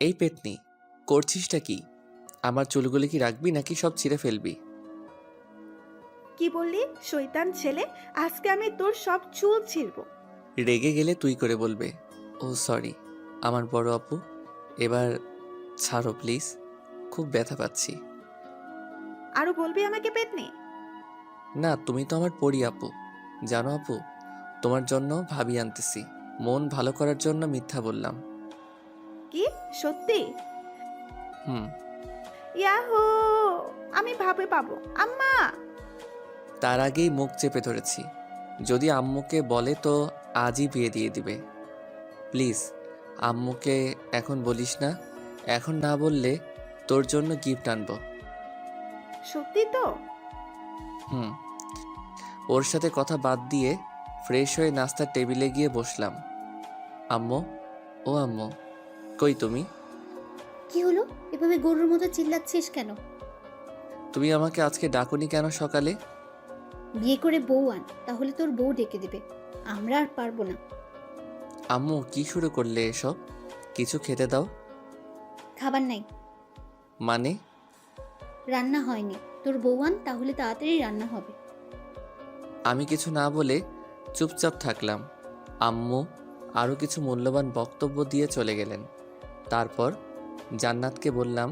এই পেতনি, করছিসটা কি? আমার চুলগুলি কি রাখবি নাকি সব ছিঁড়ে ফেলবি? কি বললি শয়তান ছেলে? আজকে আমি তোর সব চুল ছিঁড়বো। রেগে গেলে তুই করে বলবে। ও সরি আমার বড় আপু, এবার ছাড়ো প্লিজ, খুব ব্যথা পাচ্ছি। আরো বলবি আমাকে পেতনি? না, তুমি তো আমার পরি আপু। জানো আপু, তোমার জন্য ভাবি আনতেছি। মন ভালো করার জন্য মিথ্যা বললাম। কি? সত্যি? হুম। ইয়াহু! আমি ভাবে পাবো আম্মা। তার আগেই মুখ চেপে ধরেছি। যদি আম্মুকে বলে তো আজই বিয়ে দিয়ে দিবে। প্লিজ আম্মুকে এখন বলিস না। এখন না বললে তোর জন্য গিফট আনবো। সত্যি তো? হুম। ওর সাথে কথা বাদ দিয়ে ফ্রেশ হয়ে নাস্তার টেবিলে গিয়ে বসলাম। আম্মু, ও আম্মু, কই তুমি? কি হলো? এভাবে গরুর মতো চিল্লাচ্ছিস কেন? তুমি আমাকে আজকে ডাকুনি কেন সকালে? বিয়ে করে বউ আন, তাহলে তোর বউ ডেকে দেবে। আমরা আর পারবো না। আম্মু কি শুরু করলে এসব? কিছু খেতে দাও। খাবার নাই। মানে? রান্না হয়নি। তোর বউ আন, তাহলে তাড়াতাড়ি রান্না হবে। আমি কিছু না বলে চুপচাপ থাকলাম। আম্মু আরও কিছু মূল্যবান বক্তব্য দিয়ে চলে গেলেন। তারপর জান্নাতকে বললাম,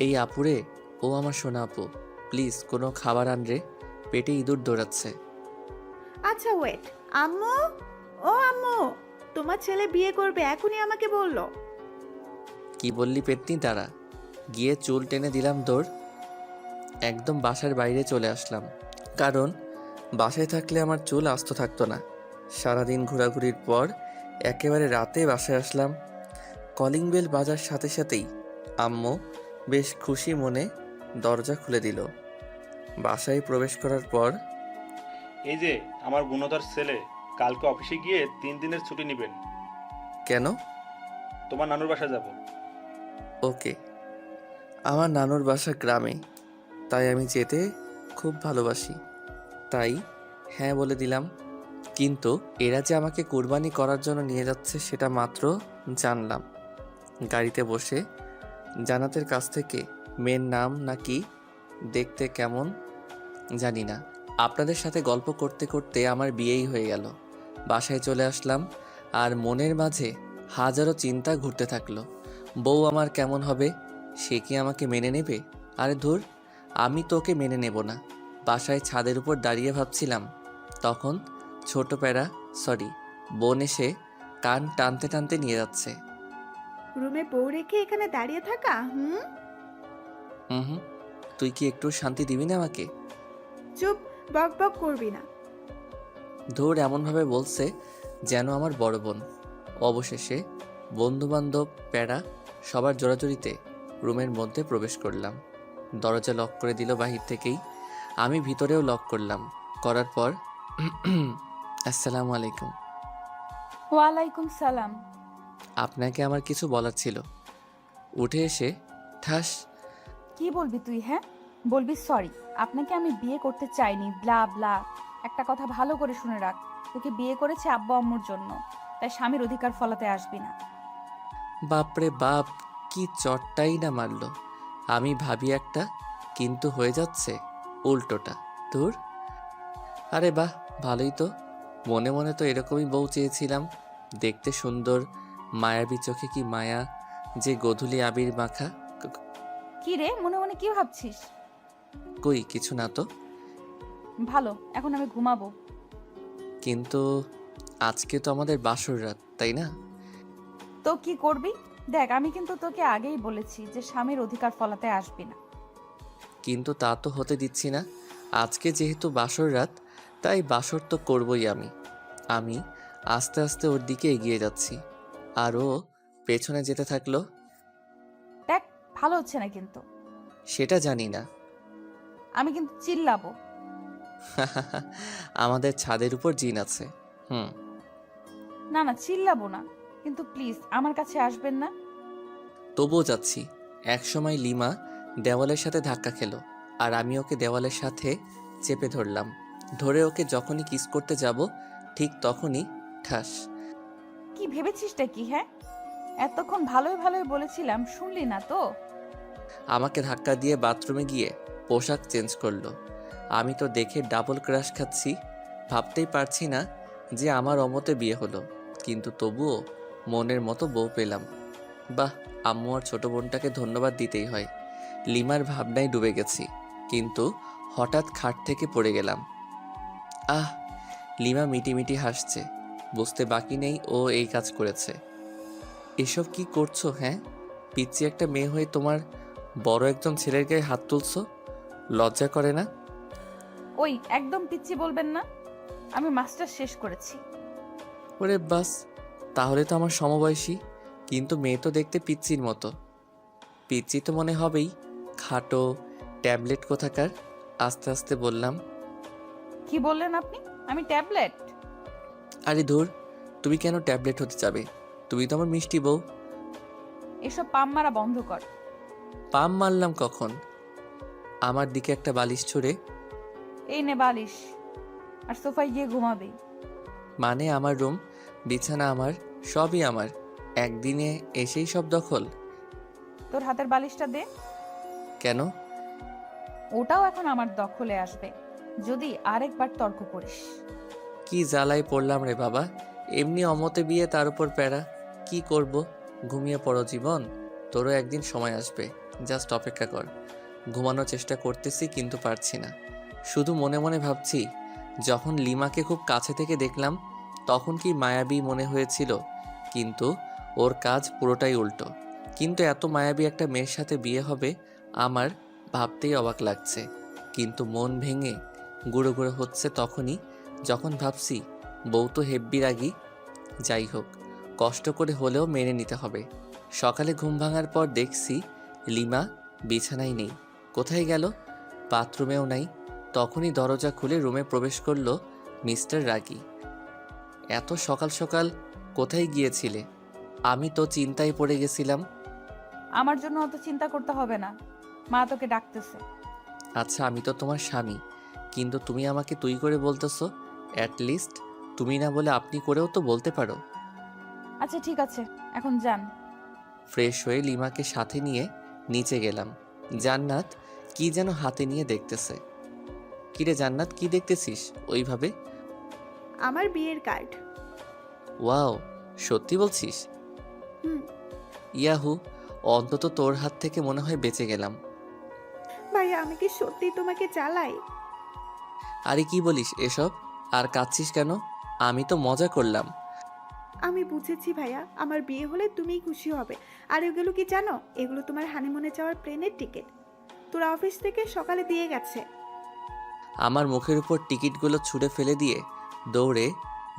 এই আপুরে, ও আমার সোনা আপু, প্লিজ কোনো খাবার আন রে, পেটে ইঁদুর দৌড়াচ্ছে। আচ্ছা ওয়েট। আম্মু, ও আম্মু, তোমার ছেলে বিয়ে করবে এখনই আমাকে বললো। কি বললি পেতনি? তারা গিয়ে চুল টেনে দিলাম দৌড়। একদম বাসার বাইরে চলে আসলাম, কারণ বাসায় থাকলে আমার চুল আস্ত থাকতো না। সারাদিন ঘোরাঘুরির পর একেবারে রাতে বাসায় আসলাম। কলিং বেল বাজার সাথে সাথেই আম্মু বেশ খুশি মনে দরজা খুলে দিল। বাসায় প্রবেশ করার পর, এই যে আমার গুণধর ছেলে, কালকে অফিসে গিয়ে 3 দিনের ছুটি নেবেন। কেন? তোমার নানুর বাসা যাব। ওকে। আমার নানুর বাসা গ্রামে, তাই আমি যেতে খুব ভালোবাসি। তাই হ্যাঁ বলে দিলাম। কিন্তু এরা যে আমাকে কুরবানি করার জন্য নিয়ে যাচ্ছে সেটা মাত্র জানলাম। গাড়িতে বসে জান্নাতের কাছ থেকে মেয়ের নাম নাকি দেখতে কেমন জানি না, আপনাদের সাথে গল্প করতে করতে আমার বিয়েই হয়ে গেল। বাসায় চলে আসলাম আর মনের মাঝে হাজারো চিন্তা ঘুরতে থাকলো। বউ আমার কেমন হবে? সে কি আমাকে মেনে নেবে? আরে ধুর, আমি তোকে মেনে নেব না। বাসায় ছাদের উপর দাঁড়িয়ে ভাবছিলাম, তখন ছোট প্যারা, সরি, বোন এসে কান টানতে টানতে নিয়ে যাচ্ছে। রুমে বউ রেখে এখানে দাঁড়িয়ে থাকা? হুম। হুম। তুই কি একটু শান্তি দিবি না আমাকে? চুপ, বক বক করবি না। ধুর, এমনভাবে বলছে যেন আমার বড় বোন। অবশেষে বন্ধুবান্ধব, প্যারা সবার জোরাজুরিতে রুমের মধ্যে প্রবেশ করলাম। দরজা লক করে দিল বাহির থেকেই। আমি ভিতরেও লক করলাম। করার পর আসসালামু আলাইকুম। ওয়ালাইকুম সালাম। আপনাকে আমার কিছু বলার ছিল। উঠে এসে ঠাস। কি বলবি তুই? হ্যাঁ, বলবি সরি, আপনাকে আমি বিয়ে করতে চাইনি, ব্লা ব্লা। একটা কথা ভালো করে শুনে রাখ, তোকে বিয়ে করেছে আব্বু আম্মুর জন্য, তাই স্বামীর অধিকার ফলাতে আসবি না। বাপরে বাপ, কি চটটাই না মারলো। আমি ভাবি একটা, কিন্তু হয়ে যাচ্ছে উল্টোটা। ধুর। আরে বাহ, ভালোই তো। মনে মনে তো এরকমই বউ চেয়েছিলাম। দেখতে সুন্দর, মায়াবী চোখে কি মায়া, যে গোধূলি আবির মাখা। কি রে, মনে মনে কি ভাবছিস? কই কিছু না তো। ভালো, এখন আমি ঘুমাবো। কিন্তু আজকে তো আমাদের বাসর রাত, তাই না? তো কি করবি? দেখ, আমি কিন্তু তোকে আগেই বলেছি যে স্বামীর অধিকার ফলাতে আসবি না। কিন্তু তা তো হতে দিচ্ছি না। আজকে যেহেতু বাসর রাত, তাই বাসর তো করবই আমি। আমি আস্তে আস্তে ওর দিকে এগিয়ে যাচ্ছি, আর ও পেছনে যেতে থাকলো। দেখ, ভালো হচ্ছে না কিন্তু। সেটা জানি না। আমি কিন্তু চিল্লাবো। আমাদের ছাদের উপর জিন আছে। হুম। না না, চিল্লাবো না, কিন্তু প্লিজ আমার কাছে আসবেন না। তবুও যাচ্ছি। একসময় লিমা দেওয়ালের সাথে ধাক্কা খেলো, আর আমি ওকে দেওয়ালের সাথে চেপে ধরলাম। ধরে ওকে যখনই কিস করতে যাব, ঠিক তখনই ঠাস। কি ভেবেছিসটা কি? হ্যাঁ, এতক্ষণ ভালোই ভালোই বলেছিলাম, শুনলি না তো? আমাকে ধাক্কা দিয়ে বাথরুমে গিয়ে পোশাক চেঞ্জ করলো। আমি তো দেখে ডাবল ক্রাশ খাচ্ছি। ভাবতেই পারছি না যে আমার অমতে বিয়ে হলো, কিন্তু তবুও মনের মতো বউ পেলাম। বাহ, আম্মু আর ছোট বোনটাকে ধন্যবাদ দিতেই হয়। লিমার ভাবনায় ডুবে গেছি, কিন্তু হঠাৎ খাট থেকে পড়ে গেলাম। আহ! লিমা মিটিমিটি হাসছে। বুঝতে বাকি নেই ও এই কাজ করেছে। এসব কি করছো? হ্যাঁ, পিচ্চি একটা মেয়ে হয়ে তোমার বড় একজন ছেলের গায়ে হাত তুলছো, লজ্জা করে না? ওই, একদম পিচ্ছি বলবেন না। আমি মাস্টার শেষ করেছি। ওরে বাস, তাহলে তো আমার সমবয়সী, কিন্তু মেয়ে তো দেখতে পিচ্চির মতো। পিচ্চি তো মনে হবেই, খাটো ট্যাবলেট কোথাকার। আস্তে আস্তে বললাম। কি বললেন আপনি? আমি ট্যাবলেট? আরে ধুর, তুমি কেন ট্যাবলেট হতে যাবে? তুমি তো আমার মিষ্টি বউ। এসব পাম মারা বন্ধ কর। পাম মারলাম কখন? আমার দিকে একটা বালিশ ছুঁড়ে। এই নে বালিশ, আর সোফায় গিয়ে ঘুমাবি। মানে আমার রুম, বিছানা আমার, সবই আমার। একদিনে এসেই সব দখল? তোর হাতের বালিশটা দে। কেন? ওটাও এখন আমার দখলে আসবে যদি আরেকবার তর্ক করিস। কি জ্বালায় পড়লাম রে বাবা। এমনি অমতে বিয়ে, তার উপর প্যারা। কি করব? ঘুমিয়ে পড়ো জীবন, তোরও একদিন সময় আসবে। জাস্ট অপেক্ষা কর। ঘুমানোর চেষ্টা করতেছি কিন্তু পারছি না। শুধু মনে মনে ভাবছি, যখন লিমাকে খুব কাছে থেকে দেখলাম তখন কি মায়াবী মনে হয়েছিল, কিন্তু ওর কাজ পুরোটাই উল্টো। কিন্তু এত মায়াবী একটা মেয়ের সাথে বিয়ে হবে আমার, ভাবতেই অবাক লাগছে। কিন্তু মন ভেঙে গুঁড়ো গুঁড়ো হচ্ছে তখনই, যখন ভাবছি বউ তো হেব্বি রাগী। যাই হোক, কষ্ট করে হলেও মেনে নিতে হবে। সকালে ঘুম ভাঙার পর দেখছি লিমা বিছানায় নেই। কোথায় গেল? বাথরুমেও নাই। তখনই দরজা খুলে রুমে প্রবেশ করলো মিস্টার রাগী। এত সকাল সকাল কোথায় গিয়েছিলে? আমি তো চিন্তায় পড়ে গেছিলাম। আমার জন্য অত চিন্তা করতে হবে না, মা তোকে ডাকতেছে। আচ্ছা, আমি তো তোমার স্বামী, কিন্তু তুমি আমাকে তুই করে বলতেছো। অ্যাটলিস্ট তুমি না বলে আপনি করেও তো বলতে পারো। আচ্ছা ঠিক আছে, এখন যান। ফ্রেশ হয়ে লিমাকে সাথে নিয়ে নিচে গেলাম। জান্নাত কি যেন হাতে নিয়ে দেখতেছে। কিরে জান্নাত, কি দেখতেছিস ওইভাবে? আমার বিয়ের কার্ড। ওয়াও, সত্যি বলছিস? হুম। ইয়াহু, অন্তত তোর হাত থেকে মনে হয় বেঁচে গেলাম। ভাইয়া, আমি কি সত্যি তোমাকে চালাই? আরে কি বলিস এসব? আর কাঁদছিস কেন? আমি তো মজা করলাম। আমি বুঝেছি ভাইয়া, আমার বিয়ে হলে তুমিই খুশি হবে। আর এগুলো কি জানো? এগুলো তোমার হানিমুনে যাওয়ার প্লেনের টিকিট। তোরা অফিস থেকে সকালে দিয়ে গেছে। আমার মুখের উপর টিকিটগুলো ছুঁড়ে ফেলে দিয়ে দৌড়ে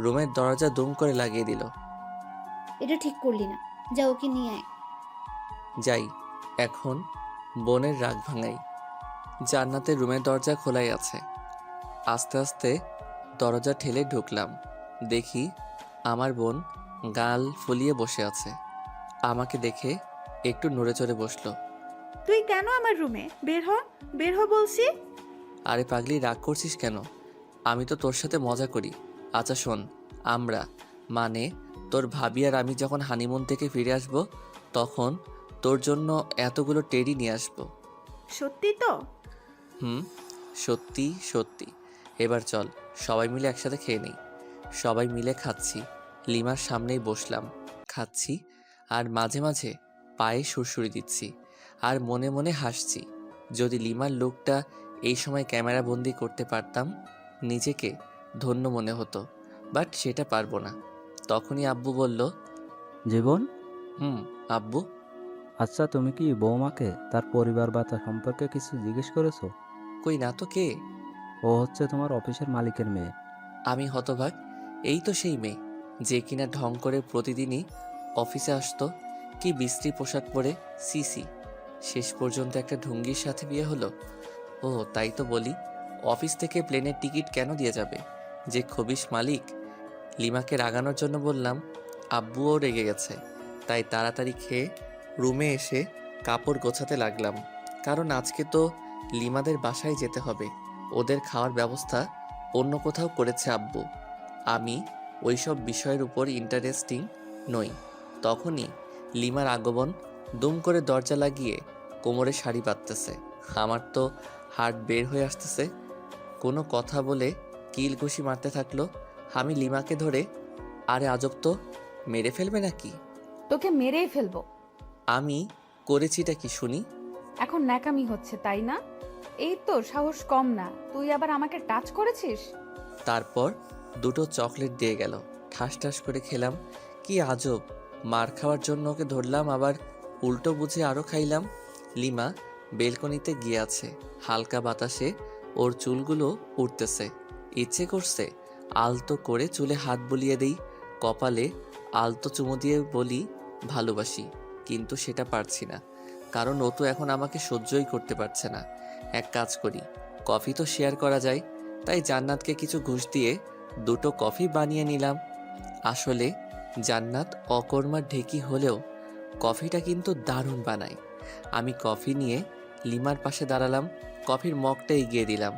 রুমের দরজা দুম করে লাগিয়ে দিল। এটা ঠিক করলি না, যা ওকে নিয়ে আয়। যাই, এখন বোনের রাগ ভাঙাই। জান্নাতের রুমের দরজা খোলাই আছে। আস্তে আস্তে দরজা ঠেলে ঢুকলাম। দেখি আমার বোন গাল ফুলিয়ে বসে আছে। আমাকে দেখে একটু নড়ে চড়ে বসলো। তুই কেন আমার রুমে? বের হ, বের হ বলছি। আরে পাগলি, রাগ করছিস কেন? আমি তো তোর সাথে মজা করি। আচ্ছা শোন, আমরা মানে তোর ভাবি আর আমি যখন হানিমুন থেকে ফিরে আসব, তখন তোর জন্য এতগুলো টেডি নিয়ে আসবো। সত্যি তো? হুম, সত্যি সত্যি। এবার চল সবাই মিলে একসাথে খেয়ে নেই। সবাই মিলে খাচ্ছি, লিমার সামনেই বসলাম, খাচ্ছি আর মাঝে মাঝে পায়ে সুরসুরি দিচ্ছি আর মনে মনে হাসছি। যদি লিমার লুকটা এই সময় ক্যামেরা বন্দি করতে পারতাম, নিজেকে ধন্য মনে হতো, বাট সেটা পারবো না। তখনই আব্বু বলল, জীবন, আব্বু। আচ্ছা তুমি কি বৌমাকে তার পরিবার বা তার সম্পর্কে কিছু জিজ্ঞেস করেছো? কই না তো, কে? ও হচ্ছে তোমার অফিসের মালিকের মেয়ে। আমি হতভাগ। এই তো সেই মেয়ে যে কিনা ঢং করে প্রতিদিনই অফিসে আসতো। কি বিশ্রী পোশাক পরে, সিসি। শেষ পর্যন্ত একটা ঢুঙ্গির সাথে বিয়ে হলো। ও তাই তো বলি, অফিস থেকে প্লেনের টিকিট কেন দিয়ে যাবে যে খবিশ মালিক? লিমাকে রাগানোর জন্য বললাম। আব্বুও রেগে গেছে, তাই তাড়াতাড়ি খেয়ে রুমে এসে কাপড় গোছাতে লাগলাম। কারণ আজকে তো লিমাদের বাসায় যেতে হবে। ওদের খাওয়ার ব্যবস্থা অন্য কোথাও করেছে আব্বু। আমি ওইসব বিষয়ের উপর ইন্টারেস্টিং নই। তখনই লিমার আগমন। দুম করে দরজা লাগিয়ে কোমরে শাড়ি বাঁধতেছে। আমার তো হার্ট বের হয়ে আসতেছে। কোনো কথা বলে কিল ঘুষি মারতে থাকলো। আমি লিমাকে ধরে, আরে আজব তো, মেরে ফেলবে নাকি? তোকে মেরেই ফেলবো। আমি করেছিটা কি শুনি? এখন ন্যাকামি হচ্ছে তাই না? এই তো সাহস কম না, তুই আবার আমাকে টাচ করেছিস। তারপর দুটো চকলেট দিয়ে গেল। ঠাস ঠাস করে খেলাম। কি আজব, মার খাওয়ার জন্য ওকে ধরলাম, আবার উল্টো বুঝে আরও খাইলাম। লিমা বেলকনিতে গিয়ে আছে। হালকা বাতাসে ওর চুলগুলো উঠতেছে। ইচ্ছে করছে আলতো করে চুলে হাত বুলিয়ে দেই, কপালে আলতো চুমু দিয়ে বলি ভালোবাসি। কিন্তু সেটা পারছি না, কারণ ও তো এখন আমাকে সহ্যই করতে পারছে না। এক কাজ করি, কফি তো শেয়ার করা যায়। তাই জান্নাতকে কিছু ঘুষ দিয়ে দুটো কফি বানিয়ে নিলাম। আসলে জান্নাত অকর্মার ঢেকি হলেও কফিটা কিন্তু দারুণ বানায়। আমি কফি নিয়ে লিমার পাশে দাঁড়ালাম, কফির মগটা এগিয়ে দিলাম।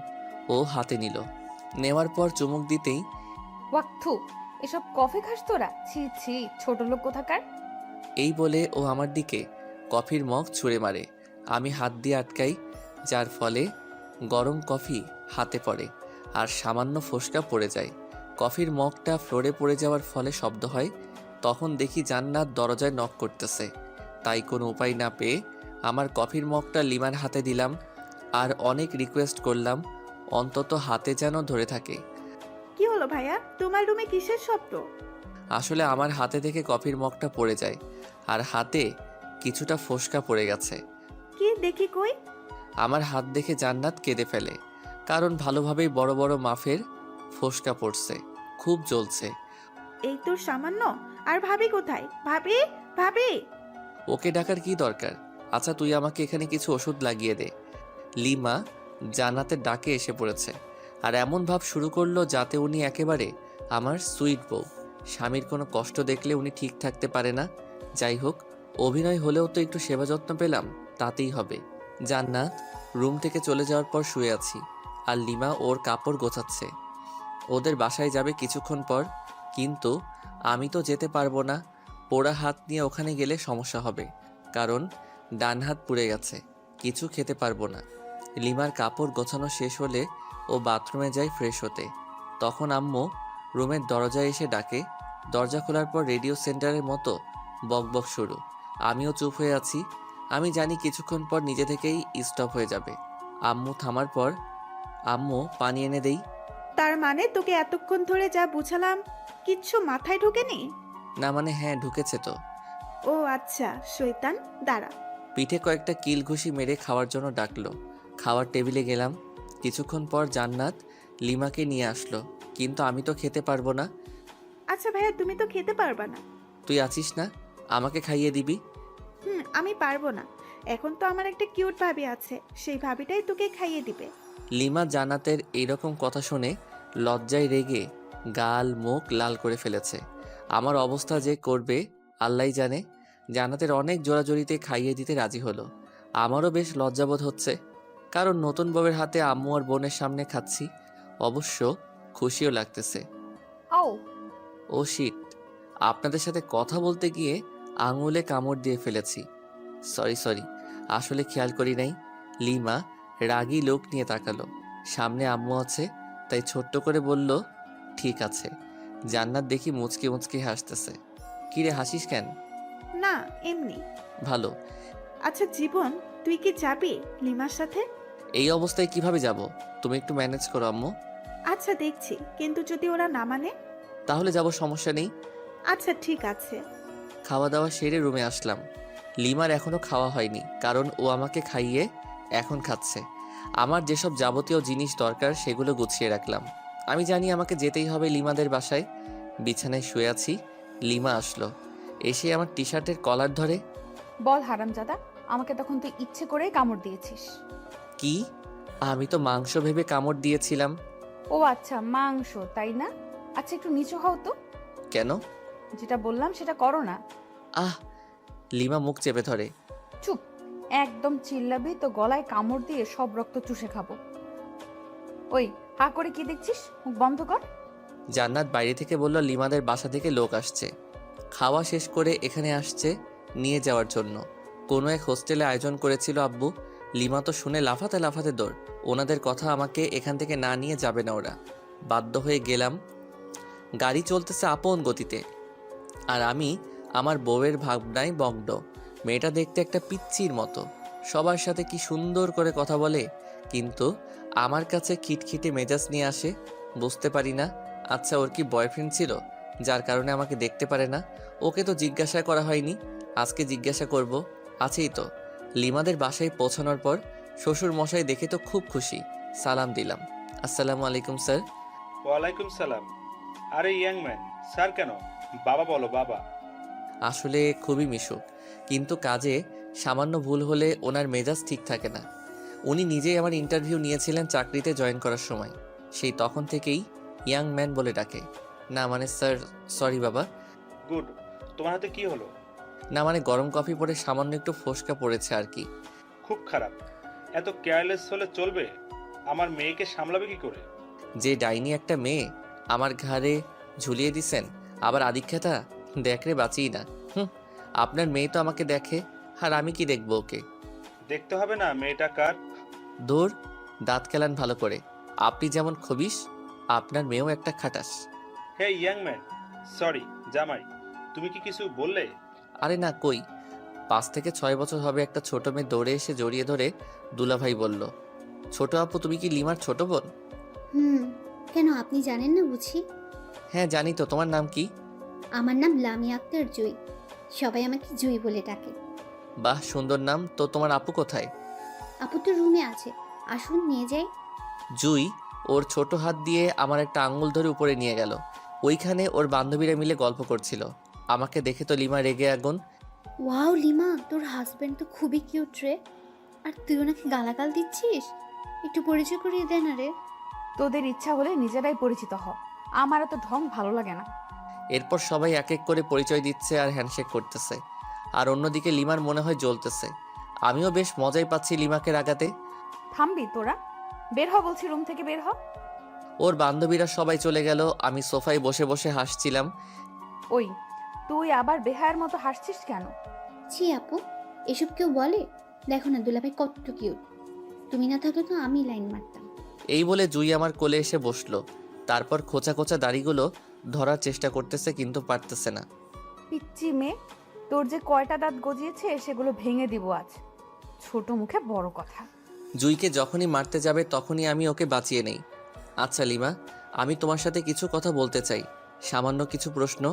ও হাতে নিল। নেওয়ার পর চুমুক দিতেই ওয়াক্থু, এসব কফি খাস তোরা? ছি ছি, ছোট লোক কোথাকার। এই বলে ও আমার দিকে কফির মগ ছুঁড়ে মারে। আমি হাত দিয়ে আটকাই, যার ফলে গরম কফি হাতে পড়ে আর সামান্য ফোসকা পড়ে যায়। কফির মগটা ফ্লোরে পড়ে যাওয়ার ফলে শব্দ হয়। তখন দেখি জান্নাত দরজায় নক করতেছে। তাই কোনো উপায় না পেয়ে আমার কফির মগটা লিমার হাতে দিলাম আর অনেক রিকোয়েস্ট করলাম অন্তত হাতে যেন ধরে থাকে। কি হলো ভাইয়া, তোমার রুমে কিসের শব্দ? আসলে আমার হাতে থেকে কফির মগটা পড়ে যায় আর হাতে কিছুটা ফোসকা পড়ে গেছে। কি দেখি কই? আমার হাত দেখে জান্নাত কেঁদে ফেলে, কারণ ভালোভাবেই বড় বড় মাফের ফোসকা পড়ছে, খুব জ্বলছে। এই তো সামান্য। আর ভাবি কোথায়? ভাবি, ভাবি। ওকে ডাকার কি দরকার? আচ্ছা তুই আমাকে এখানে কিছু ওষুধ লাগিয়ে দে। লিমা জান্নাতের ডাকে এসে পড়েছে আর এমন ভাব শুরু করলো যাতে উনি একেবারে আমার সুইট বউ। স্বামীর কোনো কষ্ট দেখলে উনি ঠিক থাকতে পারে না। যাই হোক, অভিনয় হলেও তো একটু সেবা যত্ন পেলাম, তাতেই হবে। জান্নাত রুম থেকে চলে যাওয়ার পর শুয়ে আছি আর লিমা ওর কাপড় গোছাচ্ছে। ওদের বাসায় যাবে কিছুক্ষণ পর, কিন্তু আমি তো যেতে পারবো না। পোড়া হাত নিয়ে ওখানে গেলে সমস্যা হবে, কারণ ডান হাত পুড়ে গেছে, কিছু খেতে পারবো না। লিমার কাপড় গোছানো শেষ হলে ও বাথরুমে যায় ফ্রেশ হতে। তখন আম্মু রুমের দরজায় এসে ডাকে। দরজা খোলার পর রেডিও সেন্টারের মতো বকবক শুরু। আমিও চুপ হয়ে আছি। আমি জানি কিছুক্ষণ পর নিজে থেকেই স্টপ হয়ে যাবে। আম্মু থামার পর আম্মু পানি এনে দেই। তার মানে তোকে এতক্ষণ ধরে যা বুঝালাম কিচ্ছু মাথায় ঢোকেনি? না মানে হ্যাঁ, ঢুকেছে তো। ও আচ্ছা, শয়তান, দাঁড়া। পিঠে কয়েকটা কিল ঘুষি মেরে খাওয়ার জন্য ডাকলো। খাওয়ার টেবিলে গেলাম। কিছুক্ষণ পর জান্নাত লিমাকে নিয়ে আসলো, কিন্তু আমি তো খেতে পারবো না। আচ্ছা ভাইয়া, তুমি তো খেতে পারবা না। তুই আছিস না, আমাকে খাইয়ে দিবি। আমি পারবো না। এখন তো আমার একটা কিউট ভাবি আছে, সেই ভাবিটাই তোকে খাইয়ে দিবে। লিমা জান্নাতের এইরকম কথা শুনে লজ্জায় রেগে গাল মুখ লাল করে ফেলেছে। আমার অবস্থা যে করবে আল্লাহই জানে। জান্নাতের অনেক জোরাজোরিতে খাইয়ে দিতে রাজি হলো। আমারও বেশ লজ্জাবোধ হচ্ছে, কারণ নতুন বউয়ের হাতে আম্মু আর বোনের সামনে খাচ্ছি। অবশ্য খুশিও লাগতেছে। আও, ও শিট, আপনাদের সাথে কথা বলতে গিয়ে আঙুলে কামড় দিয়ে ফেলেছি। সরি, আসলে খেয়াল করি নাই। লিমা রাগী লোক নিয়ে তাকালো। সামনে আম্মু আছে, তাই ছোট্ট করে বলল ঠিক আছে। জান্নাত দেখি মুচকি মুচকি হাসতেছে। কিরে হাসিস কেন? না, এমনি। ভালো। আচ্ছা জীবন, তুই কি যাবি লিমার সাথে? এই অবস্থায় কিভাবে যাব? তুমি একটু ম্যানেজ করো আম্মু। আচ্ছা দেখছি, কিন্তু যদি ওরা না মানে? তাহলে যাব, সমস্যা নেই। আচ্ছা ঠিক আছে। খাওয়া দাওয়া সেরে রুমে আসলাম। লিমার এখনো খাওয়া হয়নি, কারণ ও আমাকে খাইয়ে এখন খাচ্ছে। আমার যেসব যাবতীয় জিনিস দরকার সেগুলো গুছিয়ে রাখলাম। আমি জানি আমাকে যেতেই হবে লিমাদের বাসায়। বিছানায় শুয়ে আছি, লিমা আসলো। এসে আমার টি শার্টের কলার ধরে। বল হারামজাদা, আমাকে তখন তুই ইচ্ছে করেই কামড় দিয়েছিস। কি? আমি তো মাংস ভেবে কামড় দিয়েছিলাম। ও আচ্ছা, মাংস তাই না? আচ্ছা একটু নিচু হও তো। কেন? যেটা বললাম সেটা করো না। আহ! লিমা মুখ চেপে ধরে। চুপ, একদম চিল্লাবি তো গলায় কামড় দিয়ে সব রক্ত চুষে খাবো। ওই হা করে কি দেখছিস, মুখ বন্ধ কর। জান্নাত বাইরে থেকে বলল লিমাদের বাসা থেকে লোক আসছে। খাওয়া শেষ করে এখানে আসছে নিয়ে যাওয়ার জন্য। কোনো এক হোস্টেলে আয়োজন করেছিল আব্বু। লিমা তো শুনে লাফাতে লাফাতে দৌড়। ওনাদের কথা আমাকে এখান থেকে না নিয়ে যাবে না ওরা। বাধ্য হয়ে গেলাম। গাড়ি চলতেছে আপন গতিতে, আর আমি আমার বউয়ের ভাবনায় মগ্ন। মেয়েটা দেখতে একটা পিচ্চির মতো, সবার সাথে কি সুন্দর করে কথা বলে, কিন্তু আমার কাছে খিটখিটে মেজাজ নিয়ে আসে। বুঝতে পারি না, আচ্ছা ওর কি বয়ফ্রেন্ড ছিল যার কারণে আমাকে দেখতে পারে না? ওকে তো জিজ্ঞাসা করা হয়নি, আজকে জিজ্ঞাসা করব। আছেই তো। লিমাদের বাসায় পৌঁছানোর পর শ্বশুর মশাই দেখে তো খুব খুশি। সালাম দিলাম, আসসালামু আলাইকুম স্যার। ওয়ালাইকুম সালাম। আরে ইয়াং ম্যান, স্যার কেন? বাবা বলো, বাবা। আসলে খুবই মিশুক, কিন্তু কাজে সামান্য ভুল হলে ওনার মেজাজ ঠিক থাকে না। উনি নিজেই আমার ইন্টারভিউ নিয়েছিলেন চাকরিতে জয়েন করার সময়, সেই তখন থেকেই ইয়াং ম্যান বলে ডাকে। না মানে স্যার, সরি বাবা। গুড। তোমার হাতে কি হলো? না মানে গরম কফি পরে সামান্য একটু ফোসকা পড়েছে আর কি। খুব খারাপ। এত কেয়ারলেস হলে চলবে? আমার মেয়েকে সামলাবে কি করে? যে ডাইনি একটা মেয়ে আমার ঘাড়ে ঝুলিয়ে দিছেন, আবার আদিক্ষেতা দেখরে বাঁচিই না। আপনার মেয়ে তো আমাকে দেখে, আর আমি কি দেখবো ওকে? দেখতে হবে না মেয়েটা কার। দূর, দাঁত কেলান ভালো করে। আপনি যেমন খবিস, আপনার মেয়েও একটা খাটাস। হে ইয়াং ম্যান, সরি জামাই, তুমি কি কিছু বললে? আরে না কই, 5 থেকে 6 বছর হবে একটা ছোট মেয়ে দৌড়ে এসে জড়িয়ে ধরে দুলাভাই বলল, ছোট আপু তুমি কি লিমার ছোট বোন? কেন আপনি জানেন না বুঝি? হ্যাঁ জানি তো, তোমার নাম কি? আমার নাম লামিয়া আক্তার জুই, সবাই আমাকে জুই বলে ডাকে। বাহ সুন্দর নাম তো। তোমার আপু কোথায়? আপু তো রুমে আছে, আসুন নিয়ে যাই। জুই ওর ছোট হাত দিয়ে আমার একটা আঙ্গুল ধরে উপরে নিয়ে গেল। ওইখানে ওর বান্ধবীরা মিলে গল্প করছিল। আমাকে দেখে তো লিমা রেগে আগুন। ওয়াও লিমা, তোর হাজবেন্ড তো খুবই কিউট রে, আর তুই ওনাকে গালাগাল দিচ্ছিস? একটু পরিচয় করিয়ে দে না রে। তোদের ইচ্ছা হলে নিজেরাই পরিচিত হ, আমার এত ঢং ভালো লাগে না। এরপর সবাই এক এক করে পরিচয় দিচ্ছে আর হ্যান্ডশেক করতেছে, আর অন্যদিকে লিমার মনে হয় জ্বলতেছে। আমিও বেশ মজাই পাচ্ছি লিমাকে রাগাতে। থামবি তোরা? বের হ বলছি, রুম থেকে বের হ। ওর বান্ধবীরা সবাই চলে গেল, আমি সোফায় বসে বসে হাসছিলাম। ওই, তুই আবার বেহায়ের মতো হাসছিস কেন? ছি আপু, এসব কেউ বলে? দেখো না দুলাভাই কত কিউট, তুমি না থাকলে তো আমি লাইন মারতাম। এই বলে জুই আমার কোলে এসে বসলো। তারপর খোঁচা খোঁচা দাড়িগুলো ধরার চেষ্টা করতেছে, কিন্তু পারতেছে না। পিচ্চি মেয়ে, তোর যে কয়টা দাঁত গজিয়েছে সেগুলো ভেঙে দিব আজ। ছোট মুখে বড় কথা। জুইকে যখনই মারতে যাবে তখনই আমি ওকে বাঁচিয়ে নেই। আচ্ছা লিমা, আমি তোমার সাথে কিছু কথা বলতে চাই, সামান্য কিছু প্রশ্ন।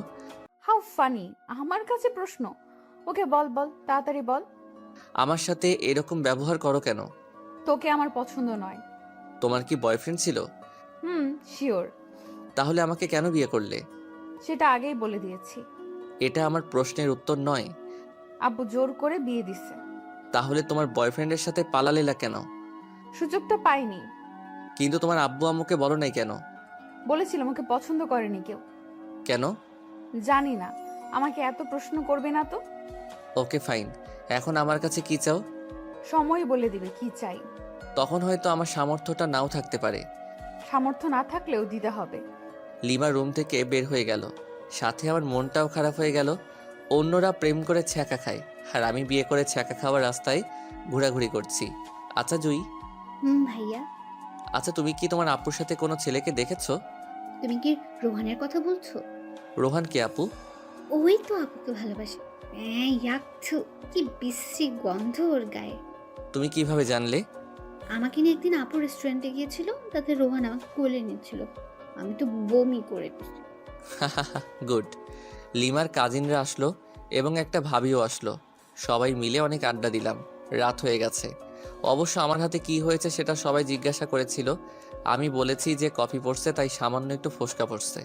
হাউ ফানি, আমার কাছে প্রশ্ন? ওকে বল বল, তাড়াতাড়ি বল। আমার সাথে এরকম ব্যবহার করো কেন? তোকে আমার পছন্দ নয়। তোমার কি বয়ফ্রেন্ড ছিল? শিওর। তাহলে আমাকে কেন বিয়ে করলে? সেটা আগেই বলে দিয়েছি। এটা আমার প্রশ্নের উত্তর নয়। আব্বু জোর করে বিয়ে দিছে। তাহলে তোমার বয়ফ্রেন্ডের সাথে পালালেলা কেন? সুযোগটা পাইনি। কিন্তু তোমার আব্বু আম্মুকে বলো নাই কেন? বলেছিলাম ওকে পছন্দ করেনি কেউ। কেন? জানি না, আমাকে এত প্রশ্ন করবে না তো। ওকে ফাইন, এখন আমার কাছে কি চাও? সময় বলে দিবে কি চাই। তখন হয়তো আমার সামর্থ্যটা নাও থাকতে পারে। সামর্থ্য না থাকলেও দিতে হবে। লিমা রুম থেকে বের হয়ে গেল, সাথে আমার মনটাও খারাপ হয়ে গেল। অন্যরা প্রেম করে ছ্যাঁকা খায়, আর আমি বিয়ে করে ছ্যাঁকা খাওয়ার রাস্তায় ঘোরাঘুরি করছি। আচ্ছা জুই, ভাইয়া, আচ্ছা তুমি কি তোমার আপুর সাথে কোনো ছেলেকে দেখেছো? তুমি কি রোহানের কথা বলছো? রোহান কে আপু? ওই তো আপুকে ভালোবাসে। ইয়াকছু, কি বিশ্রী গন্ধ ওর গায়ে। তুমি কিভাবে জানলে? আমাকে নিয়ে একদিন আপু রেস্টুরেন্টে গিয়েছিল, তাতে রোহান আমাকে কোলে নিচ্ছিল, আমি তো বমি করে দিচ্ছি। গুড। লিমার কাজিনরা আসলো এবং একটা ভাবিও আসলো। সবাই মিলে অনেক আড্ডা দিলাম। রাত হয়ে গেছে। অবশ্য আমার হাতে কি হয়েছে সেটা সবাই জিজ্ঞাসা করেছিল। আমি বলেছি যে কফি পড়ছে, তাই সামান্য একটু ফোসকা পড়ছে।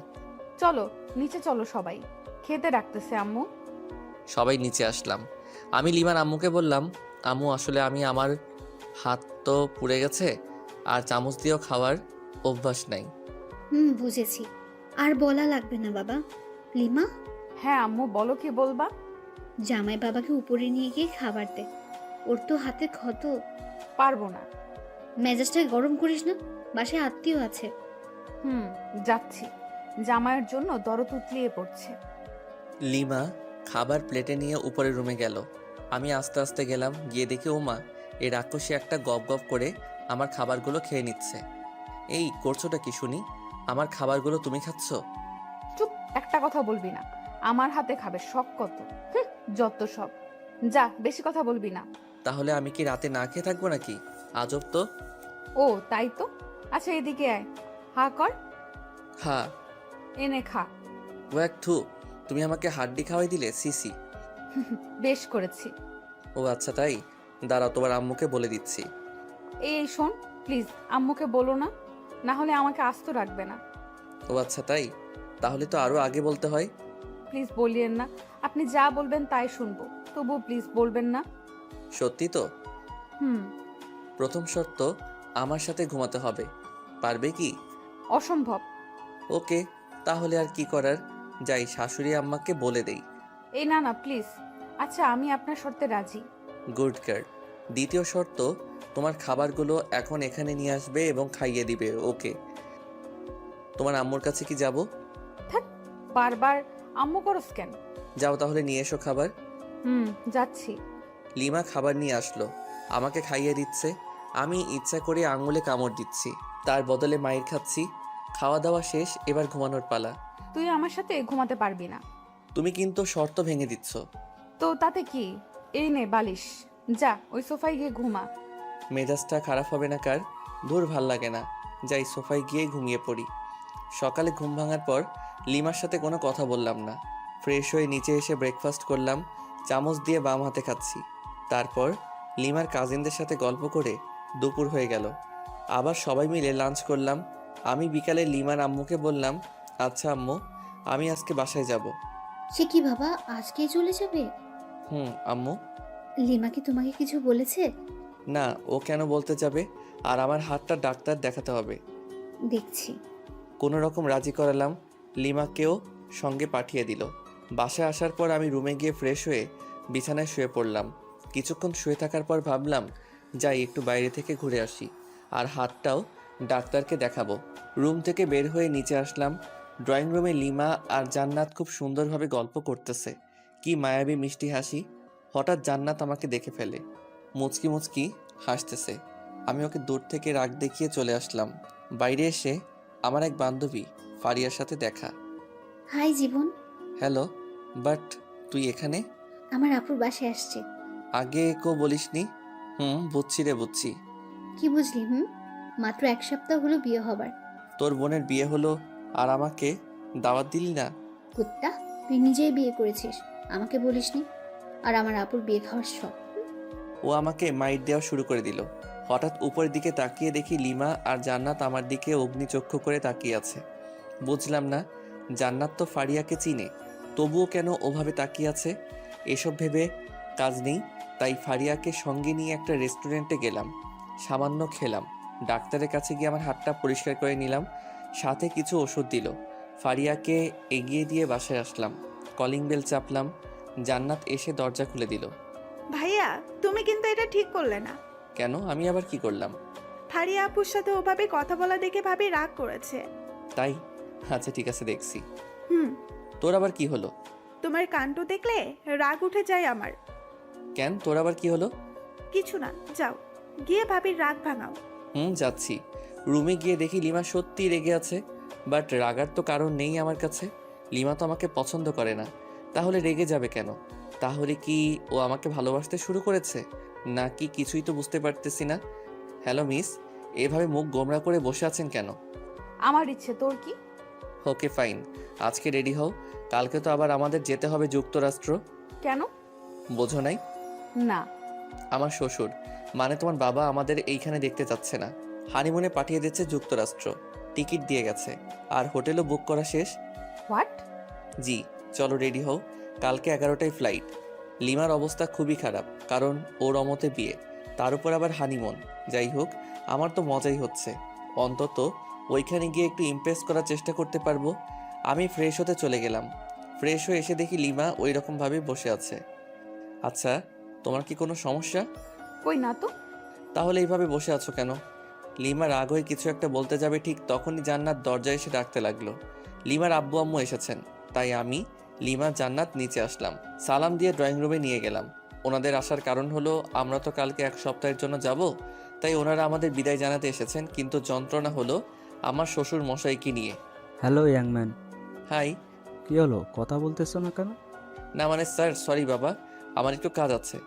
চলো নিচে চলো, সবাই খেতে ডাকতেছে আম্মু। সবাই নিচে আসলাম। আমি লিমার আম্মুকে বললাম, আম্মু আসলে আমার হাত তো পুড়ে গেছে, আর চামচ দিয়েও খাওয়ার অভ্যাস নাই। বুঝেছি, আর বলা লাগবে না বাবা। লিমা, হ্যাঁ আম্মু বলো, কি বলবা? জামাই বাবাকে উপরে নিয়ে গিয়ে খাবার দে, ওর তো হাতে ক্ষত। পারবো না। মেজাজটা গরম করিস না, বাসায় আত্মীয় আছে। যাচ্ছি। জামাইয়ের জন্য দরদ উতলিয়ে পড়ছে। লিমা খাবার প্লেটে নিয়ে উপরের রুমে গেল। আমি আস্তে আস্তে গেলাম, গিয়ে দেখি ওমা, এই রাক্ষসী একটা গপ গপ করে আমার খাবারগুলো খেয়ে নিচ্ছে। এই করছোটা কি শুনি? আমার খাবারগুলো তুমি খাচ্ছ? চুপ, একটা কথা বলবি না। আমার হাতে খাবে, শখ কত। হুঁ, যত সব। যা, বেশি কথা বলবি না। তাহলে আমি কি রাতে না খেয়ে থাকবো নাকি? আজব তো। ও তাই তো। আচ্ছা এদিকে আয়, হা কর, হ্যাঁ। এনে খা। ও এক থু, তুমি আমাকে হাড্ডি খাওয়াই দিলে, সিসি। বেশ করেছি। ও আচ্ছা তাই, দাঁড়াও তোমার আম্মুকে বলে দিচ্ছি। এই শোন, প্লিজ আম্মুকে বলো না, না হলে আমাকে আস্ত রাখবে না। ও আচ্ছা তাই, তাহলে তো আরো আগে বলতে হয়। প্লিজ বলিয়েন না, আপনি যা বলবেন তাই শুনবো, তবু প্লিজ বলবেন না। সত্যি তো? হুম। প্রথম শর্ত, আমার সাথে ঘুমাতে হবে। পারবে কি? অসম্ভব। ওকে, তাহলে আর কি করার, যাই শাশুড়ি আম্মাকে বলে দেই। এই না না প্লিজ। আচ্ছা আমি আপনার শর্তে রাজি। Good girl. দ্বিতীয় শর্ত, তোমার খাবারগুলো এখন এখানে নিয়ে আসবে এবং খাইয়ে দিবে। ওকে। তোমার আম্মুর কাছে কি যাব? থাক, বারবার আম্মু করস কেন? যাও তাহলে নিয়ে এসো খাবার। হুম, যাচ্ছি। লিমা খাবার নিয়ে আসলো, আমাকে খাইয়ে দিচ্ছে। আমি ইচ্ছা করে আঙুলে কামড় দিচ্ছি, তার বদলে মাইর খাচ্ছি। খাওয়া দাওয়া শেষ, এবার ঘুমানোর পালা। তুই আমার সাথে ঘুমাতে পারবি না। তুমি কিন্তু শর্ত ভেঙে দিচ্ছ। তো তাতে কি, এই নে বালিশ, যা ওই সোফায় গিয়ে ঘুমা। মেজাজটা খারাপ হবে না কার? দূর ভাল লাগে না, যাই সোফায় গিয়ে ঘুমিয়ে পড়ি। সকালে ঘুম ভাঙার পর লিমার সাথে কোনো কথা বললাম না। ফ্রেশ হয়ে নিচে এসে ব্রেকফাস্ট করলাম, চামচ দিয়ে বাম হাতে খাচ্ছি। তারপর লিমার কাজিনদের সাথে গল্প করে দুপুর হয়ে গেল। আবার সবাই মিলে লাঞ্চ করলাম। আমি বিকালে লিমার আম্মুকে বললাম, আচ্ছা আম্মু, আমি আজকে বাসায় যাব। সে কি বাবা, আজকেই চলে যাবে? আম্মু। লিমা কি তোমাকে কিছু বলেছে? না, ও কেন বলতে যাবে? আর আমার হাতটা ডাক্তার দেখাতে হবে। দেখছি। কোনো রকম রাজি করালাম, লিমাকেও সঙ্গে পাঠিয়ে দিল। বাসায় আসার পর আমি রুমে গিয়ে ফ্রেশ হয়ে বিছানায় শুয়ে পড়লাম। কিছুক্ষণ শুয়ে থাকার পর ভাবলাম, যাই একটু বাইরে থেকে ঘুরে আসি, আর হাতটাও ডাক্তারকে দেখাবো। রুম থেকে বের হয়ে নিচে আসলাম। ড্রয়িং রুমে লিমা আর জান্নাত খুব সুন্দরভাবে গল্প করতেছে। কি মায়াবী মিষ্টি হাসি। হঠাৎ জান্নাত আমাকে দেখে ফেলে, মুচকি মুচকি হাসতেছে। আমি ওকে দূর থেকে রাগ দেখিয়ে চলে আসলাম। বাইরে এসে আমার এক বান্ধবী ফারিয়ার সাথে দেখা। High Jibon. হ্যালো, বাট তুই এখানে? আমার আপুর বাসায় আসছে। আগে বলিসনি। বুঝছি রে, বুঝছি। কি বুঝলি? মাত্র 1 সপ্তাহ হলো বিয়ে হবার। তোর বোনের বিয়ে হলো আর আমাকে দাওয়াত দিলি না? কুত্তা, তুই নিজেই বিয়ে করেছিস, আমাকে বলিসনি। আর আমার আপুর বিয়ে খাওয়ার শখ। ও আমাকে মাইট দেওয়া শুরু করে দিল। হঠাৎ উপরের দিকে তাকিয়ে দেখি লিমা আর জান্নাত আমার দিকে অগ্নিচক্ষু করে তাকিয়ে আছে। বুঝলাম না, জান্নাত তো ফারিয়াকে চিনে, তবুও কেন ওভাবে তাকিয়ে আছে। এসব ভেবে কাজ নেই, তাই ফারিয়াকে সঙ্গে নিয়ে একটা রেস্টুরেন্টে গেলাম। সামান্য খেলাম। ডাক্তারের কাছে গিয়ে আমার হাতটা পরিষ্কার করে নিলাম, সাথে কিছু ওষুধ দিল। ফারিয়াকে এগিয়ে দিয়ে বাসায় আসলাম। Calling bell চাপলাম। জান্নাত এসে দরজা খুলে দিল। ভাইয়া, তুমি কিন্তু এটা ঠিক করলে না। কেন? আমি আবার কি করলাম? ফারিয়া আপুর সাথে ওভাবে কথা বলা দেখে ভাবি রাগ করেছে। তাই? আচ্ছা ঠিক আছে, দেখছি। হুম। তোর আবার কি হলো? তোমার কাণ্ড দেখলে রাগ উঠে যায় আমার। কেন, তোর আবার কি হলো? কিছু না, যাও গিয়ে ভাবির রাগ ভাঙাও। যাচ্ছি। রুমে গিয়ে দেখি লিমা সত্যি রেগে আছে, বাট রাগার তো কারণ নেই আমার কাছে। লিমা তো আমাকে পছন্দ করে না, তাহলে রেগে যাবে কেন? তাহলে কি ও আমাকে ভালোবাসতে শুরু করেছে নাকি? কিছুই তো বুঝতে পারতেছি না। হ্যালো মিস, এভাবে মুখ গোমরা করে বসে আছেন কেন? আমার ইচ্ছে, তোর কি? ওকে ফাইন, আজকে রেডি হও, কালকে তো আবার আমাদের যেতে হবে যুক্তরাষ্ট্র। কেন? বোঝো নাই? না। আমার শ্বশুর, মানে তোমার বাবা, আমাদের এইখানে দেখতে চাচ্ছে না। হানিমুনে পাঠিয়ে দিচ্ছে যুক্তরাষ্ট্র। টিকিট দিয়ে গেছে, আর হোটেলও বুক করা শেষ। হোয়াট? জি, চলো রেডি হও, কালকে 11টায় ফ্লাইট। লিমার অবস্থা খুবই খারাপ, কারণ ওর অমতে বিয়ে, তার উপর আবার হানিমুন। যাই হোক, আমার তো মজাই হচ্ছে। অন্তত ওইখানে গিয়ে একটু ইমপ্রেস করার চেষ্টা করতে পারবো। আমি ফ্রেশ হতে চলে গেলাম। ফ্রেশ হয়ে এসে দেখি লিমা ওই রকমভাবে বসে আছে। আচ্ছা, তোমার কি কোনো সমস্যা? কই না তো। তাহলে এইভাবে বসে আছো কেন? লিমা রাগ হয়ে কিছু একটা বলতে যাবে, ঠিক তখনই জান্নাত দরজায় এসে ডাকতে লাগলো। লিমার আব্বু আম্মু এসেছেন, তাই আমি লিমা, জান্নাত নিচে আসলাম। সালাম দিয়ে ড্রয়িং রুমে নিয়ে গেলাম। ওনাদের আসার কারণ হলো আমরা তো কালকে 1 সপ্তাহের জন্য যাব, তাই ওনারা আমাদের বিদায় জানাতে এসেছেন। কিন্তু যন্ত্রণা হলো আমার শ্বশুর মশাইকে নিয়ে। হ্যালো ইয়াংম্যান। হাই। কি হলো, কথা বলতেছো না কেন? না মানে স্যার, সরি বাবা, আমার একটু কাজ আছে।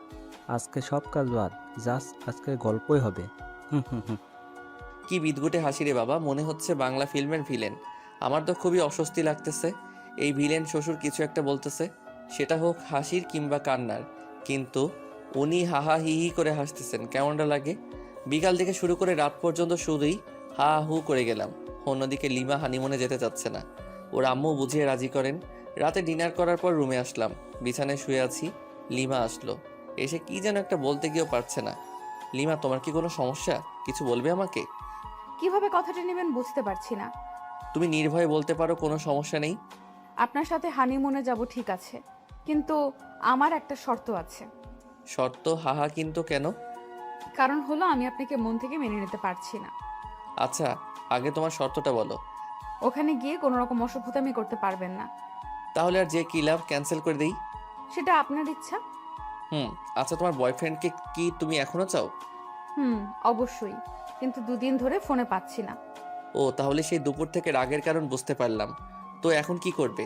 আজকে সব কাজ বাদ, জাস্ট আজকে গল্পই হবে। হুম হুম হুম। কি বিদঘুটে হাসি রে বাবা, মনে হচ্ছে বাংলা ফিল্মের ভিলেন। আমার তো খুবই অস্বস্তি লাগতেছে। এই ভিলেন শ্বশুর কিছু একটা বলতেছে, সেটা হোক হাসির কিংবা কান্নার, কিন্তু উনি হাহা হি হি করে হাসতেছেন। কেমনটা লাগে? বিকাল থেকে শুরু করে রাত পর্যন্ত শুধুই হা হু করে গেলাম। অন্যদিকে লিমা হানিমুনে যেতে চাচ্ছে না, ওর আম্মু বুঝিয়ে রাজি করেন। রাতে ডিনার করার পর রুমে আসলাম, বিছানায় শুয়ে আছি। লিমা আসলো, এসে কি যেন একটা বলতে গিয়েও পারছে না। লিমা, তোমার কি কোনো সমস্যা? কিছু বলবে আমাকে? কিভাবে কথাটা নেবেন বুঝতে পারছি না। তুমি নির্ভয়ে বলতে পারো, কোনো সমস্যা নেই। আপনার সাথে হানিমুনে যাব ঠিক আছে, কিন্তু আমার একটা শর্ত আছে। শর্ত? হাহা, কিন্তু কেন? কারণ হলো আমি আপনাকে মন থেকে মেনে নিতে পারছি না। আচ্ছা, আগে তোমার শর্তটা বলো। ওখানে গিয়ে কোনো রকম অসভ্যতামি করতে পারবেন না। তাহলে আর যে কি লাভ, ক্যান্সেল করে দেই। সেটা আপনার ইচ্ছা। আচ্ছা, তোমার বয়ফ্রেন্ডকে কি তুমি এখনো চাও? অবশ্যই, কিন্তু 2 দিন ধরে ফোনে পাচ্ছি না। ও, তাহলে সেই দুপুর থেকে রাগের কারণ বুঝতে পারলাম। তো এখন কি করবে?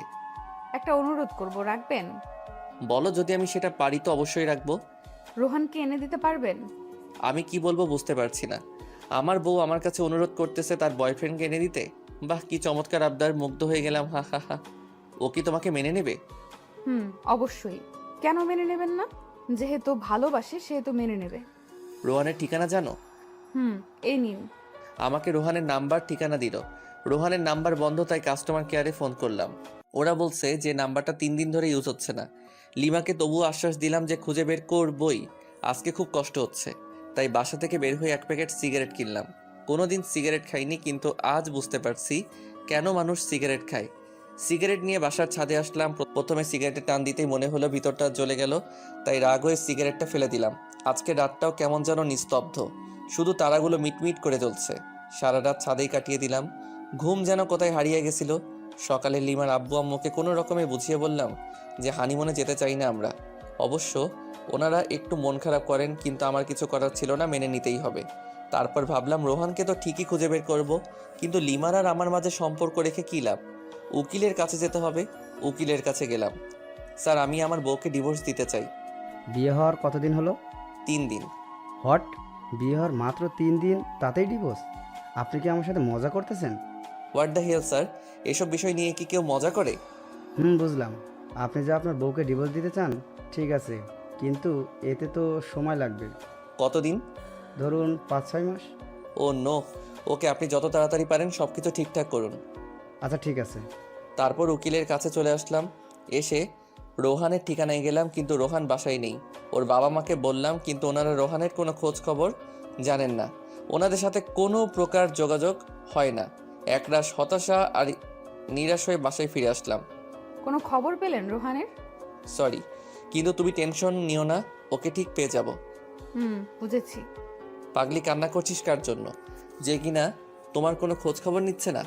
একটা অনুরোধ করব, রাখবেন? বলো, যদি আমি সেটা পারি তো অবশ্যই রাখবো। রোহানকে এনে দিতে পারবেন? আমি কি বলবো বুঝতে পারছি না। আমার বউ আমার কাছে অনুরোধ করতেছে তার বয়ফ্রেন্ডকে এনে দিতে। বাহ, কি চমৎকার আবদার, মুগ্ধ হয়ে গেলাম। হা হা হা। ও কি তোমাকে মেনে নেবে? অবশ্যই। কেন মেনে নেবেন না? যেহেতু ভালোবাসে সেহেতু মেনে নেবে। রোহানের ঠিকানা জানো? এই নিন। আমাকে রোহানের নাম্বার ঠিকানা দিল। রোহানের নাম্বার বন্ধ, তাই কাস্টমার কেয়ারে ফোন করলাম। ওরা বলছে যে নাম্বারটা 3 দিন ধরে ইউজ হচ্ছে না। লিমাকে তবুও আশ্বাস দিলাম যে খুঁজে বের করবই। আজকে খুব কষ্ট হচ্ছে, তাই বাসা থেকে বের হয়ে 1 প্যাকেট সিগারেট কিনলাম। কোনোদিন সিগারেট খাইনি, কিন্তু আজ বুঝতে পারছি কেন মানুষ সিগারেট খায়। সিগারেট নিয়ে বাসার ছাদে আসলাম। প্রথমে সিগারেটে টান দিতেই মনে হলো ভিতরটা জ্বলে গেল, তাই রাগ হয়ে সিগারেটটা ফেলে দিলাম। আজকে রাতটাও কেমন যেন নিস্তব্ধ, শুধু তারাগুলো মিটমিট করে জ্বলছে। সারা রাত ছাদেই কাটিয়ে দিলাম, ঘুম যেন কোথায় হারিয়ে গেছিল। সকালে লিমার আব্বু আম্মুকে কোনো রকমে বুঝিয়ে বললাম যে হানিমুনে যেতে চাই না আমরা। অবশ্য ওনারা একটু মন খারাপ করেন, কিন্তু আমার কিছু করার ছিল না, মেনে নিতেই হবে। তারপর ভাবলাম রোহানকে তো ঠিকই খুঁজে বের করব, কিন্তু লিমার আর আমার মাঝে সম্পর্ক রেখে কী লাভ? উকিলের কাছে যেতে হবে। উকিলের কাছে গেলাম। স্যার, আমি আমার বউকে ডিভোর্স দিতে চাই। বিয়ে হওয়ার কতদিন হলো? 3 দিন। হট, বিয়ে হওয়ার মাত্র 3 দিন তাতেই ডিভোর্স? আপনি কি আমার সাথে মজা করতেছেন? হোয়াট দ্য হেল স্যার, এসব বিষয় নিয়ে কি কেউ মজা করে? বুঝলাম। আপনি যে আপনার বউকে ডিভোর্স দিতে চান, ঠিক আছে, কিন্তু এতে তো সময় লাগবে। কতদিন? ধরুন 5-6 মাস। ও নো। ওকে, আপনি যত তাড়াতাড়ি পারেন সব কিছু ঠিকঠাক করুন। আচ্ছা ঠিক আছে। তারপর উকিলের কাছে চলে আসলাম। এসে রোহানের ঠিকানায় গেলাম, কিন্তু রোহান বাসায় নেই। ওর বাবা মাকে বললাম, কিন্তু ওনারা রোহানের কোনো খোঁজ খবর জানেন না। ওনাদের সাথে কোনো প্রকার যোগাযোগ হয় না। একরাশ হতাশা আর নিরাশ হয়ে বাসায় ফিরে আসলাম। কোনো খবর পেলেন রোহানের? সরি, কিন্তু তুমি টেনশন নিও না, ওকে ঠিক পেয়ে যাব। বুঝেছি। পাগলি, কান্না করছিস কার জন্য? যে কিনা তোমার কোনো খোঁজ খবর নিচ্ছে না,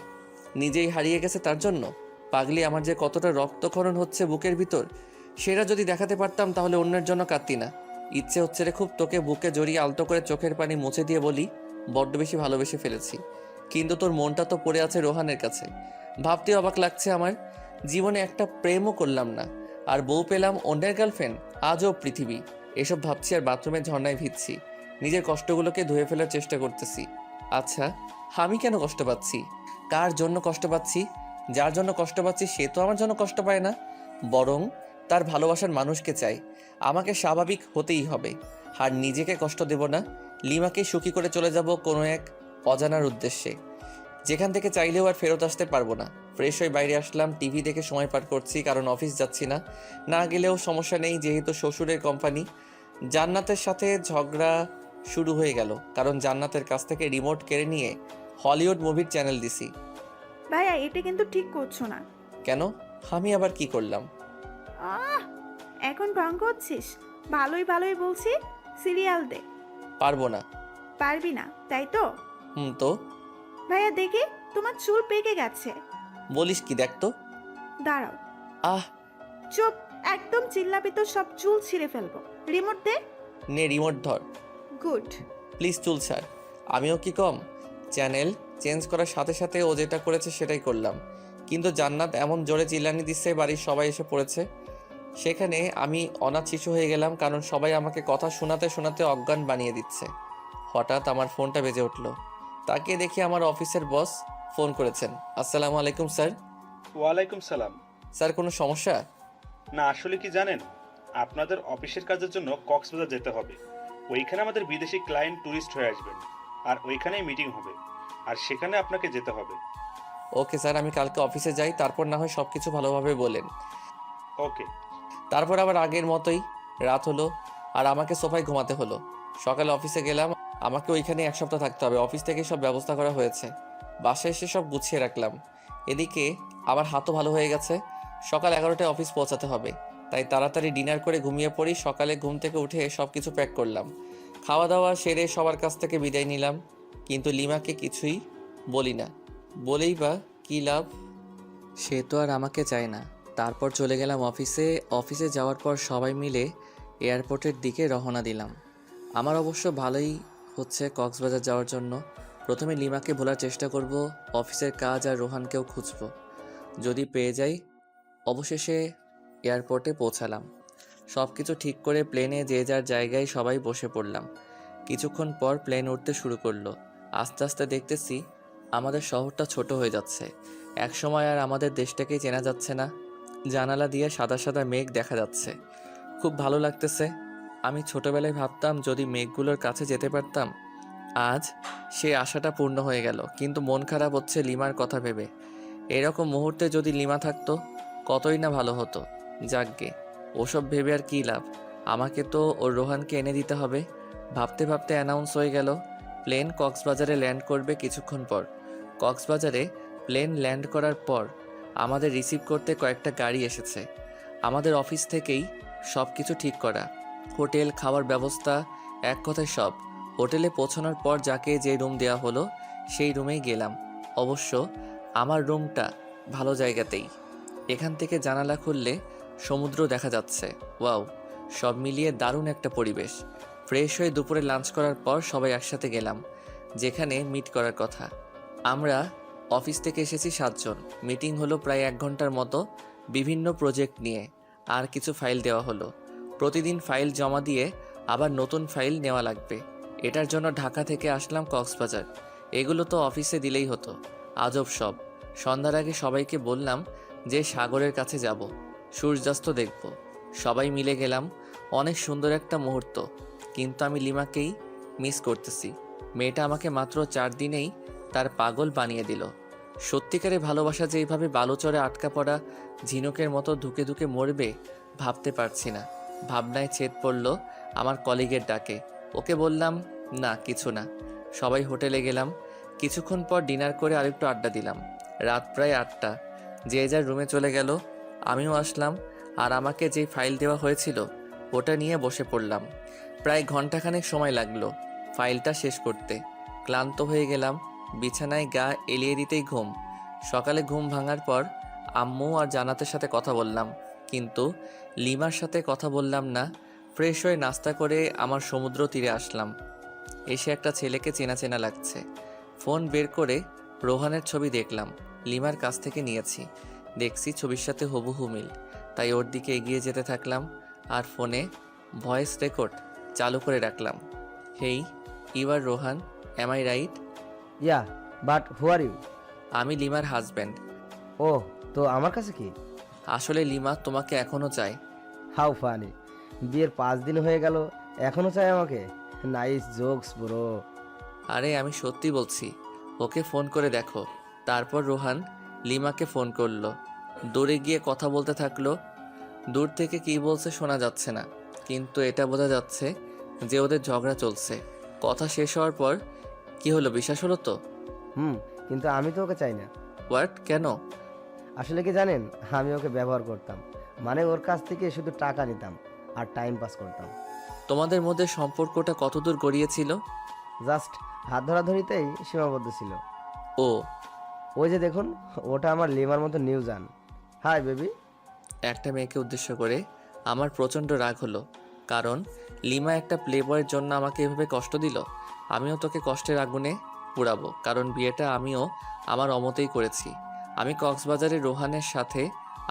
নিজেই হারিয়ে গেছে তার জন্য? পাগলি, আমার যে কতটা রক্তক্ষরণ হচ্ছে বুকের ভিতর, সেটা যদি দেখাতে পারতাম তাহলে অন্যের জন্য কাঁদতি না। ইচ্ছে হচ্ছে রে খুব তোকে বুকে জড়িয়ে আলতো করে চোখের পানি মুছে দিয়ে বলি বড্ড বেশি ভালোবেসে ফেলেছি। কিন্তু তোর মনটা তো পড়ে আছে রোহানের কাছে। ভাবতে অবাক লাগছে আমার, জীবনে একটা প্রেমও করলাম না, আর বউ পেলাম অন্যের গার্লফ্রেন্ড। আজও পৃথিবী। এসব ভাবছি আর বাথরুমের ঝর্ণায় ভিজছি। নিজের কষ্টগুলোকে ধুয়ে ফেলার চেষ্টা করতেছি। আচ্ছা, আমি কেন কষ্ট পাচ্ছি? কার জন্য কষ্ট পাচ্ছি? যার জন্য কষ্ট পাচ্ছি সে তো আমার জন্য কষ্ট পায় না, বরং তার ভালোবাসার মানুষকে চাই। আমাকে স্বাভাবিক হতেই হবে, আর নিজেকে কষ্ট দেব না। লিমাকে সুখী করে চলে যাব কোনো এক অজানার উদ্দেশ্যে, যেখান থেকে চাইলেও আর ফেরত আসতে পারবো না। ফ্রেশ হয়ে বাইরে আসলাম, টিভি দেখে সময় পার করছি, কারণ অফিস যাচ্ছি না। না গেলেও সমস্যা নেই, যেহেতু শ্বশুরের কোম্পানি। জান্নাতের সাথে ঝগড়া শুরু হয়ে গেল, কারণ জান্নাতের কাছ থেকে রিমোট কেড়ে নিয়ে হলিউড মুভির চ্যানেল দিছি। ভাইয়া, এটা কিন্তু ঠিক করছো না। কেন? আমি আবার কি করলাম? আহ, এখন ঢং করছিস? ভালোই ভালোই বলছি, সিরিয়াল দে। পারবো না। পারবি না তাই তো? তো ভাইয়া দেখি, তোমার চুল পেকে গেছে। বলিস কি? দেখ তো। দাঁড়াও। আহ, চুপ, একদম চিল্লাবি তো সব চুল ছিঁড়ে ফেলবো। রিমোট দে। নে রিমোট ধর। গুড। প্লিজ চুল ছাড়। আমিও কি কম? চ্যানেল চেঞ্জ করার সাথে সাথে ও যেটা করেছে সেটাই করলাম, কিন্তু জান্নাত এমন জোরে চিল্লানি দিচ্ছে বাড়ির সবাই এসে পড়েছে। সেখানে আমি অনাথ শিশু হয়ে গেলাম, কারণ সবাই আমাকে কথা শোনাতে শোনাতে অজ্ঞান বানিয়ে দিচ্ছে। হঠাৎ আমার ফোনটা বেজে উঠলো। তাকিয়ে দেখি আমার অফিসের বস ফোন করেছেন। আসসালামু আলাইকুম স্যার। ওয়ালাইকুম সালাম। স্যার কোনো সমস্যা? না, আসলে কি জানেন, আপনাদের অফিসের কাজের জন্য কক্সবাজার যেতে হবে। ওইখানে আমাদের বিদেশি ক্লায়েন্ট ট্যুরিস্ট হয়ে আসবেন, আর ওইখানেই মিটিং হবে, আর সেখানে আপনাকে যেতে হবে। ওকে স্যার, আমি কালকে অফিসে যাই, তারপর না হয় সব কিছু ভালোভাবে বলেন। ওকে। তারপর আবার আগের মতোই রাত হলো, আর আমাকে সোফায় ঘুমাতে হলো। সকালে অফিসে গেলাম, আমাকে ওইখানে 1 সপ্তাহ থাকতে হবে। অফিস থেকে সব ব্যবস্থা করা হয়েছে, বাসায় এসে সব গুছিয়ে রাখলাম। এদিকে আমার হাতও ভালো হয়ে গেছে। সকাল 11টায় অফিস পৌঁছাতে হবে, তাই তাড়াতাড়ি ডিনার করে ঘুমিয়ে পড়ি। সকালে ঘুম থেকে উঠে সব কিছু প্যাক করলাম, খাওয়া দাওয়া সেরে সবার কাছ থেকে বিদায় নিলাম। কিন্তু লিমাকে কিছুই বলি না, বলেই বা কী লাভ? সে তো আর আমাকে চায় না। তারপর চলে গেলাম অফিসে। অফিসে যাওয়ার পর সবাই মিলে এয়ারপোর্টের দিকে রওনা দিলাম। আমার অবশ্য ভালোই হচ্ছে কক্সবাজার যাওয়ার জন্য। প্রথমে লিমাকে ভোলার চেষ্টা করব, অফিসের কাজ আর রোহানকেও খুঁজব। যদি পেয়ে যাই। অবশেষে এয়ারপোর্টে পৌঁছালাম। সব কিছু ঠিক করে প্লেনে যে যার জায়গায় সবাই বসে পড়লাম। কিছুক্ষণ পর প্লেন উঠতে শুরু করলো। আস্তে আস্তে দেখতেছি আমাদের শহরটা ছোট হয়ে যাচ্ছে। একসময় আর আমাদের দেশটাকেই চেনা যাচ্ছে না। জানালা দিয়ে সাদা সাদা মেঘ দেখা যাচ্ছে, খুব ভালো লাগতেছে। আমি ছোটবেলায় ভাবতাম যদি মেঘগুলোর কাছে যেতে পারতাম। আজ সে আশাটা পূর্ণ হয়ে গেল, কিন্তু মন খারাপ হচ্ছে লিমার কথা ভেবে। এরকম মুহূর্তে যদি লিমা থাকতো কতই না ভালো হতো। যাকগে, ওসব ভেবে আর কী লাভ, আমাকে তো ওর রোহানকে এনে দিতে হবে। ভাবতে ভাবতে অ্যানাউন্স হয়ে গেল প্লেন কক্সবাজারে ল্যান্ড করবে কিছুক্ষণ পর। কক্সবাজারে প্লেন ল্যান্ড করার পর আমাদের রিসিভ করতে কয়েকটা গাড়ি এসেছে। আমাদের অফিস থেকেই সব কিছু ঠিক করা, হোটেল, খাওয়ার ব্যবস্থা, এক কথায় সব। হোটেলে পৌঁছানোর পর যাকে যে রুম দেওয়া হলো সেই রুমেই গেলাম। অবশ্য আমার রুমটা ভালো জায়গাতেই। এখান থেকে জানালা খুললে সমুদ্র দেখা যাচ্ছে। ওয়াও, সব মিলিয়ে দারুণ একটা পরিবেশ। ফ্রেশ হয়ে দুপুরে লাঞ্চ করার পর সবাই একসাথে গেলাম যেখানে মিট করার কথা। আমরা অফিস থেকে এসেছি 7 জন। মিটিং হলো প্রায় 1 ঘন্টার মতো, বিভিন্ন প্রজেক্ট নিয়ে। আর কিছু ফাইল দেওয়া হলো। প্রতিদিন ফাইল জমা দিয়ে আবার নতুন ফাইল নেওয়া লাগবে। এটার জন্য ঢাকা থেকে আসলাম কক্সবাজার। এগুলো তো অফিসে দিলেই হতো। আজব সব। সন্ধ্যার আগে সবাইকে বললাম যে সাগরের কাছে যাব, সূর্যাস্ত দেখব। সবাই মিলে গেলাম। অনেক সুন্দর একটা মুহূর্ত, কিন্তু আমি লিমাকেই মিস করতেছি। মেয়েটা আমাকে মাত্র 4 দিনেই তার পাগল বানিয়ে দিল। সত্যিকারে ভালোবাসা যে এইভাবে বালুচরে আটকা পড়া ঝিনুকের মতো ধুকে ধুকে মরবে ভাবতে পারছি না। ভাবনায় ছেদ পড়ল আমার কলিগের ডাকে। ওকে বললাম না, কিছু না। সবাই হোটেলে গেলাম। কিছুক্ষণ পর ডিনার করে আরেকটু আড্ডা দিলাম। রাত প্রায় 8টা। যে যার রুমে চলে গেল, আমিও আসলাম। আর আমাকে যেই ফাইল দেওয়া হয়েছিল ওটা নিয়ে বসে পড়লাম। প্রায় ঘন্টাখানেক সময় লাগলো ফাইলটা শেষ করতে। ক্লান্ত হয়ে গেলাম, বিছানায় গা এলিয়ে দিতেই ঘুম। সকালে ঘুম ভাঙার পর আম্মু আর জান্নাতের সাথে কথা বললাম, কিন্তু লিমার সাথে কথা বললাম না। ফ্রেশ হয়ে নাস্তা করে আমার সমুদ্র তীরে আসলাম। এসে একটা ছেলেকে চেনা চেনা লাগছে। ফোন বের করে রোহানের ছবি দেখলাম। লিমার কাছ থেকে নিয়েছি। দেখছি ছবির সাথে হুবহু মিল, তাই ওর দিকে এগিয়ে যেতে থাকলাম আর ফোনে ভয়েস রেকর্ড চালু করে রাখলাম। Hey, you are Rohan, am I right? Ya, but who are you? আমি লিমার হাজব্যান্ড। ও, তো আমার কাছে কি? আসলে লিমা তোমাকে এখনও চায়। How funny! বিয়ের 5 দিন হয়ে গেল, এখনো চাই আমাকে? Nice jokes bro. আরে আমি সত্যি বলছি, ওকে ফোন করে দেখো। তারপর রোহান লিমাকে ফোন করলো। দূরে গিয়ে কথা বলতে থাকলো। দূর থেকে কী বলছে শোনা যাচ্ছে না, কিন্তু এটা বোঝা যাচ্ছে যে ওদের ঝগড়া চলছে। কথা শেষ হওয়ার পর, কি হলো, বিশ্বাস হলো তো? কিন্তু আমি তো ওকে চাই না। হোয়াট, কেন? আসলে কি জানেন, আমি ওকে ব্যবহার করতাম। মানে ওর কাছ থেকে শুধু টাকা নিতাম আর টাইম পাস করতাম। তোমাদের মধ্যে সম্পর্কটা কতদূর গড়িয়েছিল? জাস্ট হাত ধরাধরিতেই সীমাবদ্ধ ছিল। ও, ওই যে দেখুন, ওটা আমার লিমার মতো নিউজান। Hi baby. একটা মেয়েকে উদ্দেশ্য করে আমার প্রচণ্ড রাগ হলো, কারণ লিমা একটা প্লেবয়ের জন্য আমাকে এভাবে কষ্ট দিল। আমিও তোকে কষ্টের আগুনে পুড়াবো, কারণ বিয়েটা আমিও আমার অমতেই করেছি। আমি কক্সবাজারে রোহানের সাথে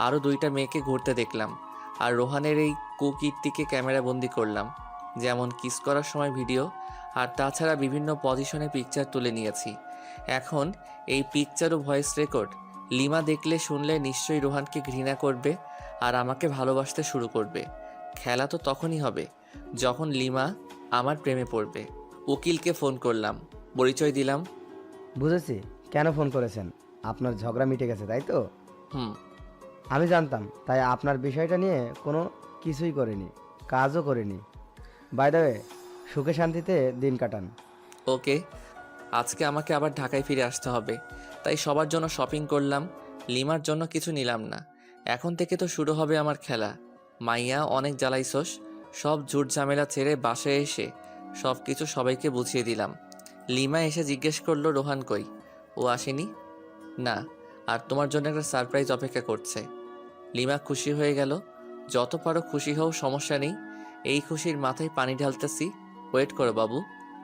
আরও 2টা মেয়েকে ঘুরতে দেখলাম, আর রোহানের এই কুকীর্তিকে ক্যামেরা বন্দি করলাম, যেমন কিস করার সময় ভিডিও, আর তাছাড়া বিভিন্ন পজিশনে পিকচার তুলে নিয়েছি। এখন এই পিকচার ও ভয়েস রেকর্ড লিমা দেখলে শুনলে নিশ্চয়ই রোহানকে ঘৃণা করবে আর আমাকে ভালোবাসতে শুরু করবে। খেলা তো তখনই হবে যখন লিমা আমার প্রেমে পড়বে। উকিলকে ফোন করলাম, পরিচয় দিলাম। বুঝেছি কেন ফোন করেছেন, আপনার ঝগড়া মিটে গেছে তাই তো? হুম। আমি জানতাম, তাই আপনার বিষয়টা নিয়ে কোনো কিছুই করিনি, কাজও করিনি। বাই দ্য ওয়ে, সুখে শান্তিতে দিন কাটান। ওকে, আজকে আমাকে আবার ঢাকায় ফিরে আসতে হবে, তাই সবার জন্য শপিং করলাম, লিমার জন্য কিছু নিলাম না। এখন থেকে তো শুরু হবে আমার খেলা। মাইয়া অনেক জ্বালাইছস, সব ঝুট ঝামেলা ছেড়ে বাসায় এসে সব কিছু সবাইকে বুঝিয়ে দিলাম। লিমা এসে জিজ্ঞেস করলো রোহান কই, ও আসেনি না, আর তোমার জন্য একটা সারপ্রাইজ অপেক্ষা করছে। লিমা খুশি হয়ে গেল। যত পারো খুশি হও, সমস্যা নেই। এই খুশির মাথায় পানি ঢালতেছি। ওয়েট করো বাবু,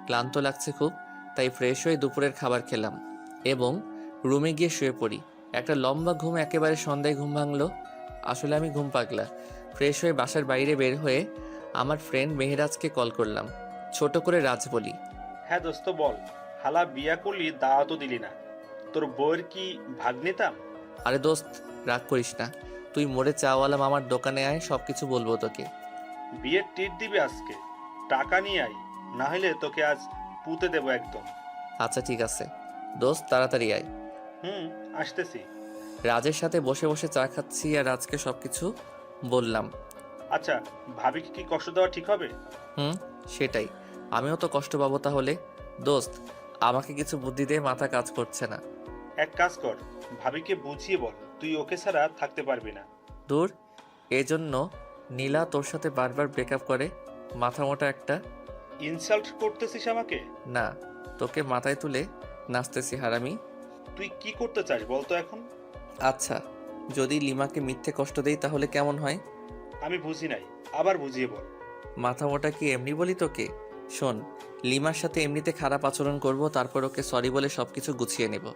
ক্লান্ত লাগছে খুব, তাই ফ্রেশ হয়ে দুপুরের খাবার খেলাম এবং রুমে গিয়ে শুয়ে পড়ি। একটা লম্বা ঘুম, একেবারে সন্ধ্যায় ঘুম ভাঙলো। আসলে আমি ঘুম পাগলা। ফ্রেশ হয়ে বাসার বাইরে বের হয়ে আমার ফ্রেন্ড মেহেরাজকে কল করলাম, ছোট করে রাজ বলি। হ্যাঁ দোস্ত বল, হালা বিয়া করলি দাওয়াতও দিলি না, তোর বউয়ের কি ভাগ নিতাম? আরে দোস্ত, রাগ করিস না, তুই মোড়ে চাওয়ালা মামার দোকানে আয়, সব কিছু বলবো তোকে। বিয়ের টিট দিবি আজকে, টাকা নিয়ে আয়, না হলে তোকে আজ পুঁতে দেবো একদম। আচ্ছা ঠিক আছে দোস্ত, তাড়াতাড়ি আয়। আসতেছি। রাজের সাথে বসে বসে চা খাচ্ছি আর রাজকে সব কিছু বললাম। আচ্ছা, ভাবিকে কি কষ্ট দেওয়া ঠিক হবে? সেটাই, আমিও তো কষ্ট পাবো তাহলে। দোস্ত, আমাকে কিছু বুদ্ধি দে, মাথা কাজ করছে না। এক কাজ কর, ভাবিকে বুঝিয়ে বল তুই ওকে ছাড়া থাকতে পারবি না। দূর, এজন্য নীলা তোর সাথে বারবার ব্রেকআপ করে, মাথা মোটা একটা। ইনসাল্ট করতেছিস আমাকে? না, তোকে মাথায় তুলে নাচতেছি হারামি। তুই কি করতে চাস বলতো এখন? আচ্ছা, যদি লিমাকে মিথ্যে কষ্ট দেই তাহলে কেমন হয়? আমি বুঝি নাই, আবার বুঝিয়ে বল। মাথা মোটা কি এমনি বলি তোকে? শোন, লিমার সাথে এমনিতে খারাপ আচরণ করব, তারপর ওকে সরি বলে সব কিছু গুছিয়ে নেব।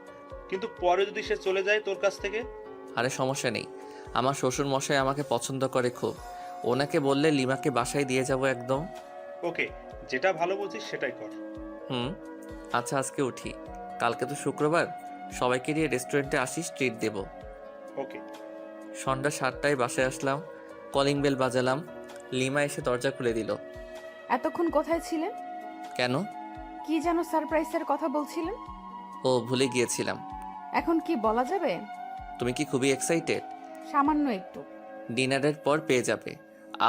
কিন্তু পরে যদি সে চলে যায় তোর কাছ থেকে? আরে সমস্যা নেই, আমার শ্বশুর মশাই আমাকে পছন্দ করে খুব, ওনাকে বললে লিমাকে বাসায় দিয়ে যাব একদম। ওকে, যেটা ভালো বুঝিস সেটাই কর। আচ্ছা আজকে উঠি, কালকে তো শুক্রবার, সবাইকে নিয়ে রেস্টুরেন্টে আসিস, ট্রিট দেব। ওকে। সন্ধ্যা 7টায় বাসায় আসলাম, কলিং বেল বাজালাম, লিমা এসে দরজা খুলে দিল। এতক্ষণ কোথায় ছিলেন? কেন? কি যেন সারপ্রাইজের কথা বলছিলেন? ও ভুলে গিয়েছিলাম। এখন কি বলা যাবে? তুমি কি খুবই এক্সাইটেড? সামান্য একটু। ডিনারের পর পেয়ে যাবে।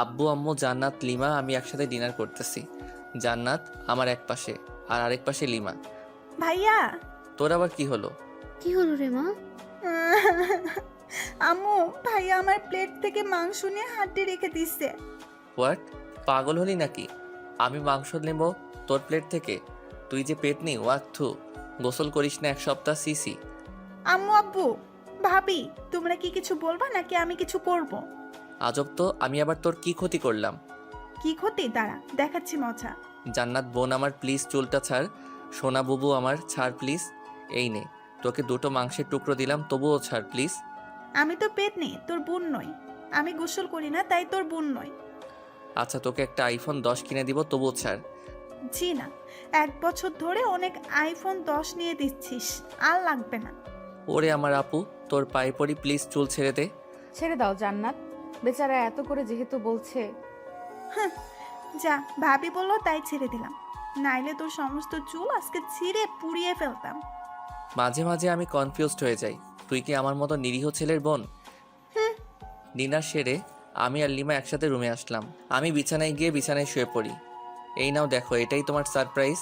আব্বু আম্মু জান্নাত লিমা আমি একসাথে ডিনার করতেছি। জান্নাত আমার এক পাশে আর আরেক পাশে লিমা। ভাইয়া। তোর আবার কি হলো? কি হলো রে মা? আম্মু, ভাইয়া আমার প্লেট থেকে মাংস নিয়ে হাড্ডি রেখে দিচ্ছে। হোয়াট? পাগল হলি নাকি? আমি মাংস নেব তোর প্লেট থেকে? তুই যে পেট নি, ওয়াক থু, গোসল করিস না 1 সপ্তাহ, সিসি। আম্মু, আব্বু, ভাবি, তোমরা কি কিছু বলবা নাকি আমি কিছু করব? আজব তো, আমি আবার তোর কি ক্ষতি করলাম? কি ক্ষতি? দাঁড়া, দেখাচ্ছি মজা। জান্নাত বোন আমার, প্লিজ চুলটা ছাড়। সোনা বুবু আমার, ছাড় প্লিজ। এই নে, তোকে 2টো মাংসের টুকরো দিলাম, তবুও ছাড় প্লিজ। আমি তো পেট নেই, তোর বোন নই। আমি গোসল করি না, তাই তোর বোন নই। আচ্ছা, তোকে একটা আইফোন 10 কিনে দিব, তবুও ছাড়। জি না, 1 বছর ধরে অনেক আইফোন 10 নিয়ে দিচ্ছিস, আর লাগবে না। ওরে আমার আপু, তোর পায়ে পড়ি, প্লিজ চুল ছেড়ে দে। ছেড়ে দাও জান্নাত, বেচারা এত করে যেহেতু বলছে। যা, ভাবি বললো তাই ছেড়ে দিলাম, নাইলে তোর সমস্ত চুল আজকে ছিঁড়ে পুড়িয়ে ফেলতাম। মাঝে মাঝে আমি কনফিউজড হয়ে যাই, তুই কি আমার মতো নিরীহ ছেলের বোন? ডিনার সেরে আমি আর লিমা একসাথে রুমে আসলাম। আমি বিছানায় গিয়ে বিছানায় শুয়ে পড়ি। এই নাও দেখো, এটাই তোমার সারপ্রাইজ।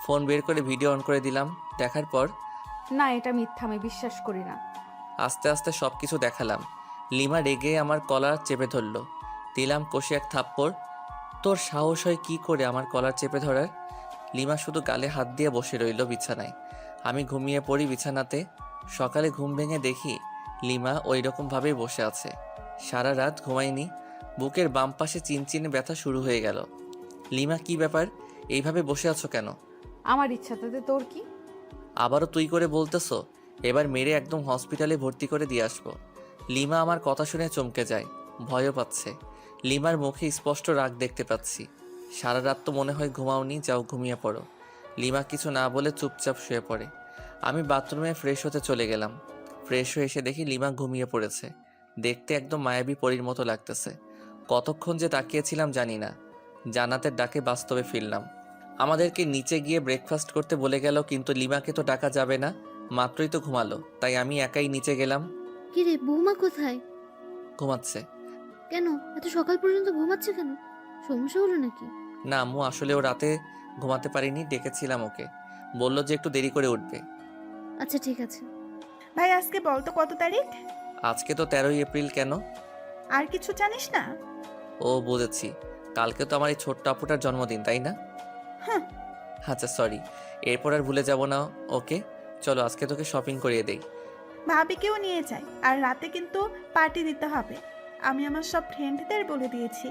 ফোন বের করে ভিডিও অন করে দিলাম। দেখার পর না, এটা মিথ্যা, আমি বিশ্বাস করি না। আস্তে আস্তে সব কিছু দেখালাম। লিমা রেগে আমার কলার চেপে ধরলো। দিলাম কষে এক থাপ্পড়। তোর সাহস হয় কি করে আমার কলার চেপে ধরার? লিমা শুধু গালে হাত দিয়ে বসে রইল বিছানায়। আমি ঘুমিয়ে পড়ি বিছানাতে। সকালে ঘুম ভেঙে দেখি লিমা ওই রকমভাবেই বসে আছে। সারা রাত ঘুমাইনি, বুকের বাম পাশে চিনচিনে ব্যথা শুরু হয়ে গেল। লিমা, কি ব্যাপার? এইভাবে বসে আছো কেন? আমার ইচ্ছা, তাতে তোর কি? আবারও তুই করে বলতেছো? এবার মেরে একদম হসপিটালে ভর্তি করে দিয়ে আসবো। লিমা আমার কথা শুনে চমকে যায়, ভয়ও পাচ্ছে। লিমার মুখে স্পষ্ট রাগ দেখতে পাচ্ছি। সারা রাত তো মনে হয় ঘুমাওনি, যাও ঘুমিয়ে পড়ো। লিমা কিছু না বলে চুপচাপ শুয়ে পড়ে। আমি বাথরুমে ফ্রেশ হতে চলে গেলাম। ফ্রেশ হয়ে এসে দেখি লিমা ঘুমিয়ে পড়েছে। দেখতে একদম মায়াবী পরীর মতো লাগতেছে। কতক্ষণ যে তাকিয়েছিলাম জানি না। জান্নাতের ডাকে বাস্তবে ফিরলাম। আমাদেরকে নিচে গিয়ে ব্রেকফাস্ট করতে বলে গেল, কিন্তু লিমাকে তো ডাকা যাবে না, মাত্রই তো ঘুমালো। তাই আমি একাই নিচে গেলাম। কি রে, বৌমা কোথায়? ঘুমাচ্ছে। কেন এত সকাল পর্যন্ত ঘুমাচ্ছে কেন? সমস্যা হলো নাকি? না আম্মু, আসলে ও রাতে ঘুমাতে পারিনি, ডেকেছিলাম ওকে। বলল যে একটু দেরি করে উঠবে। আচ্ছা ঠিক আছে। ভাই আজকে বল তো কত তারিখ? আজকে তো 13ই এপ্রিল। কেন? আর কিছু জানিস না? ও বুঝেছি, কালকে তো আমার এই ছোট্ট আপুটার জন্মদিন, তাই না? হ্যাঁ। আচ্ছা সরি, এরপর আর ভুলে যাব না। ওকে চলো, আজকে তোকে শপিং করিয়ে দেই। ভাবিকেও নিয়ে যাই, আর রাতে কিন্তু পার্টি দিতে হবে। আমি আমার সব ফ্রেন্ডদের বলে দিয়েছি,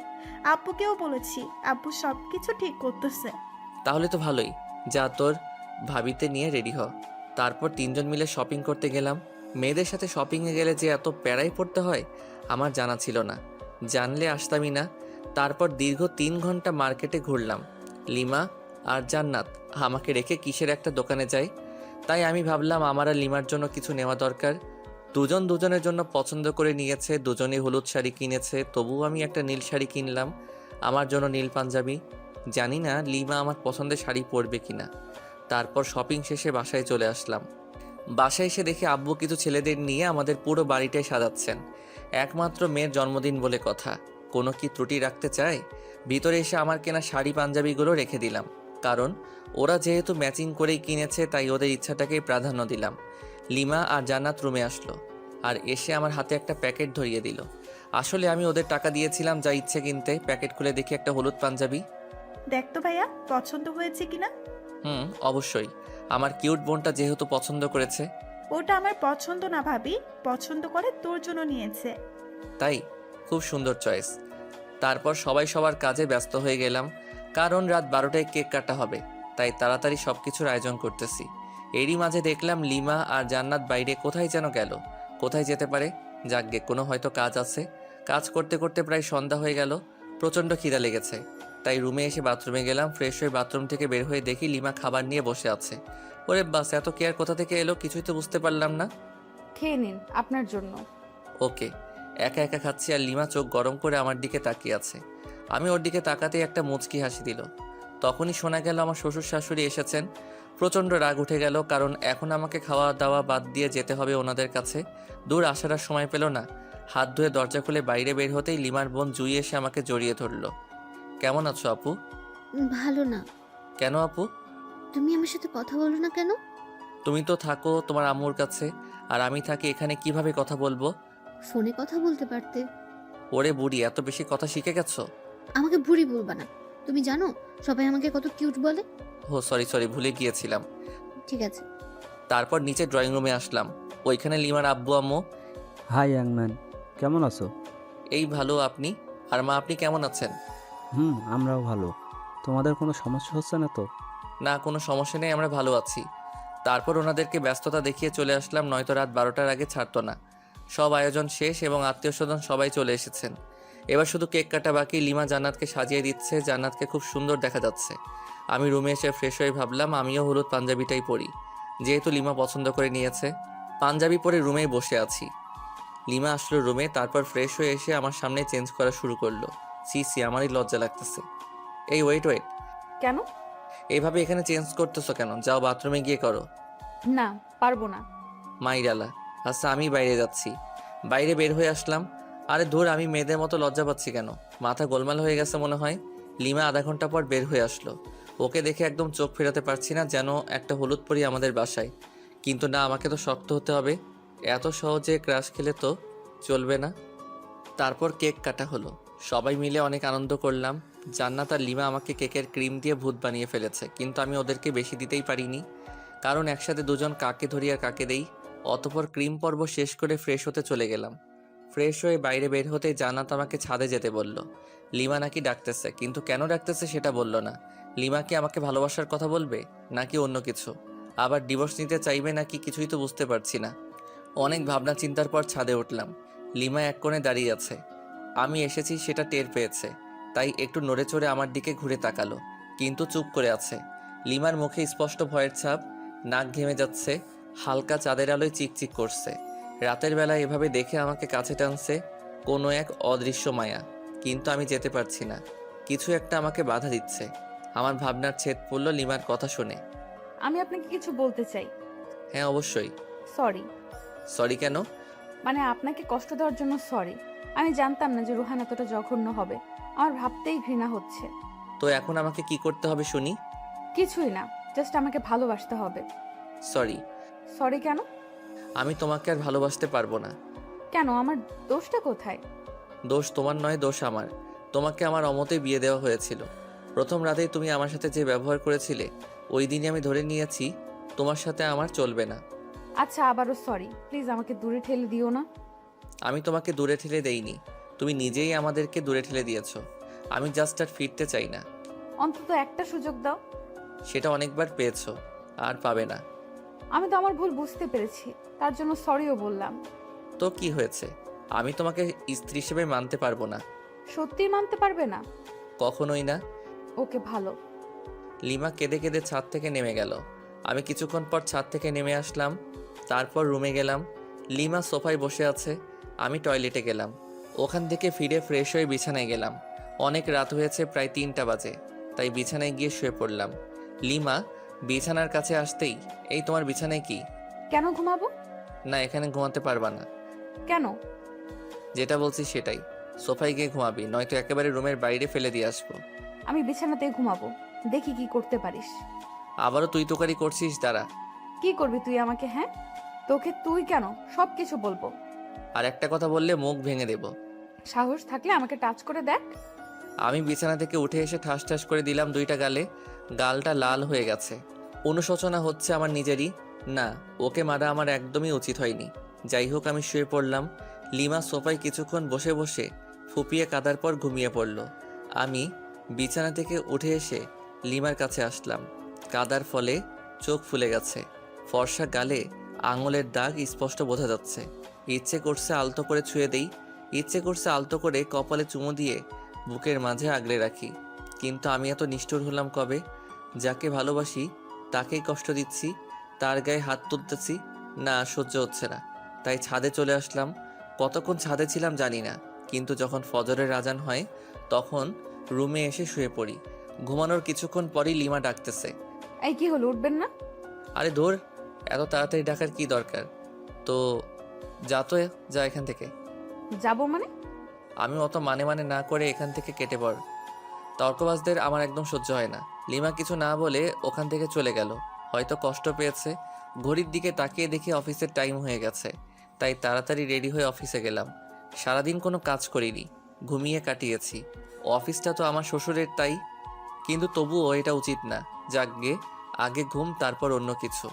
আব্বুকেও বলেছি। আব্বু সব কিছু ঠিক করতেছে। তাহলে তো ভালোই, যা তোর ভাবিতে নিয়ে রেডি হ। তারপর তিনজন মিলে শপিং করতে গেলাম। মেয়েদের সাথে শপিংয়ে গেলে যে এত প্যারাই পড়তে হয় আমার জানা ছিল না, জানলে আসতামই না। তারপর দীর্ঘ 3 ঘন্টা মার্কেটে ঘুরলাম। লিমা আর জান্নাত আমাকে রেখে কিসের একটা দোকানে যায়। তাই আমি ভাবলাম আমার আর লিমার জন্য কিছু নেওয়া দরকার। দুজন দুজনের জন্য পছন্দ করে নিয়েছে, দুজনেই হলুদ শাড়ি কিনেছে, তবুও আমি একটা নীল শাড়ি কিনলাম, আমার জন্য নীল পাঞ্জাবি। জানি না লিমা আমার পছন্দের শাড়ি পরবে কিনা। তারপর শপিং শেষে বাসায় চলে আসলাম। বাসায় এসে দেখি আব্বু কিছু ছেলেদের নিয়ে আমাদের পুরো বাড়িটাই সাজাচ্ছেন। একমাত্র মেয়ের জন্মদিন বলে কথা, কোনো কি ত্রুটি রাখতে চায়? ভিতরে এসে আমার কেনা শাড়ি পাঞ্জাবিগুলো রেখে দিলাম, কারণ ওরা যেহেতু ম্যাচিং করেই কিনেছে তাই ওদের ইচ্ছাটাকেই প্রাধান্য দিলাম। লিমা আর জান্নাত রুমে আসলো, আর এসে আমার হাতে একটা প্যাকেট ধরিয়ে দিল। আসলে আমি ওদের টাকা দিয়েছিলাম যা ইচ্ছে কিনতে। প্যাকেট খুলে দেখি একটা হলুদ পাঞ্জাবি। দেখ তো ভাইয়া, পছন্দ হয়েছে কিনা? অবশ্যই, আমার কিউট বোনটা যেহেতু পছন্দ করেছে। ওটা আমার পছন্দ না ভাবি, পছন্দ করে তোর জন্য নিয়েছে। তাই? খুব সুন্দর চয়েস। তারপর সবাই সবার কাজে ব্যস্ত হয়ে গেলাম, কারণ রাত 12টায় কেক কাটা হবে, তাই তাড়াতাড়ি সব কিছুর আয়োজন করতেছি। এরই মাঝে দেখলাম লিমা আর জান্নাত বাইরে কোথায় যেন গেল। কোথায় যেতে পারে? যাকগে, কোনো হয়তো কাজ আছে। কাজ করতে করতে প্রায় সন্ধ্যা হয়ে গেল। প্রচণ্ড খিদা লেগেছে, তাই রুমে এসে বাথরুমে গেলাম। ফ্রেশ হয়ে বাথরুম থেকে বের হয়ে দেখি লিমা খাবার নিয়ে বসে আছে। ওরে বাস, এত কেয়ার কোথা থেকে এলো কিছুই তো বুঝতে পারলাম না। খেয়ে নিন, আপনার জন্য। ওকে। একা একা খাচ্ছি আর লিমা চোখ গরম করে আমার দিকে তাকিয়ে আছে। আমি ওর দিকে তাকাতেই একটা মুচকি হাসি দিল। তখনই শোনা গেল আমার শ্বশুর শাশুড়ি এসেছেন। প্রচণ্ড রাগ উঠে গেল, কারণ এখন আমাকে খাওয়া দাওয়া বাদ দিয়ে যেতে হবে ওনাদের কাছে। দূর আসার আর সময় পেল না। হাত ধুয়ে দরজা খুলে বাইরে বের হতেই লিমার বোন জুই এসে আমাকে জড়িয়ে ধরল। কেমন আছো আপু? ভালো না। কেন আপু? তুমি আমার সাথে কথা বলো না কেন? তুমি তো থাকো তোমার আম্মুর কাছে, আর আমি থাকি এখানে, কিভাবে কথা বলবো? ফোনে কথা বলতে পারতে। ওরে বুড়ি, এত বেশি কথা শিখে গেছো? আমাকে বুড়ি বলবা না। তুমি জানো সবাই আমাকে কত কিউট বলে? ও সরি, ভুলে গিয়েছিলাম। ঠিক আছে। তারপর নিচে ড্রয়িং রুমে আসলাম। ওইখানে লিমার আব্বু আম্মু। হাই ইয়াংম্যান, কেমন আছো? এই ভালো, আপনি? আর মা, আপনি কেমন আছেন? আমরাও ভালো। তোমাদের কোনো সমস্যা হচ্ছে না তো? না, কোনো সমস্যা নেই, আমরা ভালো আছি। তারপর ওনাদেরকে ব্যস্ততা দেখিয়ে চলে আসলাম, নয়তো রাত 12টার আগে ছাড়তো না। সব আয়োজন শেষ এবং আত্মীয় স্বজন সবাই চলে এসেছেন। এবার শুধু কেক কাটা বাকি। লিমা জান্নাতকে সাজিয়ে দিচ্ছে, জান্নাতকে খুব সুন্দর দেখা যাচ্ছে। আমি রুমে এসে ফ্রেশ হয়ে ভাবলাম আমিও হলুদ পাঞ্জাবিটাই পরি, যেহেতু লিমা পছন্দ করে নিয়েছে। পাঞ্জাবি পরে রুমেই বসে আছি। লিমা আসলো রুমে, তারপর ফ্রেশ হয়ে এসে আমার সামনে চেঞ্জ করা শুরু করলো। সি আমারই লজ্জা লাগতেছে। এই ওয়েট, কেন? এইভাবে এখানে চেঞ্জ করতেছো কেন? যাও বাথরুমে গিয়ে করো। না, পারবো না। মাইরালা, আচ্ছা আমি বাইরে যাচ্ছি। বাইরে বের হয়ে আসলাম। আরে ধুর, আমি মেয়েদের মতো লজ্জা পাচ্ছি কেন? মাথা গোলমাল হয়ে গেছে মনে হয়। লিমা আধা ঘন্টা পর বের হয়ে আসলো। ওকে দেখে একদম চোখ ফেরাতে পারছি না, যেন একটা হলুদ পরি আমাদের বাসায়। কিন্তু না, আমাকে তো শক্ত হতে হবে। এত সহজে ক্রাশ খেলে তো চলবে না। তারপর কেক কাটা হলো, সবাই মিলে অনেক আনন্দ করলাম। জান্নাত আর লিমা আমাকে কেকের ক্রিম দিয়ে ভূত বানিয়ে ফেলেছে, কিন্তু আমি ওদেরকে বেশি দিতেই পারিনি, কারণ একসাথে দুজন কাকে ধরি আর কাকে দেই। অতপর ক্রিম পর্ব শেষ করে ফ্রেশ হতে চলে গেলাম। ফ্রেশ হয়ে বাইরে বের হতেই জান্নাত আমাকে ছাদে যেতে বলল। লিমা নাকি ডাকতেছে, কিন্তু কেন ডাকতেছে সেটা বলল না। লিমা কি আমাকে ভালোবাসার কথা বলবে নাকি অন্য কিছু? আবার ডিভোর্স নিতে চাইবে নাকি কিছুই তো বুঝতে পারছি না। অনেক ভাবনা চিন্তার পর ছাদে উঠলাম। লিমা এক কোণে দাঁড়িয়ে আছে। আমি এসেছি সেটা টের পেয়েছে, তাই একটু নড়ে চড়ে আমার দিকে ঘুরে তাকালো, কিন্তু চুপ করে আছে। লিমার মুখে স্পষ্ট ভয়ের ছাপ, নাক ঘেমে যাচ্ছে, হালকা চাঁদের আলোয় চিকচিক করছে। রাতের বেলা এভাবে দেখে আমাকে কাছে টানছে কোনো এক অদৃশ্য মায়া, কিন্তু আমি যেতে পারছি না। কিছু একটা আমাকে বাধা দিচ্ছে। আমার ভাবনার ছেদ পড়ল লিমার কথা শুনে। আমি আপনাকে কিছু বলতে চাই। হ্যাঁ অবশ্যই। সরি। সরি কেন? মানে আপনাকে কষ্ট দেওয়ার জন্য সরি। আমি জানতাম না যে রুহান এতটা জঘন্য হবে। আমার ভাবতেই ঘৃণা হচ্ছে। তো এখন আমাকে কি করতে হবে শুনি? কিছুই না, জাস্ট আমাকে ভালোবাসতে হবে। সরি। সরি কেন? আমি তোমাকে আর ভালোবাসতে পারবো না। কেন? আমার দোষটা কোথায়? দোষ তোমার নয়, দোষ আমার। তোমাকে আমার অমতে বিয়ে দেওয়া হয়েছিল। প্রথম রাতেই তুমি আমার সাথে যে ব্যবহার করেছিলে, ওই দিনই আমি ধরে নিয়েছি তোমার সাথে আমার চলবে না। আচ্ছা, আবারও সরি। প্লিজ আমাকে দূরে ঠেলে দিও না। আমি তোমাকে দূরে ঠেলে দেইনি, তুমি নিজেই আমাদেরকে দূরে ঠেলে দিয়েছো। আমি জাস্ট আর ফিরতে চাই না। অন্তত একটা সুযোগ দাও। সেটা অনেকবার পেয়েছো, আর পাবে না। আমি তো আমার ভুল বুঝতে পেরেছি, তার জন্য সরিও বললাম। তো কি হয়েছে? আমি তোমাকে স্ত্রী হিসেবে মানতে পারবো না। সত্যিই মানতে পারবে না? কখনোই না। ওকে, ভালো। লিমা কেঁদে কেঁদে ছাদ থেকে নেমে গেল। আমি কিছুক্ষণ পর ছাদ থেকে নেমে আসলাম, তারপর রুমে গেলাম। লিমা সোফায় বসে আছে, আমি টয়লেটে গেলাম। ওখান থেকে ফিরে ফ্রেশ হয়ে বিছানায় গেলাম। অনেক রাত হয়েছে, প্রায় 3টা বাজে, তাই বিছানায় গিয়ে শুয়ে পড়লাম। লিমা বিছানার কাছে আসতেই, এই তোমার বিছানায় কি? কেন ঘুমাবো? না, এখানে ঘুমাতে পারবা না। কেন? যেটা বলছি সেটাই, সোফায় গিয়ে ঘুমাবি, নয়তো একেবারে রুমের বাইরে ফেলে দিয়ে আসবো। আমি বিছানাতেই ঘুমাবো, দেখি কি করতে পারিস। আবারও তুই তোকারি করছিস, দাঁড়া। কি করবি তুই আমাকে? হ্যাঁ, তোকে তুই কেন, সব কিছু বলবো। আর একটা কথা বললে মুখ ভেঙে দেব। সাহস থাকলে আমাকে টাচ করে দেখ। আমি বিছানা থেকে উঠে এসে ঠাস ঠাস করে দিলাম 2টা গালে। গালটা লাল হয়ে গেছে। অনুশোচনা হচ্ছে আমার নিজেরই। না, ওকে মারা আমার একদমই উচিত হয়নি। যাই হোক, আমি শুয়ে পড়লাম। লিমা সোফায় কিছুক্ষণ বসে বসে ফুপিয়ে কাদার পর ঘুমিয়ে পড়ল। আমি বিছানা থেকে উঠে এসে লিমার কাছে আসলাম। কাদার ফলে চোখ ফুলে গেছে, ফর্সা গালে আঙুলের দাগ স্পষ্ট বোঝা যাচ্ছে। ইচ্ছে করছে আলতো করে ছুঁয়ে দেই, ইচ্ছে করছে আলতো করে কপালে চুমু দিয়ে বুকের মাঝে আগলে রাখি। কিন্তু আমি এত নিষ্ঠুর হলাম কবে? যাকে ভালোবাসি তাকেই কষ্ট দিচ্ছি, তার গায়ে হাত তুলতেছি। না, সহ্য হচ্ছে না, তাই ছাদে চলে আসলাম। কতক্ষণ ছাদে ছিলাম জানি না, কিন্তু যখন ফজরের আজান হয় তখন রুমে এসে শুয়ে পড়ি। ঘুমানোর কিছুক্ষণ পরই লিমা ডাকতেছে। এই কি হলো, উঠবেন না? আরে ধর, এত তাড়াতাড়ি ডাকার কি দরকার? তো যা, তো যা এখান থেকে। যাবো মানে? আমি অত মানে মানে না করে এখান থেকে কেটে পড়। তর্কবাজদের আমার একদম সহ্য হয় না। লিমা কিছু না বলে ওখান থেকে চলে গেল, হয়তো কষ্ট পেয়েছে। ঘড়ির দিকে তাকিয়ে দেখি অফিসের টাইম হয়ে গেছে, তাই তাড়াতাড়ি রেডি হয়ে অফিসে গেলাম। সারাদিন কোনো কাজ করিনি, ঘুমিয়ে কাটিয়েছি। অফিসটা তো আমার শ্বশুরের, তাই কিন্তু তবুও এটা উচিত না। যাকগে, আগে ঘুম, তারপর অন্য কিছু।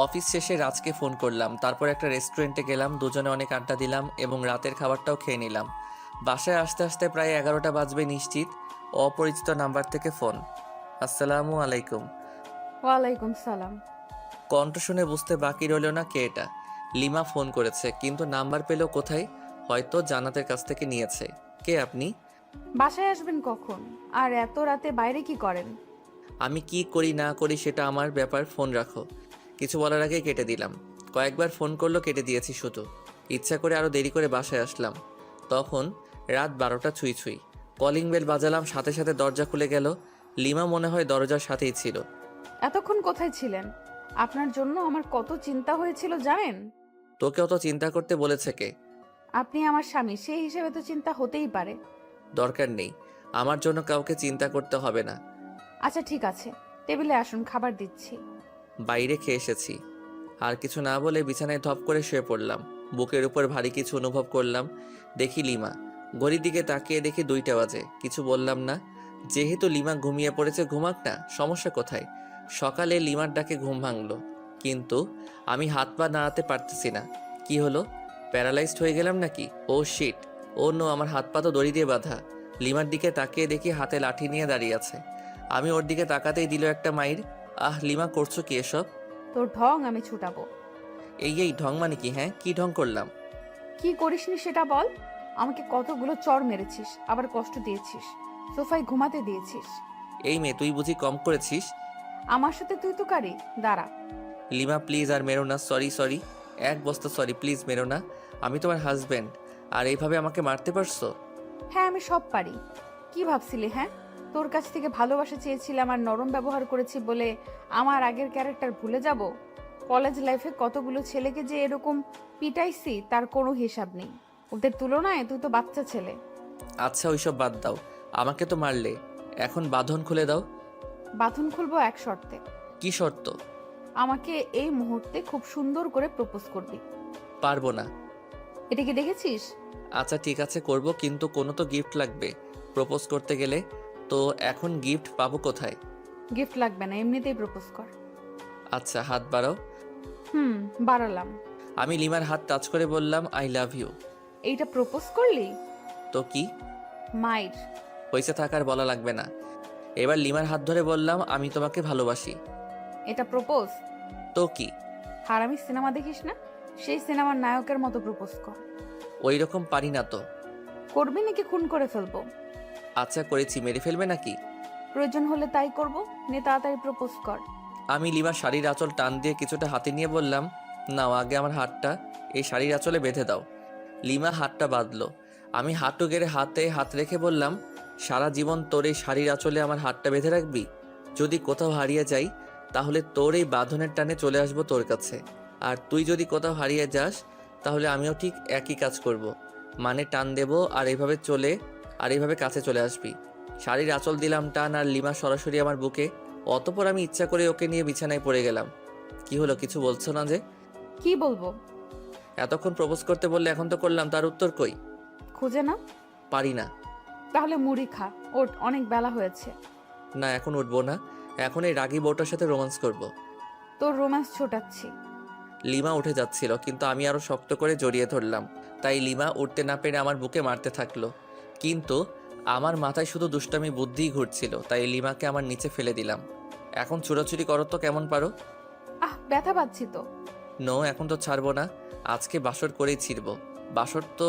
অফিস শেষে রাজকে ফোন করলাম, তারপর একটা রেস্টুরেন্টে গেলাম। দুজনে অনেক আড্ডা দিলাম এবং রাতের খাবারটাও খেয়ে নিলাম। বাসায় আসতে আসতে প্রায় 11টা বাজবে নিশ্চিত। অপরিচিত নাম্বার থেকে ফোন। আসসালামু আলাইকুম। ওয়ালাইকুম সালাম। কণ্ঠ শুনে বুঝতে বাকি রইল না কে এটা। লিমা ফোন করেছে, কিন্তু নাম্বার পেল কোথায়? হয়তো জান্নাতের কাছ থেকে নিয়েছে। কে আপনি? বাসায় আসবেন কখন? আর এত রাতে বাইরে কি করেন? আমি কি করি না করি সেটা আমার ব্যাপার, ফোন রাখো। কিছু বলার আগে কেটে দিলাম। কয়েকবার ফোন করলো, কেটে দিয়েছি শুধু। ইচ্ছা করে আরও দেরি করে বাসায় আসলাম। তখন রাত 12টা ছুঁই ছুঁই। কলিং বেল বাজালাম, সাথে সাথে দরজা খুলে গেল। লিমা মনে হয় দরজার সাথেই ছিল। এতক্ষণ কোথায় ছিলেন? আপনার জন্য আমার কত চিন্তা হয়েছিল জানেন? তোকে অত চিন্তা করতে বলেছে কে? আপনি আমার স্বামী, সেই হিসেবে তো চিন্তা হতেই পারে। দরকার নেই, আমার জন্য কাউকে চিন্তা করতে হবে না। আচ্ছা ঠিক আছে, টেবিলে আসুন, খাবার দিচ্ছি। বাইরে খেয়ে এসেছি। আর কিছু না বলে বিছানায় ধপ করে শুয়ে পড়লাম। বুকের উপর ভারী কিছু অনুভব করলাম। দেখি লিমা। ঘড়ির দিকে তাকিয়ে দেখি 2টা বাজে। কিছু বললাম না, যেহেতু লিমা ঘুমিয়ে পড়েছে, ঘুমাক না, সমস্যা কোথায়? সকালে লিমার ডাকে ঘুম ভাঙলো, কিন্তু আমি হাত পা নাড়াতে পারতেছি না। কি হলো? প্যারালাইজড হয়ে গেলাম নাকি? ও শিট, ও নো, আমার হাত পা তো দড়ি দিয়ে বাঁধা। লিমার দিকে তাকিয়ে দেখি হাতে লাঠি নিয়ে দাঁড়িয়ে আছে। আমি ওর দিকে তাকাতেই দিল একটা মাইর। আহ লিমা, করছো কি এসব? তোর ঢং আমি ছুটাবো। এই ঢং মানে কি? হ্যাঁ, কি ঢং করলাম? কি করিসনি সেটা বল। আমাকে কতগুলো চড় মেরেছিস, আবার কষ্ট দিয়েছিস, সোফায় ঘুমাতে দিয়েছিস। এই মেয়ে, তুই বুঝি কম করেছিস? আমার সাথে তুই তো কারি। দাঁড়া। লিমা প্লিজ আর মেরো না, সরি, এক বস্তা সরি, প্লিজ মেরো না। আমি তোমার হাজব্যান্ড, আর এইভাবে আমাকে মারতে পারছো? হ্যাঁ, আমি সব পারি। কি ভাবছিলি? হ্যাঁ, তোর কাছ থেকে ভালোবাসা চেয়েছিলাম আর নরম ব্যবহার করেছি বলে আমার আগের ক্যারেক্টার ভুলে যাব? কলেজ লাইফে কতগুলো ছেলেকে যে এরকম পিটাইছি তার কোনো হিসাব নেই। ওদের তুলনায় তুই তো বাচ্চা ছেলে। আচ্ছা, ওইসব বাদ দাও, আমাকে তো মারলে, এখন বাঁধন খুলে দাও। বাঁধন খুলবো এক শর্তে। কি শর্ত? আমাকে এই মুহূর্তে খুব সুন্দর করে প্রপোজ করবি। পারবো না। এটা কি দেখেছিস? আচ্ছা ঠিক আছে, করব, কিন্তু কোনো তো গিফট লাগবে প্রপোজ করতে গেলে। তো এখন গিফট পাবো কোথায়? গিফট লাগবে না, এমনিতেই প্রপোজ কর। আচ্ছা, হাত বাড়াও। বাড়ালাম। আমি লিমার হাত টাচ করে বললাম আই লাভ ইউ। এইটা প্রপোজ করলি? তো কি মাইর। হয়েছে, থাকার বলা লাগবে না। এবার লিমার হাত ধরে বললাম আমি তোমাকে ভালোবাসি। এটা প্রপোজ? তো কি? হারামি সিনেমা দেখিস না? সেই সিনেমার নায়কের মতো প্রপোজ কর। ওই রকম পারি না তো। করবি নাকি খুন করে ফেলবো? আচ্ছা করেছি, মেরে ফেলবে নাকি? প্রয়োজন হলে তাই করব। নে তাড়াতাড়ি প্রপোজ কর। আমি লিমার শাড়ির আঁচল টান দিয়ে কিছুটা হাতে নিয়ে বললাম নাও, আগে আমার হাতটা এই শাড়ির আঁচলে বেঁধে দাও। লিমা হাতটা বাঁধলো। আমি হাঁটু গেড়ে হাতে হাত রেখে বললাম সারা জীবন তোর এই শাড়ির আঁচলে আমার হাতটা বেঁধে রাখবি? যদি কোথাও হারিয়ে যাই তাহলে তোর এই বাঁধনের টানে চলে আসবো তোর কাছে, আর তুই যদি কোথাও হারিয়ে যাস তাহলে আমিও ঠিক একই কাজ করব। মানে টান দেব আর এইভাবে কাছে চলে আসবি। শাড়ির আঁচল দিলাম টান, আর লিমা সরাসরি আমার বুকে। অতপর আমি ইচ্ছা করে ওকে নিয়ে বিছানায় পড়ে গেলাম। কি হলো, কিছু বলছো না যে? কি বলবো? এতক্ষণ প্রপোজ করতে বললে, এখন তো করলাম, তার উত্তর কই? খুঁজে না? পারি না। তাহলে মুড়ি খা, ওঠ, অনেক বেলা হয়েছে। না, এখন উঠবো না, এখন এই রাগী বউটার সাথে রোম্যান্স করব। তোর রোম্যান্স ছোটাচ্ছি। লিমা উঠে যাচ্ছিল, কিন্তু আমি আরো শক্ত করে জড়িয়ে ধরলাম। তাই লিমা উঠতে না পেরে আমার বুকে মারতে থাকলো, কিন্তু আমার মাথায় শুধু দুষ্টামি বুদ্ধিই ঘুরছিল। তাই লিমাকে আমার নিচে ফেলে দিলাম। এখন চুরাচুরি করো তো কেমন পারো। ব্যথা পাচ্ছি তো। নো, এখন তো ছাড়বো না, আজকে বাসর করেই ছিড়বো। বাসর তো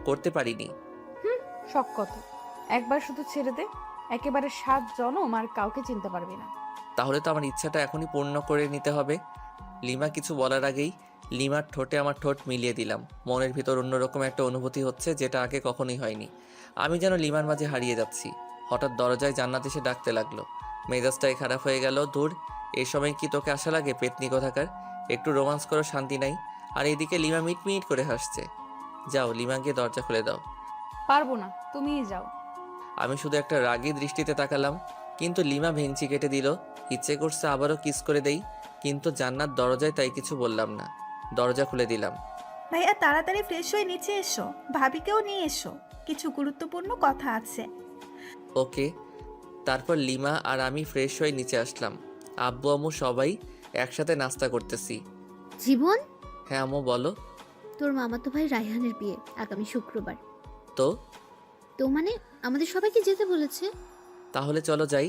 করতে পারিনি। শখ কথা, একবার শুধু ছেড়ে দে, একেবারে 7 জনম আর কাউকে চিনতে পারবি না। তাহলে তো আমার ইচ্ছাটা এখনই পূর্ণ করে নিতে হবে। লিমা কিছু বলার আগেই লিমার ঠোঁটে আমার ঠোঁট মিলিয়ে দিলাম। মনের ভিতর অন্যরকম একটা অনুভূতি হচ্ছে, যেটা আগে কখনোই হয়নি। আমি যেন লিমার মাঝে হারিয়ে যাচ্ছি। হঠাৎ দরজায় জান্নাত এসে ডাকতে লাগলো। মেজাজটাই খারাপ হয়ে গেল। দূর, এই সময় কি তোকে আশা লাগে, পেতনি কোথাকার? একটু রোমান্স করো, শান্তি নাই। আর এইদিকে লিমা মিটমিট করে হাসছে। যাও, লিমা গিয়ে দরজা খুলে দাও। পারবো না, তুমিই যাও। আমি শুধু একটা রাগী দৃষ্টিতে তাকালাম, কিন্তু লিমা ভেঙচি কেটে দিল। ইচ্ছে করছে আবারও কিস করে দেই, কিন্তু জান্নাত দরজায়, তাই কিছু বললাম না। দরজা খুলে দিলাম। ভাইয়া তাড়াতাড়ি ফ্রেশ হয়ে নিচে এসো, ভাবিকেও নিয়ে এসো, কিছু গুরুত্বপূর্ণ কথা আছে। ওকে। তারপর লিমা আর আমি ফ্রেশ হয়ে নিচে আসলাম। আব্বু আম্মু সবাই একসাথে নাস্তা করতেছি। জীবন, হ্যাঁ আম্মু বলো। তোর মামাতো ভাই রায়হানের বিয়ে আগামী শুক্রবার। তো তো মানে আমাদের সবাইকে যেতে বলেছে, তাহলে চলো যাই।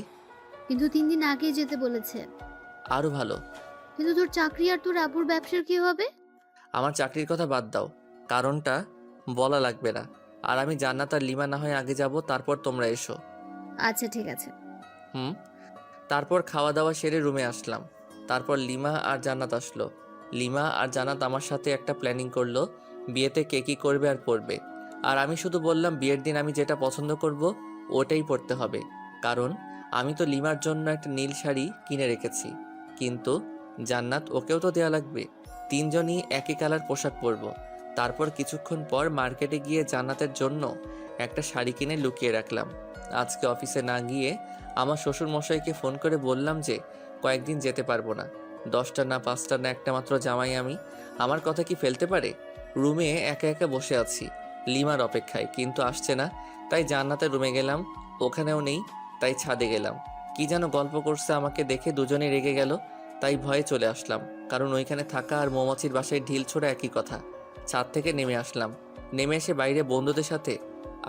কিন্তু 3 দিন আগে যেতে বলেছে। আরও ভালো। কিন্তু তোর চাকরি আর তোর আব্বুর ব্যবসার কি হবে? আমার চাকরির কথা বাদ দাও, কারণটা বলা লাগবে না। আর আমি জান্নাত আর লিমা না হয় আগে যাব, তারপর তোমরা এসো। আচ্ছা ঠিক আছে। তারপর খাওয়া দাওয়া সেরে রুমে আসলাম। তারপর লিমা আর জান্নাত আসলো। লিমা আর জান্নাত আমার সাথে একটা প্ল্যানিং করলো, বিয়েতে কে কী করবে আর পরবে। আর আমি শুধু বললাম বিয়ের দিন আমি যেটা পছন্দ করব ওটাই পরতে হবে, কারণ আমি তো লিমার জন্য একটা নীল শাড়ি কিনে রেখেছি, কিন্তু জান্নাত ওকেও তো দেয়া লাগবে। 3 জনই একই কালার পোশাক পরবো। তারপর কিছুক্ষণ পর মার্কেটে গিয়ে জান্নাতের জন্য একটা শাড়ি কিনে লুকিয়ে রাখলাম। আজকে অফিসে না গিয়ে আমার শ্বশুর মশাইকে ফোন করে বললাম যে কয়েকদিন যেতে পারবো না। 10টা না 5টা না একটা মাত্র জামাই আমি, আমার কথা কি ফেলতে পারে? রুমে একা একা বসে আছি লিমার অপেক্ষায়, কিন্তু আসছে না। তাই জান্নাতের রুমে গেলাম, ওখানেও নেই। তাই ছাদে গেলাম, কি যেন গল্প করছে। আমাকে দেখে দুজনেই রেগে গেল, তাই ভয়ে চলে আসলাম, কারণ ওইখানে থাকা আর মৌমাছির বাসায় ঢিল ছোড়া একই কথা। ছাদ থেকে নেমে আসলাম। নেমে এসে বাইরে বন্ধুদের সাথে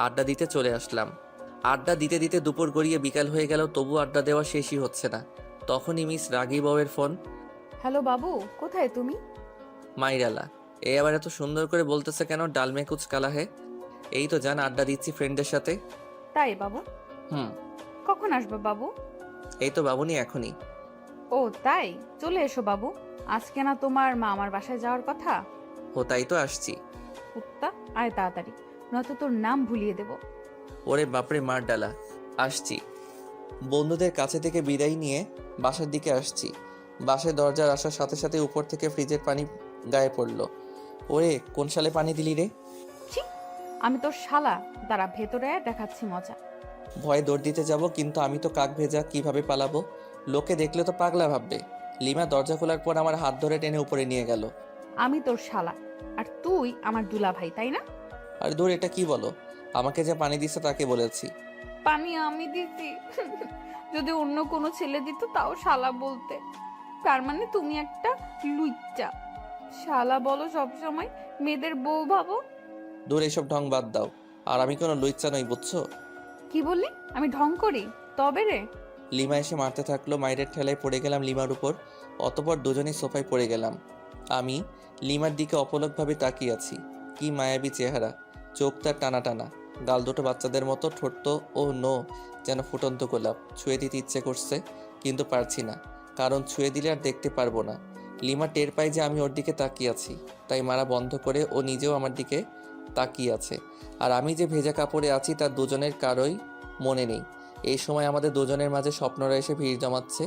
আড্ডা দিতে চলে আসলাম। আড্ডা দিতে দিতে দুপুর গড়িয়ে বিকাল হয়ে গেল, তবু আড্ডা দেওয়া শেষই হচ্ছে না। তখনই মিস রাগী বউয়ের ফোন। হ্যালো বাবু, কোথায় তুমি? মাইরালা, এ আবার এত সুন্দর করে বলতেছে কেন? ডালমে কুচ কালা হে। এই তো জান, আড্ডা দিচ্ছি ফ্রেন্ডদের সাথে। তাই বাবু? হুম। কখন আসবে বাবু? এই তো বাবুনি, এখনই। ও তাই, চলে এসো বাবু। আজকে না তোমার মা আমার বাসায় যাওয়ার কথা? ও তাই তো আসছি। কুত্তা, আয় তাড়াতাড়ি, নয়তো তোর নাম ভুলিয়ে দেব। ওরে বাপরে, মার ডালা। আসছি। বন্ধুদের কাছে থেকে বিদায় নিয়ে বাসার দিকে আসছি। বাসায় দরজার আসার সাথে সাথে উপর থেকে ফ্রিজের পানি গায়ে পড়লো। ওরে, কোন সালে পানি দিলি রে? ছি, আমি তোর শালা, দাঁড়া ভেতরে আয়, দেখাচ্ছি মজা। ভয়ে দৌড় দিতে যাব, কিন্তু আমি তো কাক ভেজা, কিভাবে পালাবো? লোকে দেখলে তো পাগলা ভাববে। লিমা দরজা খোলার পর আমার হাত ধরে টেনে উপরে নিয়ে গেল। আমি তোর শালা, আর তুই আমার দুলা ভাই, তাই না? আর দূর, এটা কি বলো? আমাকে যে পানি দিচ্ছে তাকে বলেছি। পানি আমি দিছি? যদি অন্য কোনো ছেলে দিত তাও শালা বলতে। তার মানে তুমি একটা লুইচ্চা। শালা বলো সবসময়, মেয়েদের বউ ভাবো। দূর, এসব ঢং বাদ দাও। আর আমি কোনো লুচ্চা নই, বুঝছো? কি বললি? আমি ঢং করি? তবে রে। লিমা এসে মারতে থাকলো। মায়ের ঠেলায় পড়ে গেলাম লিমার উপর। অতপর দুজনেই সোফায় পড়ে গেলাম। আমি লিমার দিকে অপলকভাবে তাকিয়ে আছি। কি মায়াবী চেহারা, চোখ তার টানা টানা, গাল দুটো বাচ্চাদের মতো, ঠোঁট ও নো যেন ফুটন্ত গোলাপ। ছুঁয়ে দিতে ইচ্ছে করছে, কিন্তু পারছি না, কারণ ছুঁয়ে দিলে আর দেখতে পারবো না। লিমা টের পায় যে আমি ওর দিকে তাকিয়ে আছি, তাই মারা বন্ধ করে ও নিজেও আমার দিকে তাকিয়ে আছে। আর আমি যে ভেজা কাপড়ে আছি তার দুজনের কারোই মনে নেই। এই সময় আমাদের দুজনের মাঝে স্বপ্নরা এসে ভিড় জমাচ্ছে,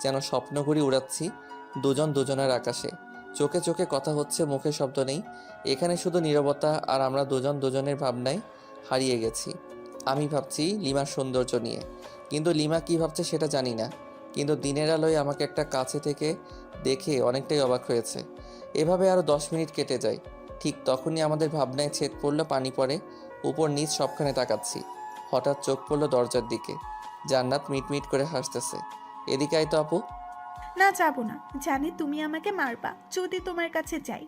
যেন স্বপ্নঘুড়ি উড়াচ্ছি দুজন দুজনের আকাশে। চোখে চোখে কথা হচ্ছে, মুখে শব্দ নেই। এখানে শুধু নীরবতা, আর আমরা দুজন দুজনের ভাবনায় হারিয়ে গেছি। আমি ভাবছি লিমার সৌন্দর্য নিয়ে, কিন্তু লিমা কি ভাবছে সেটা জানি না। কিন্তু দিনের আলোয় আমাকে একটা কাছে থেকে দেখে অনেকটাই অবাক হয়েছে। এভাবে আরও 10 মিনিট কেটে যায়। ঠিক তখনই আমাদের ভাবনায় ছেদ পড়লো, পানি পড়ে, উপর নিচ সবখানে তাকাচ্ছি। হঠাৎ চোখ পড়লো দরজার দিকে। জান্নাত মিটমিট করে হাসতেছে। এদিকে আয় তো আপু। না, যাবো না। জানি তুমি আমাকে মারবা যদি তোমার কাছে যাই।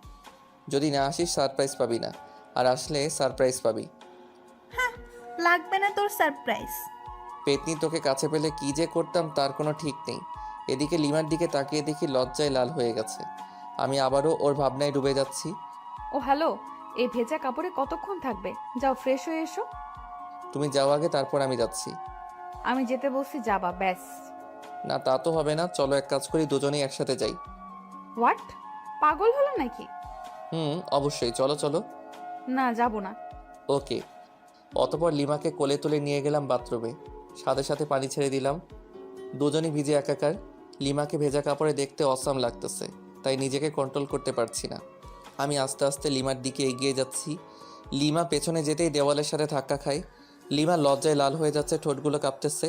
যদি না আসিস সারপ্রাইজ পাবি না, আর আসলে সারপ্রাইজ পাবি। লাগবে না তোর সারপ্রাইজ। পেতনি, তোকে কাছে পেলে কি যে করতাম তার কোনো ঠিক নেই। এদিকে লিমার দিকে তাকিয়ে দেখি লজ্জায় লাল হয়ে গেছে। আমি আবারও ওর ভাবনায় ডুবে যাচ্ছি। ও হ্যালো, এই ভেজা কাপড়ে কতক্ষণ থাকবে? যাও ফ্রেশ হয়ে এসো। তুমি যাও আগে, তারপর আমি যাচ্ছি। আমি যেতে বলছি যাবা, ব্যাস। না, তা তো হবে না। চলো এক কাজ করি, দুজনেই একসাথে যাই। হোয়াট? পাগল হলো নাকি? অবশ্যই, চলো চলো। না, যাব না। ওকে। অতপর লিমাকে কোলে তুলে নিয়ে গেলাম বাথরুমে। সাথে সাথে পানি ছেড়ে দিলাম। দুজনই ভিজে একাকার। লিমাকে ভেজা কাপড়ে দেখতে অসাম লাগতেছে, তাই নিজেকে কন্ট্রোল করতে পারছি না। আমি আস্তে আস্তে লিমার দিকে এগিয়ে যাচ্ছি। লিমা পেছনে যেতেই দেওয়ালের সাথে ধাক্কা খায়। লিমা লজ্জায় লাল হয়ে যাচ্ছে, ঠোঁটগুলো কাঁপতেছে।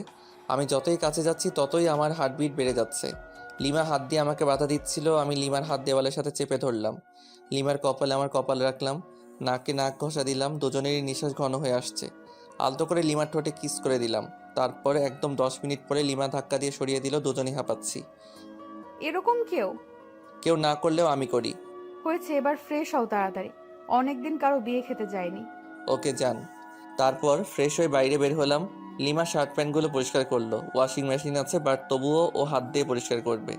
আমি যতই কাছে যাচ্ছি ততই আমার হার্টবিট বেড়ে যাচ্ছে। লিমা হাত দিয়ে আমাকে বাধা দিচ্ছিল। আমি লিমার হাত দেওয়ালের সাথে চেপে ধরলাম। লিমার কপালে আমার কপাল রাখলাম, নাকে নাক ঘষা দিলাম। দুজনেরই নিঃশ্বাস ঘন হয়ে আসছে। আলতো করে লিমার ঠোঁটে কিস করে দিলাম। তারপরে একদম 10 মিনিট পরে লিমা ধাক্কা দিয়ে সরিয়ে দিল। দুজনেই হাঁপাচ্ছি। এরকম কেউ না করলেও আমি করি। হয়েছে, এবার ফ্রেশ হও তাড়াতাড়ি। অনেকদিন কারো বিয়ে খেতে যায়নি। ওকে যান। তারপর ফ্রেশ হয়ে বাইরে বের হলাম। লিমা শার্ট প্যান্টগুলো পরিষ্কার করলো। ওয়াশিং মেশিন আছে, বাট তবুও ও হাত দিয়ে পরিষ্কার করবে।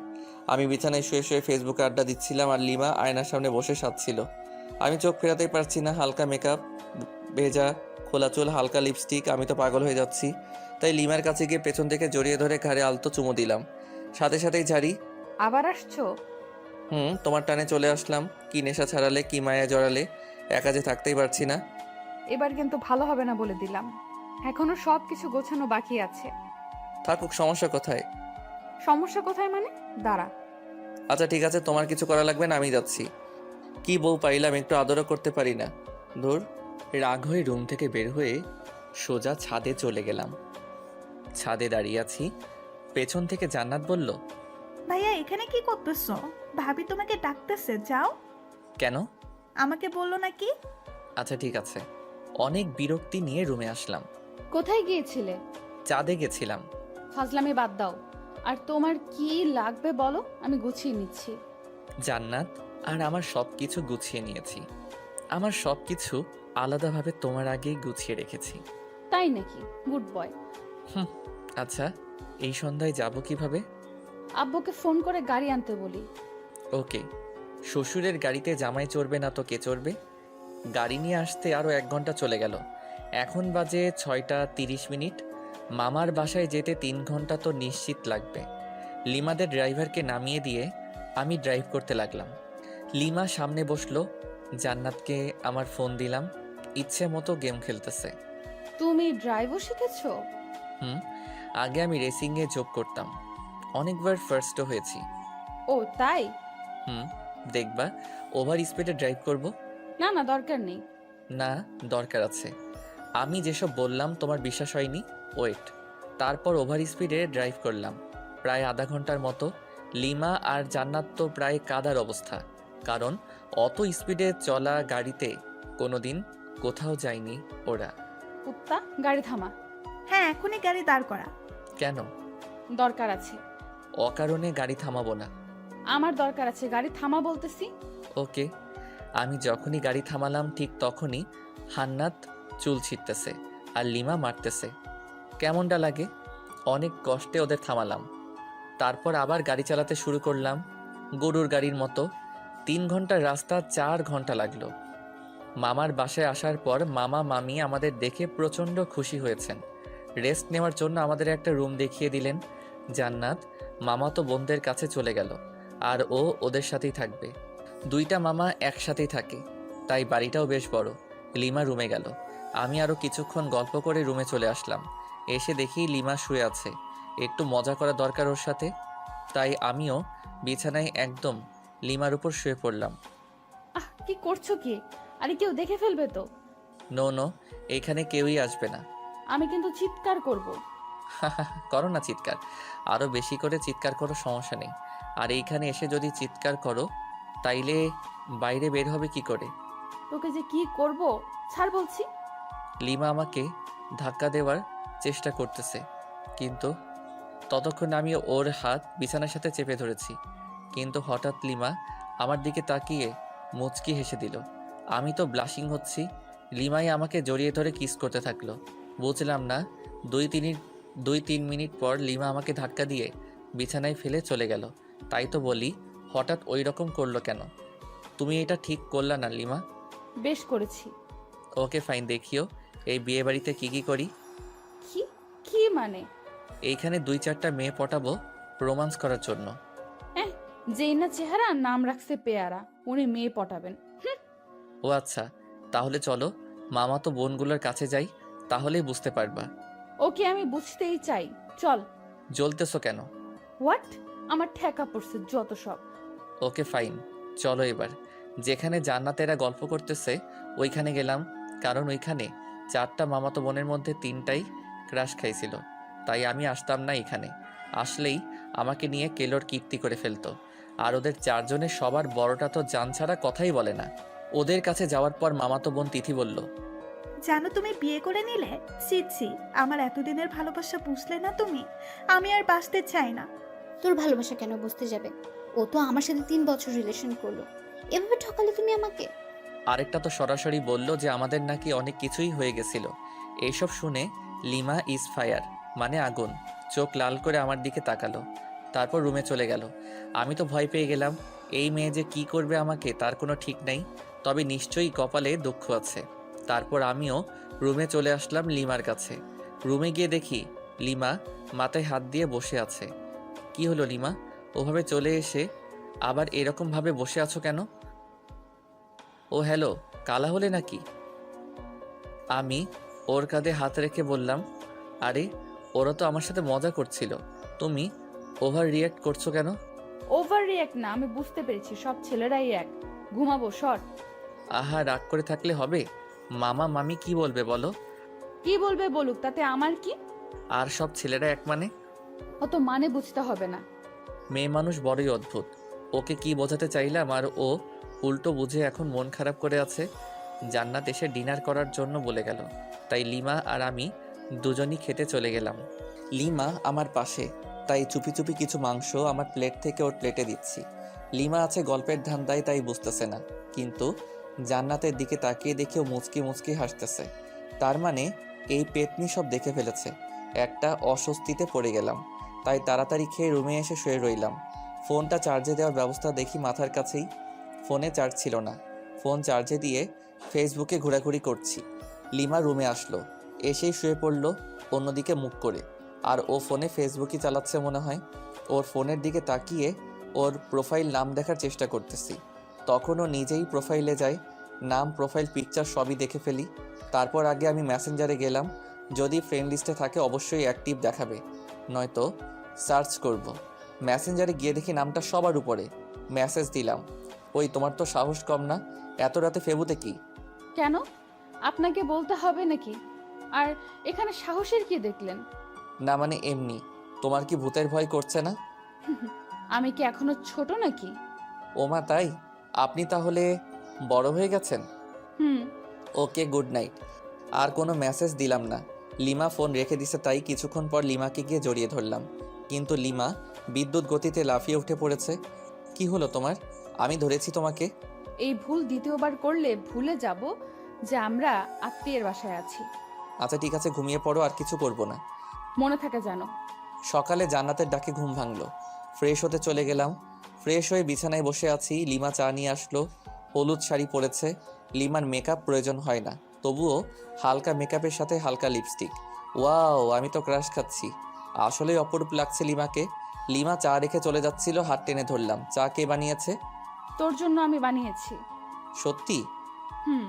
আমি বিছানায় শুয়ে শুয়ে ফেসবুকে আড্ডা দিচ্ছিলাম, আর লিমা আয়নার সামনে বসে সাজছিল। আমি চোখ ফেরাতেই পারছি না। হালকা মেকআপ, ভেজা খোলা চুল, হালকা লিপস্টিক। আমি তো পাগল হয়ে যাচ্ছি। তাই লিমার কাছে গিয়ে পেছন থেকে জড়িয়ে ধরে ঘাড়ে আলতো চুমু দিলাম। সাথে সাথেই ঝাড়ি। আবার আসছো? তোমার টানে চলে আসলাম। কি নেশা ছাড়ালে, কি মায়া জড়ালে, একা যে থাকতেই পারছি না। এবার কিন্তু ভালো হবে না বলে দিলাম। এখনো সব কিছু গোছানো বাকি আছে। থাকুক, সমস্যা কোথায়? সমস্যা কোথায় মানে? দাঁড়া। আচ্ছা ঠিক আছে, তোমার কিছু করা লাগবে না, আমি যাচ্ছি। কি বউ পাইলাম, একটু আদরও করতে পারি না। ধুর। রাগ হয়ে রুম থেকে বের হয়ে সোজা ছাদে চলে গেলাম। ছাদে দাঁড়িয়ে আছি। পেছন থেকে জান্নাত বলল, ভাইয়া এখানে কি করতেছো? ভাবি তোমাকে ডাকতেছে, যাও। কেন? আমাকে বললো নাকি? আচ্ছা ঠিক আছে। অনেক বিরক্তি নিয়ে রুমে আসলাম। কোথায় গিয়েছিলে? চাঁদে গেছিলাম। ফাজলামি বাদ দাও। আর তোমার কি লাগবে বলো, আমি গুছিয়ে নিচ্ছি। জান্নাত আর আমার সব কিছু গুছিয়ে নিয়েছি। আমার সব কিছু আলাদাভাবে তোমার আগেই গুছিয়ে রেখেছি। তাই নাকি? Good boy. হুম। আচ্ছা, এই সন্ধ্যায় যাব কিভাবে? আব্বুকে ফোন করে গাড়ি আনতে বলি। ওকে। শ্বশুরের গাড়িতে জামাই চড়বে না তো কে চড়বে? গাড়ি নিয়ে আসতে আরও 1 ঘন্টা চলে গেল। এখন বাজে 6টা 30 মিনিট। মামার বাসায় যেতে 3 ঘন্টা তো নিশ্চিত লাগবে। লিমাদের ড্রাইভারকে নামিয়ে দিয়ে আমি ড্রাইভ করতে লাগলাম। লিমা সামনে বসলো, জান্নাতকে আমার ফোন দিলাম। ইচ্ছে মতো গেম খেলতেছে। তুমি ড্রাইভও শিখেছো? হুম, আগে আমি রেসিংয়ে যোগ করতাম, অনেকবার ফার্স্টও হয়েছি। ও তাই? হুম, দেখবা ওভার স্পিডে ড্রাইভ করব? না না, দরকার নেই। না, দরকার আছে। আমি যেসব বললাম তোমার বিশ্বাস হয়নি। ওয়েট। তারপর ওভার স্পিডে ড্রাইভ করলাম প্রায় আধা ঘন্টার মতো। লিমা আর জান্নাত তো প্রায় কাদার অবস্থা, কারণ অত স্পিডে চলা গাড়িতে কোনোদিন কোথাও যায়নি ওরা। কুত্তা, গাড়ি থামা। হ্যাঁ, এখনই গাড়ি দাঁড় করা। কেন? দরকার আছে। অকারণে গাড়ি থামাবো না। আমার দরকার আছে, গাড়ি থামা বলতেছি। ওকে। আমি যখনই গাড়ি থামালাম ঠিক তখনই হান্নাত চুল ছিটতেছে আর লিমা মারতেছে। কেমনটা লাগে? অনেক কষ্টে ওদের থামালাম। তারপর আবার গাড়ি চালাতে শুরু করলাম গরুর গাড়ির মতো। 3 ঘন্টার রাস্তা 4 ঘন্টা লাগলো। মামার বাসায় আসার পর মামা মামি আমাদের দেখে প্রচণ্ড খুশি হয়েছেন। রেস্ট নেওয়ার জন্য আমাদের একটা রুম দেখিয়ে দিলেন। জান্নাত মামাতো বোনদের কাছে চলে গেল, আর ও ওদের সাথেই থাকবে। 2টা মামা একসাথেই থাকে, তাই বাড়িটাও বেশ বড়। লিমা রুমে গেল। আমি আরও কিছুক্ষণ গল্প করে রুমে চলে আসলাম। এসে দেখি লিমা শুয়ে আছে। একটু মজা করা দরকার ওর সাথে, তাই আমিও বিছানায় একদম লিমার উপর শুয়ে পড়লাম। আহ, কি করছো কি? আরে কেউ দেখে ফেলবে তো। নো নো, এখানে কেউই আসবে না। আমি কিন্তু চিৎকার করব। করো না চিৎকার, আরও বেশি করে চিৎকার করো, সমস্যা নেই। আর এইখানে এসে যদি চিৎকার করো তাইলে বাইরে বের হবে কি করে? তোকে যে কি করব, ছাড় বলছি। লিমা আমাকে ধাক্কা দেওয়ার চেষ্টা করতেছে, কিন্তু ততক্ষণ আমি ওর হাত বিছানার সাথে চেপে ধরেছি। কিন্তু হঠাৎ লিমা আমার দিকে তাকিয়ে মুচকি হেসে দিল। আমি তো ব্লাশিং হচ্ছি। লিমাই আমাকে জড়িয়ে ধরে কিস করতে থাকলো। বুঝলাম না, 2-3 মিনিট পর লিমা আমাকে ধাক্কা দিয়ে বিছানায় ফেলে চলে গেল। তাই তো বলি, হঠাৎ ওই রকম করলো কেন? তুমি এটা ঠিক করলা না লিমা। বেশ করেছি। ওকে ফাইন, দেখিও এই বিয়ে বাড়িতে কি করি। কি? কি মানে? এইখানে 2-4টা মেয়ে পটাবো রোমান্স করার জন্য। যেই না চেহারা, নাম রাখছে পেয়ারা, উনি মেয়ে পটাবেন। ও আচ্ছা, তাহলে চলো মামা তো বোনগুলোর কাছে যাই, তাহলেই বুঝতে পারবা। ওকে, আমি বুঝতেই চাই, চল। জ্বলতেছো কেন? হোয়াট? আমার ঠেকা পড়ছে যত সব। ওকে ফাইন, চলো এবার যেখানে জান্নাতেরা গল্প করতেছে ওইখানে গেলাম, কারণ ওইখানে 4টা মামাতো বোনের মধ্যে 3টাই ক্রাশ খাইছিল। তাই আমি আসতাম না এখানে। আসলেই আমাকে নিয়ে কেলোর কীর্তি করে ফেলতো। আর ওদের 4 জনের সবার বড়টা তো জান ছাড়া কথাই বলে না। ওদের কাছে যাওয়ার পর মামাতো বোন তিথি বলল, জানো তুমি বিয়ে করে নিলে? ছি ছি, আমার এতদিনের ভালোবাসা বুঝলে না তুমি? আমি আর বাঁচতে চাই না। তোর ভালোবাসা কেন বুঝতে যাবে? ও তো আমার সাথে 3 বছর রিলেশন করলো। এভাবে ঠকালে তুমি আমাকে? আরেকটা তো সরাসরি বলল যে আমাদের নাকি অনেক কিছুই হয়ে গেছিল। এইসব শুনে লিমা ইজ ফায়ার, মানে আগুন, চোখ লাল করে আমার দিকে তাকালো। তারপর রুমে চলে গেল। আমি তো ভয় পেয়ে গেলাম। এই মেয়ে যে কি করবে আমাকে তার কোনো ঠিক নাই, তবে নিশ্চয়ই কপালে দুঃখ আছে। তারপর আমিও রুমে চলে আসলাম লিমার কাছে। রুমে গিয়ে দেখি লিমা মাথায় হাত দিয়ে বসে আছে। কি হলো লিমা, ওভাবে চলে এসে আবার এরকমভাবে বসে আছো কেন? ও হ্যালো, কালা হলে নাকি? আমি ওর কাঁধে হাত রেখে বললাম, আরে ওরা তো আমার সাথে মজা করছিল, তুমি ওভার রিয়্যাক্ট করছো কেন? ওভার রিয়াক্ট না, আমি বুঝতে পেরেছি, সব ছেলেরাই এক। ঘুমাবো, সর। আহা, রাগ করে থাকলে হবে? মামা মামি কি বলবে বলো? কি বলবে বলুক, তাতে আমার কি? আর সব ছেলেরা এক মানে? অত মানে বুঝতে হবে না। মেয়ে মানুষ বড়ই অদ্ভুত। ওকে কি বোঝাতে চাইলাম আর ও উল্টো বুঝে এখন মন খারাপ করে আছে। জান্নাত এসে ডিনার করার জন্য বলে গেল, তাই লিমা আর আমি দুজনই খেতে চলে গেলাম। লিমা আমার পাশে, তাই চুপি চুপি কিছু মাংস আমার প্লেট থেকে ওর প্লেটে দিচ্ছি। লিমা আছে গল্পের ধান্দায়, তাই বুঝতেছে না, কিন্তু জান্নাতের দিকে তাকিয়ে দেখেও মুচকি মুচকি হাসতেছে। তার মানে এই পেতনি সব দেখে ফেলেছে। একটা অস্বস্তিতে পড়ে গেলাম, তাই তাড়াতাড়ি খেয়ে রুমে এসে শুয়ে রইলাম। ফোনটা চার্জে দেওয়ার ব্যবস্থা দেখি মাথার কাছেই, ফোনে চার্জ ছিল না। ফোন চার্জে দিয়ে ফেসবুকে ঘোরাঘুরি করছি। লিমা রুমে আসলো, এসেই শুয়ে পড়লো অন্যদিকে মুখ করে। আর ও ফোনে ফেসবুকই চালাচ্ছে মনে হয়। ওর ফোনের দিকে তাকিয়ে ওর প্রোফাইল নাম দেখার চেষ্টা করতেছি। তখন ও নিজেই প্রোফাইলে যায়, নাম, প্রোফাইল পিকচার সবই দেখে ফেলি। তারপর আগে আমি মেসেঞ্জারে গেলাম, যদি ফ্রেন্ড লিস্টে থাকে অবশ্যই অ্যাক্টিভ দেখাবে, নয়তো সার্চ করব। মেসেঞ্জারে গিয়ে দেখি নামটা সবার উপরে। মেসেজ দিলাম, ওই তোমার তো সাহস কম না, এত রাতে ফেবুতে কি? কেন? আপনাকে বলতে হবে নাকি? আর এখানে সাহসের কি দেখলেন? না মানে এমনি, তোমার কি ভূতের ভয় করছে না? আমি কি এখনো ছোট নাকি? ওমা তাই? আপনি তাহলে বড় হয়ে গেছেন? হুম। ওকে, গুড নাইট। আর কোনো মেসেজ দিলাম না। লিমা ফোন রেখে দিছে, তাই কিছুক্ষণ পর লিমাকে গিয়ে জড়িয়ে ধরলাম। কিন্তু লিমা বিদ্যুৎ গতিতে লাফিয়ে উঠে পড়েছে। কি হলো তোমার? আমি ধরেছি তোমাকে। এই ভুল দ্বিতীয়বার করলে ভুলে যাব যে আমরা আত্মীয়ের বাসায় আছি। আচ্ছা ঠিক আছে, ঘুমিয়ে পড়ো, আর কিছু করব না। মনে থাকে জানো। সকালে জান্নাতের ডাকে ঘুম ভাঙলো। ফ্রেশ হতে চলে গেলাম। ফ্রেশ হয়ে বিছানায় বসে আছি। লিমা চা নিয়ে আসলো। হলুদ শাড়ি পরেছে। লিমার মেকআপ প্রয়োজন হয় না, তবুও হালকা মেকআপের সাথে হালকা লিপস্টিক। ওয়াও, আমি তো ক্রাশ খাচ্ছি। আসলেই অপরূপ লাগছে লিমাকে। লিমা চা রেখে চলে যাচ্ছিল, হাত টেনে ধরলাম। চা কে বানিয়েছে? তোর জন্য আমি বানিয়েছি। সত্যি? হুম।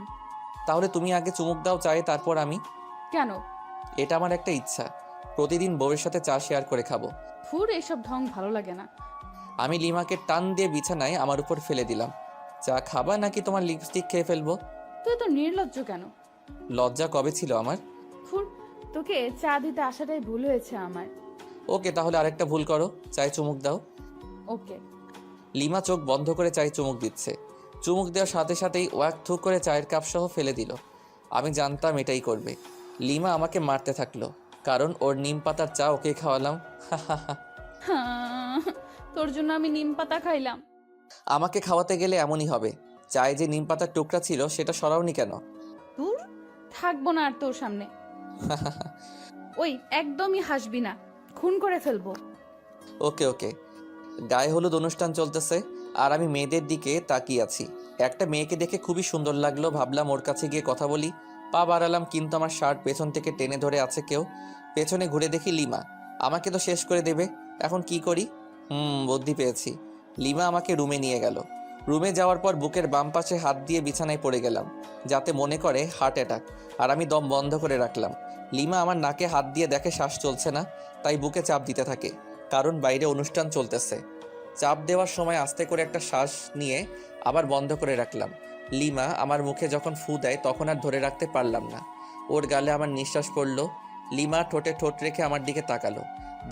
তাহলে তুমি আগে চুমুক দাও চায়ে, তারপর আমি। কেন? এটা আমার একটা ইচ্ছা, প্রতিদিন বউয়ের সাথে চা শেয়ার করে খাবো। ফুর এসব ঢং ভালো লাগে না। আমি লিমাকে টান দিয়ে বিছানায় আমার উপর ফেলে দিলাম। চা খাবা নাকি তোমার লিপস্টিক খেয়ে ফেলবো? তুই তো নির্লজ্জ কেন? লজ্জা কবে ছিল আমার? ফুর, তোকে চা দিতে আসাটাই ভুল হয়েছে আমার। ওকে, তাহলে আরেকটা ভুল করো, চায়ে চুমুক দাও। ওকে। লিমা চোখ বন্ধ করে চায়ে চুমুক দিচ্ছে। চুমুক দেওয়ার সাথে সাথেই ওয়াক থুক করে চায়ের কাপ সহ ফেলে দিল। আমি জানতাম এটাই করবে। লিমা আমাকে মারতে থাকলো, কারণ ওর নিম পাতার চা ওকে খাওয়ালাম। হ্যাঁ, তোর জন্য আমি নিম পাতা খাইলাম। আমাকে খাওয়াতে গেলে এমনই হবে। চায়ে যে নিম পাতার টুকরা ছিল সেটা সরাওনি কেন? দূর, থাকবো না আর তোর সামনে। ওই একদমই হাসবি না, খুন করে ফেলবো। ওকে ওকে। গায়ে হলুদ অনুষ্ঠান চলতেছে, আর আমি মেয়েদের দিকে তাকিয়ে আছি। একটা মেয়েকে দেখে খুবই সুন্দর লাগলো, ভাবলাম ওর কাছে গিয়ে কথা বলি। পা বাড়ালাম, কিন্তু আমার শার্ট পেছন থেকে টেনে ধরে আছে কেউ। পেছনে ঘুরে দেখি লিমা। আমাকে তো শেষ করে দেবে, এখন কি করি? বুদ্ধি পেয়েছি। লিমা আমাকে রুমে নিয়ে গেল। রুমে যাওয়ার পর বুকের বাম পাশে হাত দিয়ে বিছানায় পড়ে গেলাম, যাতে মনে করে হার্ট অ্যাটাক। আর আমি দম বন্ধ করে রাখলাম। লিমা আমার নাকে হাত দিয়ে দেখে শ্বাস চলছে না, তাই বুকে চাপ দিতে থাকে, কারণ বাইরে অনুষ্ঠান চলতেছে। চাপ দেওয়ার সময় আস্তে করে একটা শ্বাস নিয়ে আবার বন্ধ করে রাখলাম। লিমা আমার মুখে যখন ফু দেয় তখন আর ধরে রাখতে পারলাম না। ওর গালে আমার নিঃশ্বাস পড়ল। লিমা ঠোঁটে ঠোঁট রেখে আমার দিকে তাকালো।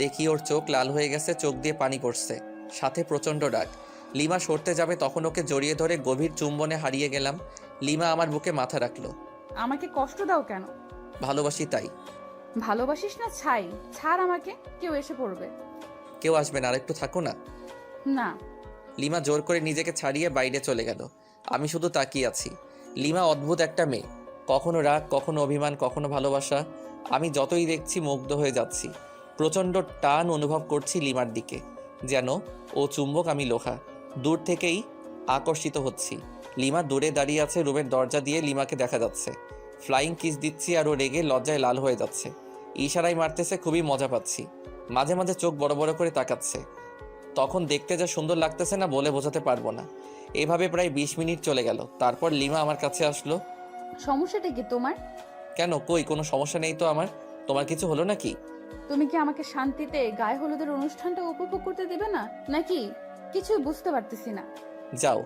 দেখি ওর চোখ লাল হয়ে গেছে, চোখ দিয়ে পানি পড়ছে, সাথে প্রচণ্ড রাগ। লিমা সরতে যাবে, তখন ওকে জড়িয়ে ধরে গভীর চুম্বনে হারিয়ে গেলাম। লিমা আমার বুকে মাথা রাখলো। আমাকে কষ্ট দাও কেন? ভালোবাসি তাই। ভালোবাসিস না ছাই, ছাড় আমাকে, কেউ এসে পড়বে। কেউ আসবে না, আর একটু থাকো না। না। লিমা জোর করে নিজেকে ছাড়িয়ে বাইরে চলে গেল। আমি শুধু তাকিয়ে আছি। লিমা অদ্ভুত একটা মেয়ে, কখনো রাগ, কখনো অভিমান, কখনো ভালোবাসা। আমি যতই দেখছি মুগ্ধ হয়ে যাচ্ছি। প্রচণ্ড টান অনুভব করছি লিমার দিকে, যেন ও চুম্বক, আমি লোহা। দূর থেকেই আকর্ষিত হচ্ছি। লিমা দূরে দাঁড়িয়ে আছে, রুমের দরজা দিয়ে লিমাকে দেখা যাচ্ছে। ফ্লাইং কিস দিচ্ছি আর ও রেগে লজ্জায় লাল হয়ে যাচ্ছে। ইশারায় মারতেছে, খুবই মজা পাচ্ছি। মাঝে মাঝে চোখ বড় বড় করে তাকাচ্ছে। তখন দেখতে যা সুন্দর লাগতেছে না, বলে বোঝাতে পারবো না। এভাবে প্রায় 20 মিনিট চলে গেল। তারপর লিমা আমার কাছে আসলো। সমস্যাটা কি তোমার? কেন, কই কোনো সমস্যা নেই তো আমার। তোমার কিছু হলো নাকি? তুমি কি আমাকে শান্তিতে গায়ে হলুদের অনুষ্ঠানটা উপভোগ করতে দিবে না নাকি? কিছুই বুঝতে পারতেছি না। যাও,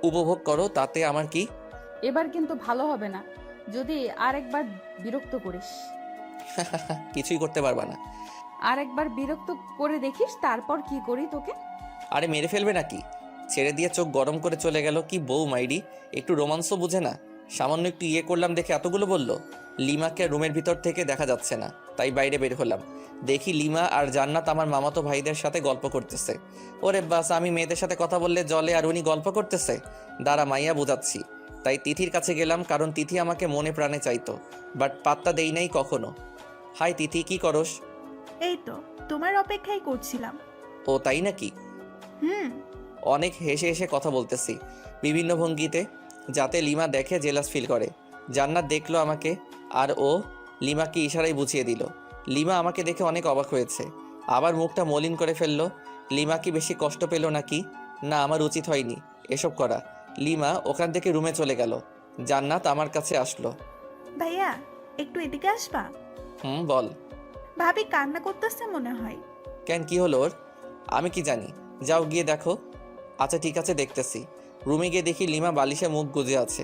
উপভোগ করো, তাতে আমার কি। এবার কিন্তু ভালো হবে না যদি আরেকবার বিরক্ত করিস। কিছুই করতে পারবা না। আরেকবার বিরক্ত করে দেখিস, তারপর কি করি তোকে। আরে মেরে ফেলবে নাকি? ছেড়ে দিয়ে চোখ গরম করে চলে গেল। কি বউ মাইরি, একটু রোমান্সও বুঝে না। সামান্য একটু ইয়ে করলাম দেখে এতগুলো বলল। লিমাকে রুমের ভিতর থেকে দেখা যাচ্ছে না, তাই বাইরে বের হলাম। দেখি লিমা আর জান্নাত আমার মামাতো ভাইদের সাথে গল্প করতেছে। ওরে বাস, আমি মেয়েদের সাথে কথা বললে জলে, আর উনি গল্প করতেছে। দাঁড়া, মাইয়া বোঝাচ্ছি। তাই তিথির কাছে গেলাম, কারণ তিথি আমাকে মনে প্রাণে চাইতো, বাট পাত্তা দেই নাই কখনো। হাই তিথি, কি করস? এই তো তোমার অপেক্ষাই করছিলাম। ও তাই নাকি? হুম। অনেক হেসে হেসে কথা বলতেছি বিভিন্ন ভঙ্গিতে, যাতে লিমা দেখে জেলাস ফিল করে। জান্নাত দেখলো আমাকে, আর ও লিমাকে ইশারায় বুঝিয়ে দিল। লিমা আমাকে দেখে অনেক অবাক হয়েছে, আবার মুখটা মলিন করে ফেললো। লিমা কি বেশি কষ্ট পেল নাকি? না, আমার উচিত হয়নি এসব করা। লিমা ওখান থেকে রুমে চলে গেল। জান্নাত আমার কাছে আসলো। ভাইয়া, একটু এদিকে আসবা? বল। ভাবি কান্না করতেছে মনে হয়। কেন, কি হলো ওর? আমি কি জানি, যাও গিয়ে দেখো। আচ্ছা ঠিক আছে, দেখতেছি। রুমে গিয়ে দেখি লিমা বালিশে মুখ গুজে আছে।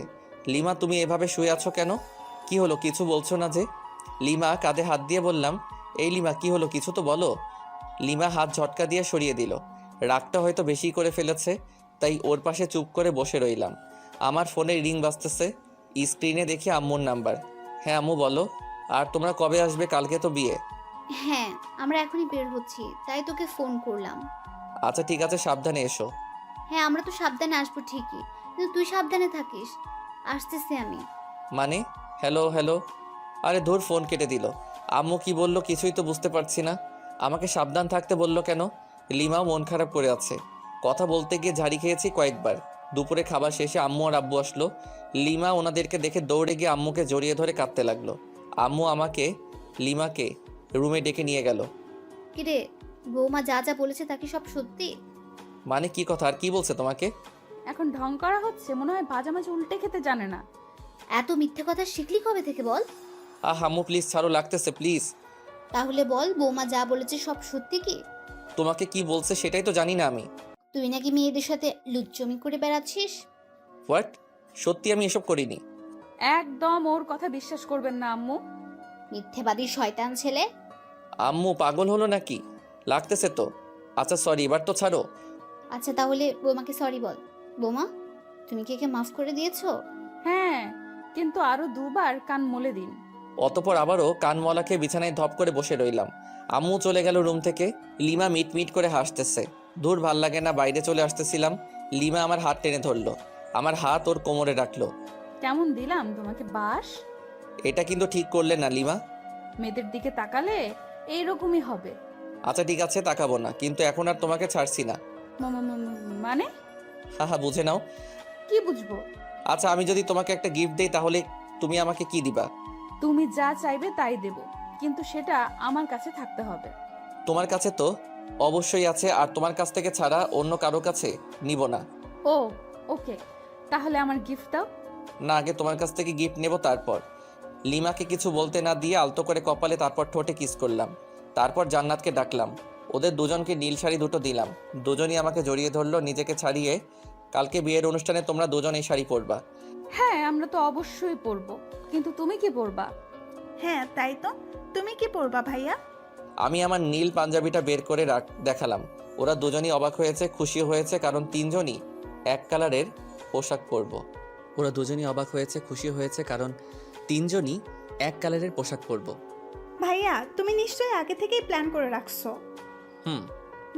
লিমা, তুমি এভাবে শুয়ে আছো কেন? কি হলো, কিছু বলছো না যে? লিমা কাঁধে হাত দিয়ে বললাম, এই লিমা কি হলো, কিছু তো বলো। লিমা হাত ঝটকা দিয়ে সরিয়ে দিল। রাগটা হয়তো বেশি করে ফেলেছে, তাই ওর পাশে চুপ করে বসে রইলাম। আমার ফোনে রিং বাজতেছে, স্ক্রিনে দেখি আম্মুর নাম্বার। হ্যাঁ আম্মু বলো। আর তোমরা কবে আসবে? কালকে তো বিয়ে। হ্যাঁ, আমরা এখনই বের হচ্ছি, তাই তোকে ফোন করলাম। আচ্ছা ঠিক আছে, সাবধানে এসো। হ্যাঁ, আমরা তো সাবধানে আসবো ঠিকই, কিন্তু তুই সাবধানে থাকিস। আসতেছি আমি। মানে? Hello hello. আরে ধুর, ফোন কেটে দিল। আম্মু কি বললো কিছুই তো বুঝতে পারছি না। আমাকে সাবধান থাকতে বললো কেন? লিমাও মন খারাপ করে আছে। কথা বলতে গিয়ে ঝাড়ি খেয়েছি কয়েকবার। দুপুরে খাবার শেষে আম্মু আর আব্বু আসলো। লিমা ওনাদেরকে দেখে দৌড়ে গিয়ে আম্মুকে জড়িয়ে ধরে কাঁদতে লাগলো। আম্মু আমাকে লিমাকে রুমে ডেকে নিয়ে গেল। কিরে, বৌমা যা যা বলেছে তা কি সব সত্যি? মানে কি কথা, আর কি বলছে তোমাকে? এখন ঢং করা হচ্ছে, মনে হয় ভাজা মাছ উল্টে খেতে জানে না। এত মিথ্যে কথা শিখলি কবে থেকে বল? আম্মু প্লিজ ছাড়ো, লাগতেছে প্লিজ। তাহলে বল, বৌমা যা বলেছে সব সত্যি কি? তোমাকে কি বলছে সেটাই তো জানি না আমি। তুই নাকি মেয়েদের সাথে লুচ্চমি করে বেড়াচ্ছিস? হোয়াট? সত্যি আমি এসব করিনি। একদম ওর কথা বিশ্বাস করবেন না আম্মু। মিথ্যেবাদী শয়তান ছেলে। আম্মু পাগল হলো নাকি? লাগতেছে তো। আচ্ছা সরি, এবার তো ছাড়ো। আচ্ছা তাহলে বৌমাকে সরি বল। বৌমা, তুমি কি একে মাফ করে দিয়েছো? হ্যাঁ, কিন্তু আরো দুবার কান মলে দিন। অতপর আবারও কানমলা খেয়ে বিছানায় ধপ করে বসে রইলাম। আম্মু চলে গেল রুম থেকে। লিমা মিট মিট করে হাসতেছে। দূর, ভাল লাগে না, বাইরে চলে আসতেছিলাম। লিমা আমার হাত টেনে ধরলো, আমার হাত ওর কোমরে রাখলো। কেমন দিলাম তোমাকে বাস? এটা কিন্তু ঠিক করলে না লিমা। মেয়েদের দিকে তাকালে এইরকমই হবে। আচ্ছা ঠিক আছে, তাকাবো না, কিন্তু এখন আর তোমাকে ছাড়ছি না। মানে? হ্যাঁ বুঝে নাও। কি বুঝবো? আচ্ছা, আমি যদি তোমাকে একটা গিফট দেই তাহলে তুমি আমাকে কি দিবা? তুমি যা চাইবে তাই দেব, কিন্তু সেটা আমার কাছে থাকতে হবে। তোমার কাছে তো অবশ্যই আছে, আর তোমার কাছ থেকে ছাড়া অন্য কারো কাছে নিব না। ও ওকে, তাহলে আমার গিফট দাও। না, আগে তোমার কাছ থেকে গিফট নেব তারপর। লিমাকে কিছু বলতে না দিয়ে আলতো করে কপালে, তারপর ঠোঁটে কিস করলাম। তারপর জান্নাতকে ডাকলাম। ওদের দুজনকে নীল শাড়ি দুটো দিলাম। দুজনই আমাকে জড়িয়ে ধরলো নিজেকে ছাড়িয়ে। কালকে বিয়ের অনুষ্ঠানে তোমরা দুজন এই শাড়ি পরবা। হ্যাঁ, আমরা তো অবশ্যই পরবো, কিন্তু তুমি কি পরবা? হ্যাঁ তাই তো, তুমি কি পরবা ভাইয়া? আমি আমার নীল পাঞ্জাবিটা বের করে দেখালাম। ওরা দুজনই অবাক হয়েছে, খুশি হয়েছে, কারণ তিনজনই এক কালারের পোশাক পরবো। ওরা দুজনই অবাক হয়েছে, খুশি হয়েছে, কারণ তিনজনই এক কালারের পোশাক পরবো। ভাইয়া, তুমি নিশ্চয়ই আগে থেকেই প্ল্যান করে রাখছো।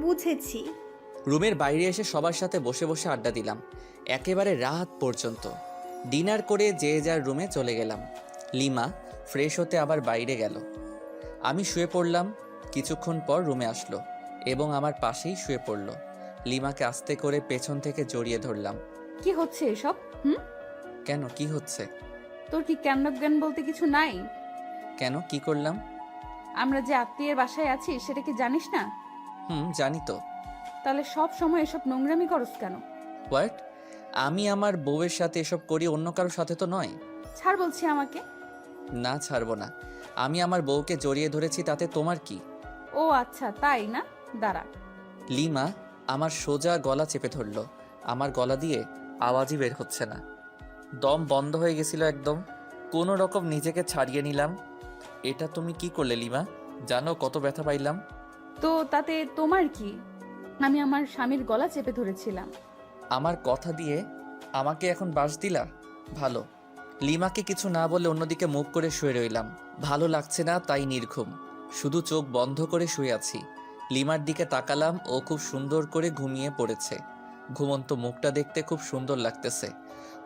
বুঝেছি। রুমের বাইরে এসে সবার সাথে বসে বসে আড্ডা দিলাম একেবারে রাত পর্যন্ত। ডিনার করে যে যার রুমে চলে গেলাম। লিমা ফ্রেশ হতে আবার বাইরে গেল। আমি শুয়ে পড়লাম। কিছুক্ষণ পর রুমে আসলো এবং আমার পাশেই শুয়ে পড়ল। লিমাকে আস্তে করে পেছন থেকে জড়িয়ে ধরলাম। কি হচ্ছে এসব? কেন, কি হচ্ছে? তোর কি জ্ঞান বলতে কিছু নাই? কেন, কি করলাম? আমরা যে আত্মীয়ের বাসায় আছি সেটা কি জানিস না? জানি তো। তাহলে সব সময় এসব নোংরামি করস কেন? হোয়াট? আমি আমার বউয়ের সাথে এসব করি, অন্য কারোর সাথে তো নয়। ছাড় বলছি আমাকে। না, ছাড়বো না। আমি আমার বউকে জড়িয়ে ধরেছি, তাতে তোমার কি? ও আচ্ছা, তাই না? দাঁড়া। লিমা আমার সোজা গলা চেপে ধরল। আমার গলা দিয়ে আওয়াজই বের হচ্ছে না, দম বন্ধ হয়ে গেছিল একদম। কোনো রকম নিজেকে ছাড়িয়ে নিলাম। এটা তুমি কি করলে লিমা? জানো কত ব্যথা পাইলাম? তো তাতে তোমার কি? আমি আমার স্বামীর গলা চেপে ধরেছিলাম। আমার কথা দিয়ে আমাকে এখন বাস দিলা? ভালো। লিমাকে কিছু না বলে অন্যদিকে মুখ করে শুয়ে রইলাম। ভালো লাগছে না, তাই নির্ঘুম, শুধু চোখ বন্ধ করে শুয়ে আছি। লিমার দিকে তাকালাম, ও খুব সুন্দর করে ঘুমিয়ে পড়েছে। ঘুমন্ত মুখটা দেখতে খুব সুন্দর লাগতেছে।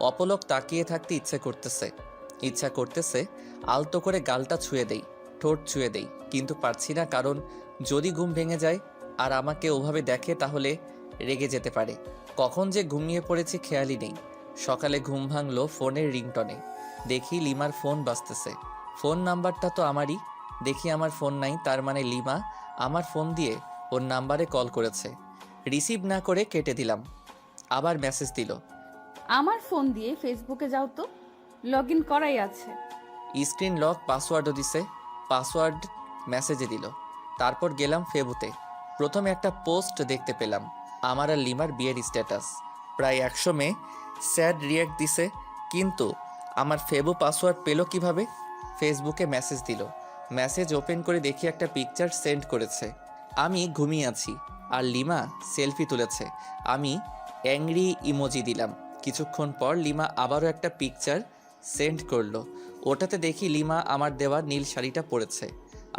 অপলক তাকিয়ে থাকতে ইচ্ছা করতেছে আলতো করে গালটা ছুঁয়ে দেই, ঠোঁট ছুঁয়ে দেই, কিন্তু পারছি না, কারণ যদি ঘুম ভেঙে যায় আর আমাকে ওভাবে দেখে তাহলে রেগে যেতে পারে। কখন যে ঘুমিয়ে পড়েছি খেয়ালই নেই। সকালে ঘুম ভাঙলো ফোনের রিংটনে। দেখি লিমার ফোন বাজতেছে। ফোন নাম্বারটা তো আমারই। দেখি আমার ফোন নাই, তার মানে লিমা আমার ফোন দিয়ে ওর নাম্বারে কল করেছে। রিসিভ না করে কেটে দিলাম। আবার মেসেজ দিল। আমার ফোন দিয়ে ফেসবুকে যাও তো, লগ ইন করাই আছে। স্ক্রিন লক, পাসওয়ার্ডও দিছে। পাসওয়ার্ড মেসেজে দিল। তারপর গেলাম ফেবুতে। প্রথমে একটা পোস্ট দেখতে পেলাম, আমার আর লিমার বিয়ের স্ট্যাটাস। প্রায় 100 মেয়ে স্যাড রিয়্যাক্ট দিছে, কিন্তু আমার ফেবু পাসওয়ার্ড পেল কিভাবে? ফেসবুকে মেসেজ দিল। মেসেজ ওপেন করে দেখি একটা পিকচার সেন্ড করেছে। আমি ঘুমিয়ে আছি আর লিমা সেলফি তুলেছে। আমি অ্যাংরি ইমোজি দিলাম। কিছুক্ষণ পর লিমা আবারও একটা পিকচার সেন্ড করলো। ওটাতে দেখি লিমা আমার দেওয়া নীল শাড়িটা পরেছে।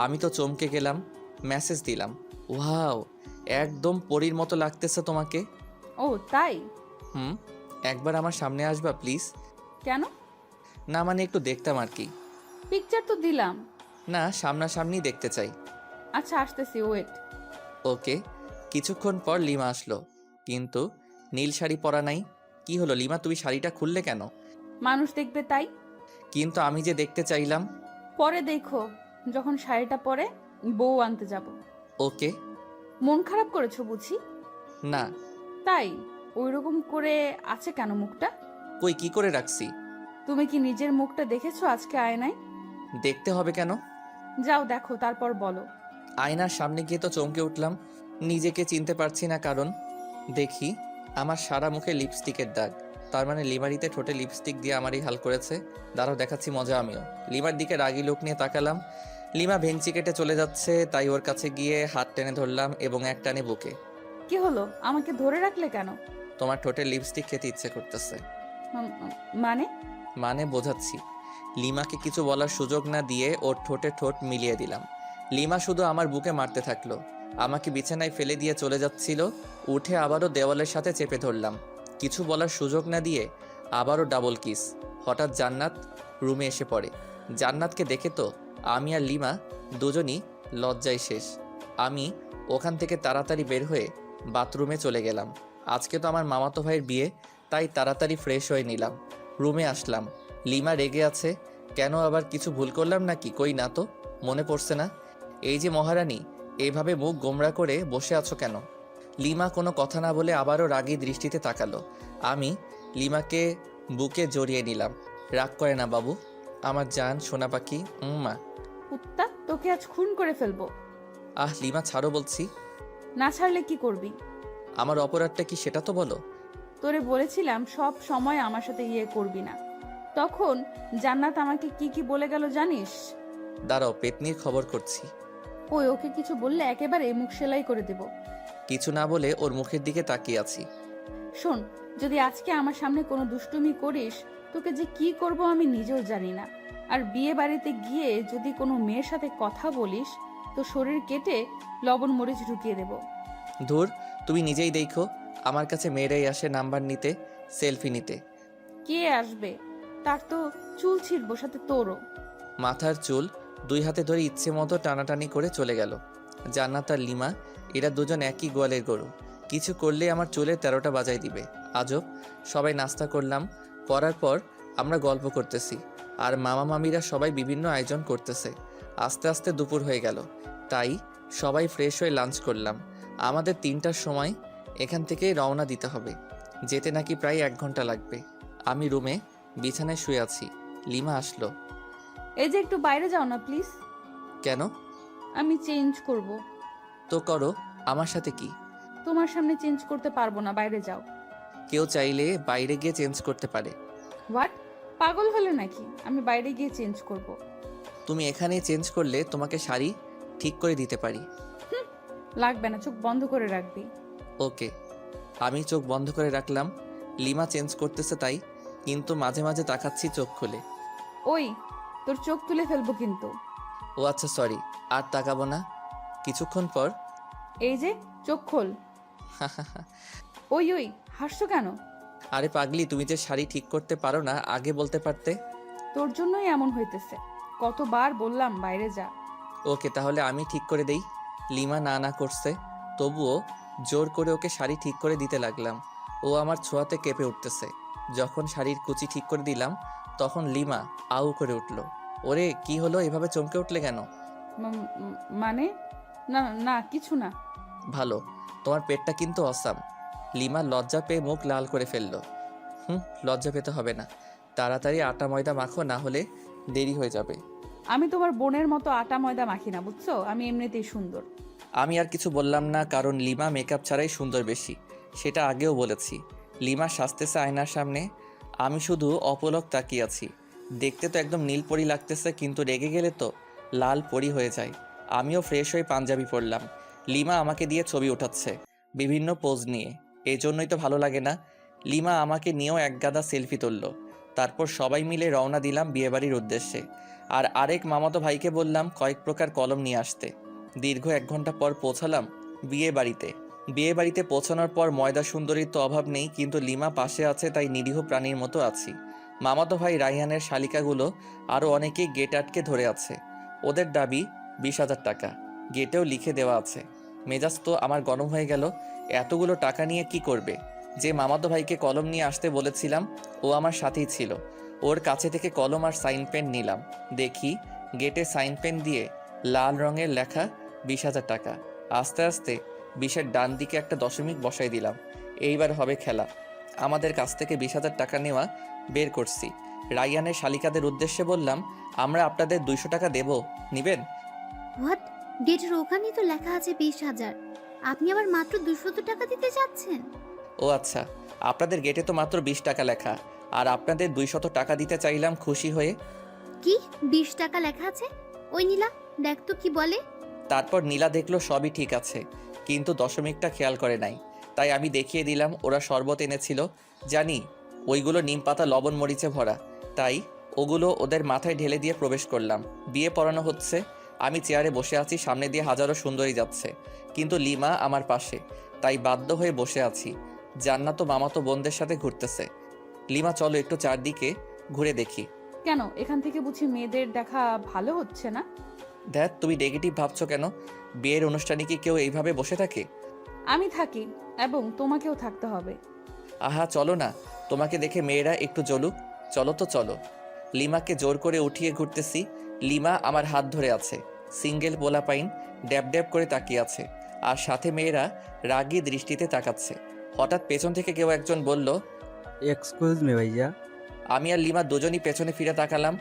আমি তো চমকে গেলাম। মেসেজ দিলাম, ওয়াও, একদম পরীর মতো লাগতেছে তোমাকে। ও তাই? একবার আমার সামনে আসবা প্লিজ? কেন? না মানে একটু দেখতাম আর কি। পিকচার তো দিলাম। না, সামনাসামনি দেখতে চাই। আচ্ছা আসতেছি, ওয়েট। ওকে। কিছুক্ষণ পর লিমা আসলো, কিন্তু নীল শাড়ি পরা নাই। কি হলো লিমা, তুমি শাড়িটা খুললে কেন? মানুষ দেখবে তাই। কিন্তু আমি যে দেখতে চাইলাম। পরে দেখো, যখন শাড়িটা পরে বউ আনতে যাব। ওকে। মন খারাপ করেছো বুঝি? না। তাই ওইরকম করে আছে কেন মুখটা? কই, কি করে রাখছি? তুমি কি নিজের মুখটা দেখেছো আজকে আয়নায়? দেখতে হবে কেন? যাও দেখো, তারপর বলো। আয়নার সামনে গিয়ে তো চমকে উঠলাম। নিজেকে চিনতে পারছি না, কারণ দেখি আমার সারা মুখে লিপস্টিকের দাগ। তার মানে লিমারিতে ঠোঁটে লিপস্টিক দিয়ে আমারই হাল করেছে। দাঁড়াও, দেখাচ্ছি মজা আমিও। লিমার দিকে রাগি লোক নিয়ে তাকালাম। লিমা ভেঙচি কেটে চলে যাচ্ছে, তাই ওর কাছে গিয়ে হাত টেনে ধরলাম এবং এক টানে বুকে। কি হলো, আমাকে ধরে রাখলে কেন? তোমার ঠোঁটে লিপস্টিক খেতে ইচ্ছে করতেছে। মানে? মানে বোঝাচ্ছি। লিমাকে কিছু বলার সুযোগ না দিয়ে ওর ঠোঁটে ঠোঁট মিলিয়ে দিলাম। লিমা শুধু আমার বুকে মারতে থাকলো। আমাকে বিছানায় ফেলে দিয়ে চলে যাচ্ছিল। উঠে আবারও দেওয়ালের সাথে চেপে ধরলাম। কিছু বলার সুযোগ না দিয়ে আবারও ডাবল কিস। হঠাৎ জান্নাত রুমে এসে পড়ে। জান্নাতকে দেখে তো আমি আর লিমা দুজনই লজ্জায় শেষ। আমি ওখান থেকে তাড়াতাড়ি বের হয়ে বাথরুমে চলে গেলাম। আজকে তো আমার মামাতো ভাইয়ের বিয়ে, তাই তাড়াতাড়ি ফ্রেশ হয়ে নিলাম। রুমে আসলাম। লিমা রেগে আছে। কেন, আবার কিছু ভুল করলাম নাকি? কই না তো, মনে পড়ছে না। এই যে মহারানী, এইভাবে মুখ গোমড়া করে বসে আছো কেন? লিমা কোনো কথা না বলে আবারও রাগী দৃষ্টিতে তাকালো। আমি লিমাকে বুকে জড়িয়ে নিলাম। রাগ করে না বাবু, আমার জান সোনা পাখি। মা। কুত্তা, তোকে আজ খুন করে ফেলবো। লিমা ছাড়ো বলছি। না ছাড়লে কি করবি? আমার অপরাধটা কি সেটা তো বলো। তোরে বলেছিলাম সব সময় আমার সাথে ইয়ে করবি না। তখন জান্নাত আমাকে কি কি বলে গেল জানিস? দাঁড়াও, পেতনির খবর করছি। ওই ওকে কিছু বললে একেবারে মুখ সেলাই করে দেব। কিছু না বলে ওর মুখের দিকে তাকিয়ে আছি। শোন, যদি আজকে আমার সামনে কোনো দুষ্টুমি করিস, তোকে যে কি করব আমি নিজেও জানি না। আর বিয়ে বাড়িতে গিয়ে যদি কোনো মেয়ের সাথে কথা বলিস, তো শরীর কেটে লবণ মরিচ ঢুকিয়ে দেব। ধুর, তুমি নিজেই দেখো, আমার কাছে মেয়েরাই আসে নাম্বার নিতে, সেলফি নিতে। কে আসবে? তার তো চুল ছিঁড়বো, সাথে তোরও। মাথার চুল 2 হাতে ধরে ইচ্ছে মতো টানাটানি করে চলে গেল। জান্নাত আর লিমা, এরা দুজন একই গোয়ালের গরু। কিছু করলে আমার চুলের 13টা বাজাই দিবে। আজব। সবাই নাস্তা করলাম। করার পর আমরা গল্প করতেছি, আর মামা মামিরা সবাই বিভিন্ন আয়োজন করতেছে। আস্তে আস্তে দুপুর হয়ে গেল, তাই সবাই ফ্রেশ হয়ে লাঞ্চ করলাম। আমাদের 3টার সময় এখান থেকে রওনা দিতে হবে। যেতে নাকি প্রায় 1 ঘন্টা লাগবে। আমি রুমে বিছানায় শুয়ে আছি। লিমা আসলো। এই যে একটু বাইরে যাও না প্লিজ। কেন? আমি চেঞ্জ করব। তো করো, আমার সাথে কি? তোমার সামনে চেঞ্জ করতে পারবো না, বাইরে যাও। কেউ চাইলে বাইরে গিয়ে চেঞ্জ করতে পারে। হোয়াট? পাগল হলে নাকি? আমি বাইরে গিয়ে চেঞ্জ করব। তুমি এখানে চেঞ্জ করলে তোমাকে শাড়ি ঠিক করে দিতে পারি। লাগবে না, চোখ বন্ধ করে রাখবি। ওকে। আমি চোখ বন্ধ করে রাখলাম। লিমা চেঞ্জ করতেছে তাই, কিন্তু মাঝে মাঝে তাকাচ্ছি চোখ খুলে। ওই, তোর চোখ তুলে ফেলবো কিন্তু। ও আচ্ছা, সরি, আর তাকাবো না। কিছুক্ষণ পর এই যে চোখ খোল। ওই ওই, হাসছো কেন? আরে পাগলি, তুমি যে শাড়ি ঠিক করতে পারো না আগে বলতে পারতে। তোর জন্যই এমন হইতেছে। কতবার বললাম বাইরে যা। ওকে, তাহলে আমি ঠিক করে দেই। লিমা না না করছে, তবুও জোর করে ওকে শাড়ি ঠিক করে দিতে লাগলাম। ও আমার ছোঁয়াতে কেঁপে উঠতেছে। যখন শাড়ির কুচি ঠিক করে দিলাম তখন লিমা আউ করে উঠল। ওরে কি হলো, এভাবে চমকে উঠলে কেন? মানে না না কিছু না। ভালো, তোমার পেটটা কিন্তু অসাম। লিমা লজ্জা পেয়ে মুখ লাল করে ফেলল। লজ্জা পেতে হবে না, তাড়াতাড়ি আটা ময়দা মাখো, না হলে দেরি হয়ে যাবে। আমি তোমার বোনের মতো আটা ময়দা মাখি না, বুঝছো? আমি এমনিতেই সুন্দর। আমি আর কিছু বললাম না, কারণ লিমা মেকআপ ছাড়াই সুন্দর বেশি, সেটা আগেও বলেছি। লিমা সাজতেছে আয়নার সামনে, আমি শুধু অপলক তাকিয়ে আছি। দেখতে তো একদম নীলপরি লাগতেছে, কিন্তু রেগে গেলে তো লাল পরি হয়ে যায়। আমিও ফ্রেশ হয়ে পাঞ্জাবি পরলাম। লিমা আমাকে দিয়ে ছবি ওঠাচ্ছে বিভিন্ন পোজ নিয়ে, এই জন্যই তো ভালো লাগে না। লিমা আমাকে নিয়েও একগাদা সেলফি তুলল। তারপর সবাই মিলে রওনা দিলাম বিয়েবাড়ির উদ্দেশ্যে। আর আরেক মামাতো ভাইকে বললাম কয়েক প্রকার কলম নিয়ে আসতে। দীর্ঘ 1 ঘন্টা পর পৌঁছালাম বিয়ে বাড়িতে পৌঁছানোর পর ময়দা সুন্দরীর তো অভাব নেই, কিন্তু লিমা পাশে আছে তাই নিরীহ প্রাণীর মতো আছি। মামাতো ভাই রায়হানের শালিকাগুলো আরও অনেকেই গেট আটকে ধরে আছে। ওদের দাবি 20,000 টাকা, গেটেও লিখে দেওয়া আছে। মেজাজ তো আমার গরম হয়ে গেল। এতগুলো টাকা নিয়ে কি করবে? যে মামাতো ভাইকে কলম নিয়ে আসতে বলেছিলাম ও আমার সাথেই ছিল। ওর কাছে থেকে কলম আর সাইন পেন নিলাম। দেখি গেটে সাইন পেন দিয়ে লাল রঙের লেখা 20,000 টাকা। আস্তে আস্তে 20-এর ডান দিকে একটা দশমিক বসাই দিলাম। এইবার হবে খেলা। আমাদের কাছ থেকে 20,000 টাকা নেওয়া বের করছি। রাইয়ানের শালিকাদের উদ্দেশ্যে বললাম, আমরা আপনাদের 200 টাকা দেব, নিবেন? হোয়াট? গেটের ওখানেই তো লেখা আছে 20,000, আপনি আবার মাত্র 200 টাকা দিতে চাচ্ছেন? ও আচ্ছা, আপনাদের গেটে তো মাত্র 20 টাকা লেখা, আর আপনাদের 200 টাকা দিতে চাইলাম খুশি হয়ে। কি 20 টাকা লেখা আছে? ওই নীলা, দেখ তো কি বলে। তারপর নীলা দেখলো সবই ঠিক আছে, কিন্তু দশমিকটা খেয়াল করে নাই। তাই আমি দেখিয়ে দিলাম ওরা শরবত এনেছিল। জানি ওইগুলো নিম পাতা লবণ মরিচে ভরা, তাই ওগুলো ওদের মাথায় ঢেলে দিয়ে প্রবেশ করলাম। বিয়ে পড়ানো হচ্ছে। আমি চেয়ারে বসে আছি, সামনে দিয়ে হাজারো সুন্দরী যাচ্ছে, কিন্তু লিমা আমার পাশে, তাই বাধ্য হয়ে বসে আছি। জান্নাত তো মামাতো বোনদের সাথে ঘুরতেছে। লিমা চলো একটু চারদিকে ঘুরে দেখি। কেন, এখান থেকে বুঝি মেয়েদের দেখা ভালো হচ্ছে না? দেখ, তুমি নেগেটিভ ভাবছো কেন? বিয়ের অনুষ্ঠানে কি কেউ এইভাবে বসে থাকে? আমি থাকি, এবং তোমাকেও থাকতে হবে। আহা চলো না, তোমাকে দেখে মেয়েরা একটু জ্বলুক। চলো তো চলো। লিমাকে জোর করে উঠিয়ে ঘুরতেছি। লিমা আমার হাত ধরে আছে। সিঙ্গেল পোলাপাইন ড্যাব ড্যাব করে তাকিয়ে আছে, আর সাথে মেয়েরা রাগী দৃষ্টিতে তাকাচ্ছে। হঠাৎ পেছন থেকে কেউ একজন বলল, এক্সকিউজ মি ভাইয়া। আমি আর লিমা দুজনই পেছনে ফিরে তাকালাম।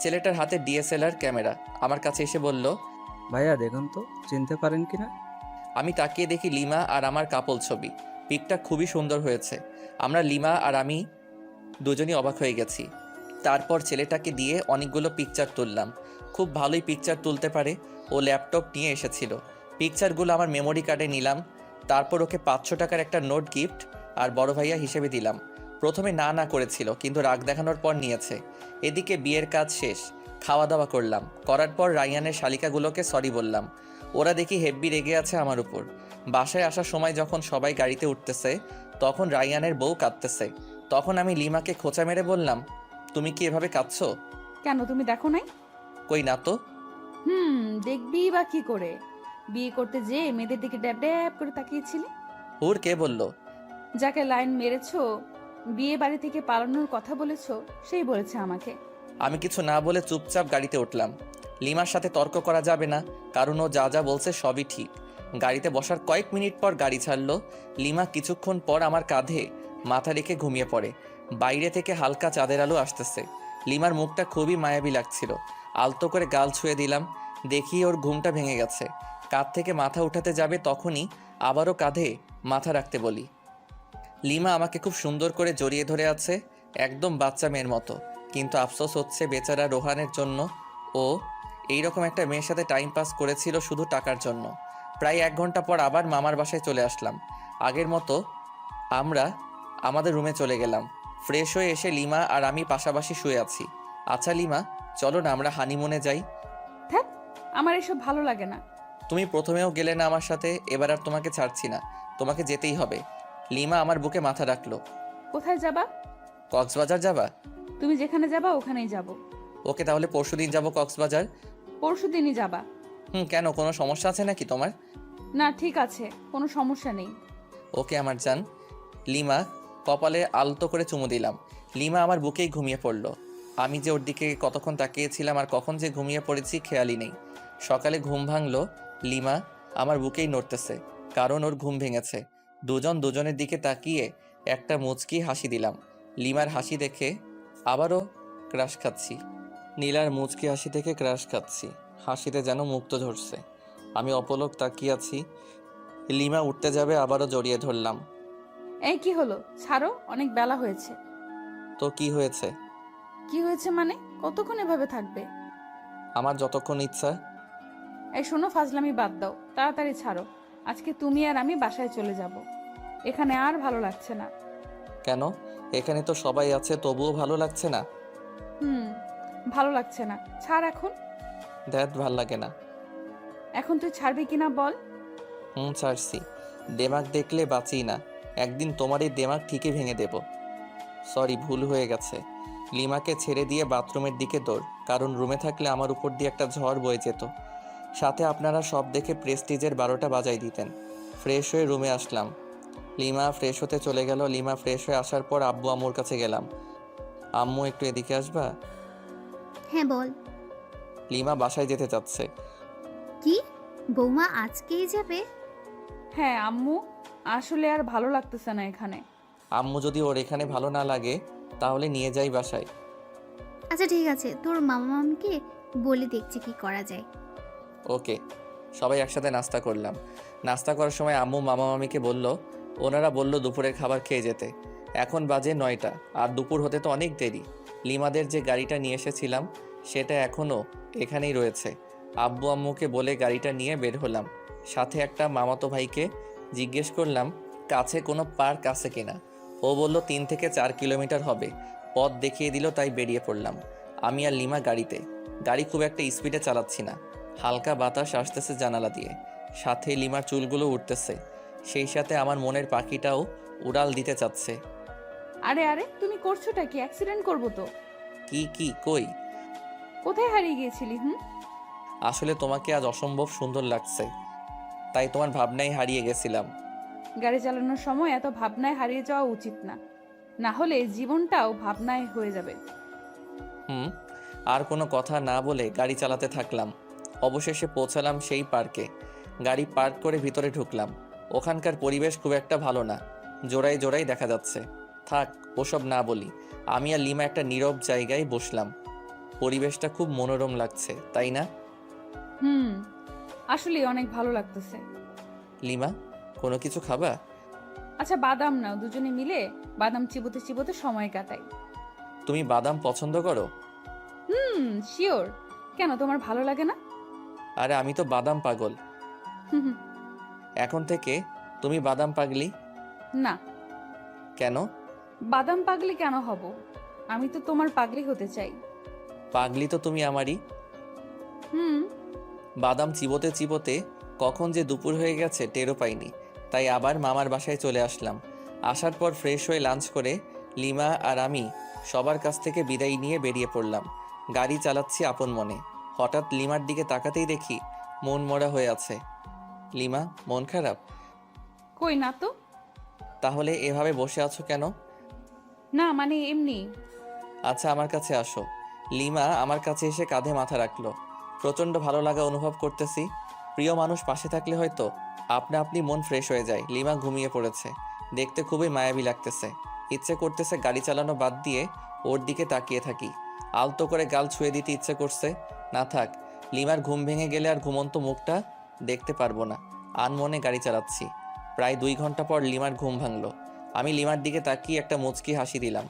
ছেলেটার হাতে ডিএসএলআর ক্যামেরা আমার কাছে এসে বলল, ভাইয়া দেখুন তো চিনতে পারেন কিনা। আমি তাকিয়ে দেখি লিমা আর আমার কাপল ছবি। পিকটা খুবই সুন্দর হয়েছে। আমরা লিমা আর আমি দুজনই অবাক হয়ে গেছি। তারপর ছেলেটাকে দিয়ে অনেকগুলো পিকচার তুললাম। খুব ভালোই পিকচার তুলতে পারে। ও ল্যাপটপ নিয়ে এসেছিল। পিকচারগুলো আমার মেমোরি কার্ডে নিলাম। তারপর ওকে 500 টাকার একটা নোট গিফট আর বড় ভাইয়া হিসেবে দিলাম। প্রথমে না না করেছিল, কিন্তু রাগ দেখানোর পর নিয়েছে। এদিকে বিয়ের কাজ শেষ, খাওয়া দাওয়া করলাম। করার পর রাইয়ানের শালিকাগুলোকে সরি বললাম। ওরা দেখি হেব্বি রেগে আছে আমার উপর। বাসায় আসার সময় যখন সবাই গাড়িতে উঠতেছে, তখন রাইয়ানের বউ কাঁদতেছে। তখন আমি লিমাকে খোঁচা মেরে বললাম, তুমি কি এভাবে কাঁদছো? কেন, তুমি দেখো নাই? কই না তো। দেখবি বা কি করে? বিয়ে করতে যে মেয়েদের দিকে ড্যাব ড্যাব করে তাকিয়েছিলি। হুর কে বলল? যাকে লাইন মেরেছো, বিয়ে বাড়ি থেকে পালানোর কথা বলেছো, সেই বলেছে আমাকে। আমি কিছু না বলে চুপচাপ গাড়িতে উঠলাম। লিমার সাথে তর্ক করা যাবে না, কারণ ও যা যা বলছে সবই ঠিক। গাড়িতে বসার কয়েক মিনিট পর গাড়ি ছাড়লো। লিমা কিছুক্ষণ পর আমার কাঁধে মাথা রেখে ঘুমিয়ে পড়ে। বাইরে থেকে হালকা চাঁদের আলো আসতেছে। লিমার মুখটা খুবই মায়াবী লাগছিল। আলতো করে গাল ছুঁয়ে দিলাম। দেখি ওর ঘুমটা ভেঙে গেছে। কাঁধ থেকে মাথা উঠাতে যাবে, তখনই আবারও কাঁধে মাথা রাখতে বলি। লিমা আমাকে খুব সুন্দর করে জড়িয়ে ধরে আছে, একদম বাচ্চা মেয়ের মতো। কিন্তু আফসোস হচ্ছে বেচারা রোহানের জন্য। ও এইরকম একটা মেয়ের সাথে টাইম পাস করেছিল শুধু টাকার জন্য। প্রায় 1 ঘন্টা পর আবার মামার বাসায় চলে আসলাম। আগের মতো আমরা আমাদের রুমে চলে গেলাম। ফ্রেশ হয়ে এসে লিমা আর আমি পাশাপাশি শুয়ে আছি। আচ্ছা লিমা, চলো না আমরা হানিমুনে যাই। ধ্যাৎ, আমার এসব ভালো লাগে না। তুমি প্রথমেও গেলে না আমার সাথে, এবার আর তোমাকে ছাড়ছি না, তোমাকে যেতেই হবে। লিমা আমার বুকে মাথা রাখলো। কোথায় যাবা? কক্সবাজার যাবা? তুমি যেখানে যাবা ওখানেই যাব। ওকে, তাহলে পরশুদিন যাব কক্সবাজার। পরশু দিনই যাবা? কেন, কোনো সমস্যা আছে নাকি তোমার? না ঠিক আছে, কোনো সমস্যা নেই। ওকে আমার জান। লিমা কপালে আলতো করে চুমু দিলাম। লিমা আমার বুকেই ঘুমিয়ে পড়লো। আমি যে ওর দিকে কতক্ষণ তাকিয়েছিলাম আর কখন যে ঘুমিয়ে পড়েছি খেয়ালই নেই। সকালে ঘুম ভাঙলো, লিমা আমার বুকেই নড়তেছে, কারণ ওর ঘুম ভেঙেছে। দুজন দুজনের দিকে তাকিয়ে একটা মুচকি হাসি দিলাম। লিমার হাসি দেখে আবারও ক্রাশ খাচ্ছি। নীলার মুচকি হাসি থেকে ক্রাশ খাচ্ছি, হাসিতে যেন মুক্ত ঝরছে। আমি অপলক তাকিয়ে আছি। লিমা উঠতে যাবে, আবারও জড়িয়ে ধরলাম। এই কি হলো, ছাড়ো, অনেক বেলা হয়েছে। তো কি হয়েছে? কি হয়েছে মানে? কতক্ষণ এভাবে থাকবে? আমার যতক্ষণ ইচ্ছা। এই শোনো, ফাজলামি বাদ দাও, তাড়াতাড়ি ছাড়ো। আজকে তুমি আর আমি বাসায় চলে যাব। এখানে আর ভালো লাগছে না। কেন? এখানে তো সবাই আছে, তবুও ভালো লাগছে না? ভালো লাগছে না, ছাড় এখন। ধ্যাত ভাল লাগে না। এখন তুই ছাড়বি কিনা বল। ছাড়ছি। দেমাগ দেখলে বাঁচি না, একদিন তোমার এই দেমাগ ঠিকই ভেঙে দেব। সরি, ভুল হয়ে গেছে। লিমাকে ছেড়ে দিয়ে বাথরুমের দিকে দৌড়, কারণ রুমে থাকলে আমার উপর দিয়ে একটা ঝড় বয়ে যেত। সাথে আপনারা সব দেখে প্রেস্টিজের 12টা বাজাই দিতেন। ফ্রেশ হয়ে রুমে আসলাম। লিমা ফ্রেশ হতে চলে গেল। লিমা ফ্রেশ হয়ে আসার পর আব্বু আম্মুর কাছে গেলাম। আম্মু একটু এদিকে আসবা? হ্যাঁ বল। লিমা বাসায় যেতে চাচ্ছে। কি, বৌমা আজকেই যাবে? হ্যাঁ আম্মু, আসলে আর ভালো লাগতেছে না এখানে। আম্মু যদি ওর এখানে ভালো না লাগে তাহলে নিয়ে যাই বাসায়। আচ্ছা ঠিক আছে, তোর মামা মামিকে বলে দেখছি কি করা যায়। ওকে। সবাই একসাথে নাস্তা করলাম। নাস্তা করার সময় আম্মু মামা মামিকে বলল, ওনারা বলল দুপুরের খাবার খেয়ে যেতে। এখন বাজে 9টা, আর দুপুর হতে তো অনেক দেরি। লিমাদের যে গাড়িটা নিয়ে এসেছিলাম সেটা এখনও এখানেই রয়েছে। আব্বু আম্মুকে বলে গাড়িটা নিয়ে বের হলাম। সাথে একটা মামাতো ভাইকে জিজ্ঞেস করলাম কাছে কোনো পার্ক আছে কিনা। ও বলল 3 থেকে 4 কিলোমিটার হবে। পথ দেখিয়ে দিল, তাই বেরিয়ে পড়লাম। আমি আর লিমা গাড়িতে। গাড়ি খুব একটা স্পিডে চালাচ্ছি না, হালকা বাতাস আসতেছে জানালা দিয়ে, সাথে লিমার চুলগুলো উঠতেছে, সেই সাথে আমার মনের পাখিটাও উড়াল দিতে চাচ্ছে। আরে আরে, তুমি করছোটা কি? অ্যাক্সিডেন্ট করবো তো। কি কই? কোথায় হারিয়ে গিয়েছিলি? আসলে তোমাকে আজ অসম্ভব সুন্দর লাগছে, তাই তোমার ভাবনায় হারিয়ে গেছিলাম। গাড়ি চালানোর সময় এত ভাবনায় হারিয়ে যাওয়া উচিত না, না হলে জীবনটাও ভাবনায় হয়ে যাবে। আর কোনো কথা না বলে গাড়ি চালাতে থাকলাম। অবশেষে পৌঁছালাম সেই পার্কে। গাড়ি পার্ক করে ভিতরে ঢুকলাম। ওখানকার পরিবেশ খুব একটা ভালো না, জোড়ায় জোড়ায় দেখা যাচ্ছে। থাক, ওসব না বলি। আমি আর লিমা একটা নীরব জায়গায় বসলাম। পরিবেশটা খুব মনোরম লাগছে, তাই না? আসলে অনেক ভালো লাগতেছে। লিমা, কোনো কিছু খাবা? আচ্ছা বাদাম নাও, দুজনে মিলে বাদাম চিবোতে চিবোতে সময় কাটাই। তুমি বাদাম পছন্দ করো? শিওর। কেন, তোমার ভালো লাগে না? আরে আমি তো বাদাম পাগল। হুম, এখন থেকে তুমি বাদাম পাগলি? না। কেন? বাদাম পাগলি কেন হব? আমি তো তোমার পাগলি হতে চাই। পাগলি তো তুমি আমারই। বাদাম চিবোতে চিবোতে কখন যে দুপুর হয়ে গেছে টেরও পাইনি, তাই আবার মামার বাসায় চলে আসলাম। আসার পর ফ্রেশ হয়ে লাঞ্চ করে লিমা আর আমি সবার কাছ থেকে বিদায় নিয়ে বেরিয়ে পড়লাম। গাড়ি চালাচ্ছি আপন মনে। হঠাৎ লিমার দিকে তাকাতেই দেখি মন মরা হয়ে আছে। লিমা, মন খারাপ? কই না তো। তাহলে এভাবে বসে আছো কেন? না মানে এমনি। আচ্ছা, আমার কাছে আসো। লিমা আমার কাছে এসে কাঁধে মাথা রাখলো। প্রচণ্ড ভালো লাগা অনুভব করতেছি। প্রিয় মানুষ পাশে থাকলে হয়তো আপনা আপনি মন ফ্রেশ হয়ে যায়। লিমা ঘুমিয়ে পড়েছে, দেখতে খুবই মায়াবী লাগতেছে। ইচ্ছে করতেছে গাড়ি চালানো বাদ দিয়ে ওর দিকে তাকিয়ে থাকি, আলতো করে গাল ছুঁয়ে দিতে ইচ্ছে করছে। না থাক, লিমার ঘুম ভেঙে গেলে আর ঘুমন্ত মুখটা দেখতে পারবো না। আনমনে গাড়ি চালাচ্ছি। প্রায় 2 ঘন্টা পর লিমার ঘুম ভাঙলো। আমি লিমার দিকে তাকিয়ে একটা মুচকি হাসি দিলাম।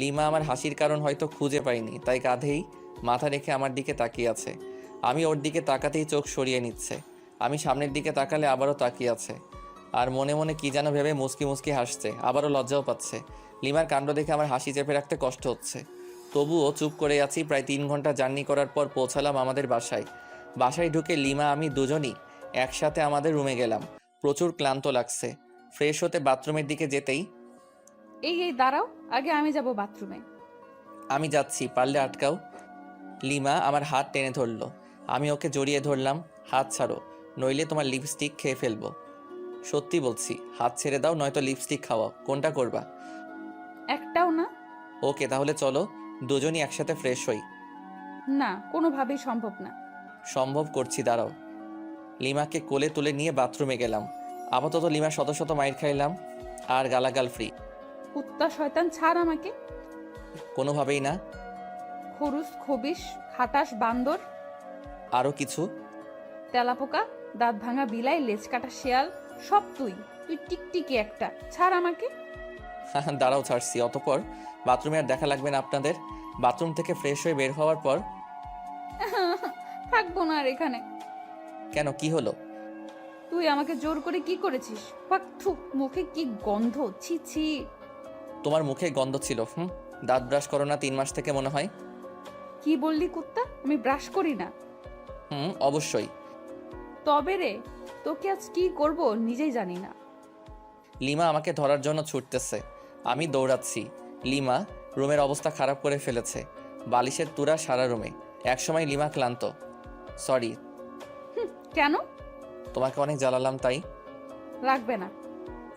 লিমা আমার হাসির কারণ হয়তো খুঁজে পাইনি, তাই কাঁধেই মাথা রেখে আমার দিকে তাকিয়ে আছে। আমি ওর দিকে তাকাতেই চোখ সরিয়ে নিচ্ছে। আমি সামনের দিকে তাকালে আবারও তাকিয়ে আছে, আর মনে মনে কি যেন ভেবে মুচকি মুচকি হাসছে, আবারও লজ্জাও পাচ্ছে। লিমার কাণ্ড দেখে আমার হাসি চেপে রাখতে কষ্ট হচ্ছে, তবুও চুপ করে আছি। প্রায় 3 ঘন্টা জার্নি করার পর পৌঁছালাম আমাদের বাসায়। বাসায় ঢুকে লিমা আমি দুজনই একসাথে আমাদের রুমে গেলাম। প্রচুর ক্লান্ত লাগছে। ফ্রেশ হতে বাথরুমের দিকে যেতেই এই দাঁড়াও, আগে আমি যাব বাথরুমে। আমি যাচ্ছি, পারলে আটকাও। লিমা আমার হাত টেনে ধরলো। আমি ওকে জড়িয়ে ধরলাম। হাত ছাড়ো, নইলে তোমার লিপস্টিক খেয়ে ফেলবো। সত্যি বলছি, হাত ছেড়ে দাও, নয়তো লিপস্টিক খাওয়াও। কোনটা করবা? একটাও না। ওকে, তাহলে চলো দুজনই একসাথে ফ্রেশ হই। না, কোনোভাবেই সম্ভব না। সম্ভব করছি, দাঁড়াও। লিমাকে কোলে তুলে নিয়ে বাথরুমে গেলাম। আপাতত লিমা শত শত মাইর খাইলাম, আর গালাগাল ফ্রি। কুত্তা শয়তান, ছাড় আমাকে। কোনোভাবেই না। খরুস, খবিস, খাটাস, বান্দর, আরও কিছু? তেলাপোকা, দাঁত ভাঙা বিলাই, লেজ কাটা শেয়াল, সব তুই। তুই টিকটিকি একটা, ছাড় আমাকে। দাঁড়াও, ছাড়ছি। অতপর বাথরুমে আর দেখা লাগবে না আপনাদের। বাথরুম থেকে ফ্রেশ হয়ে বের হওয়ার পর থাকবো না আর এখানে। কেন, কি হলো? তুই আমাকে জোর করে কি করেছিস? পাক, থু, মুখে কি গন্ধ, ছি ছি। তোমার মুখে গন্ধ ছিল। দাঁত ব্রাশ করো না 3 মাস থেকে মনে হয়। কি বললি কুত্তা? আমি ব্রাশ করি না। অবশ্যই। তবে রে, তোকে আজ কি করব নিজেই জানি না। লিমা আমাকে ধরার জন্য ছুটতেছে, আমি দৌড়াচ্ছি। লিমা রুমের অবস্থা খারাপ করে ফেলেছে, বালিশের তুরা সারা রুমে। একসময় লিমা ক্লান্ত। সরি, কেন? তোমাকে অনেক জ্বালালাম তাই। রাখবে না।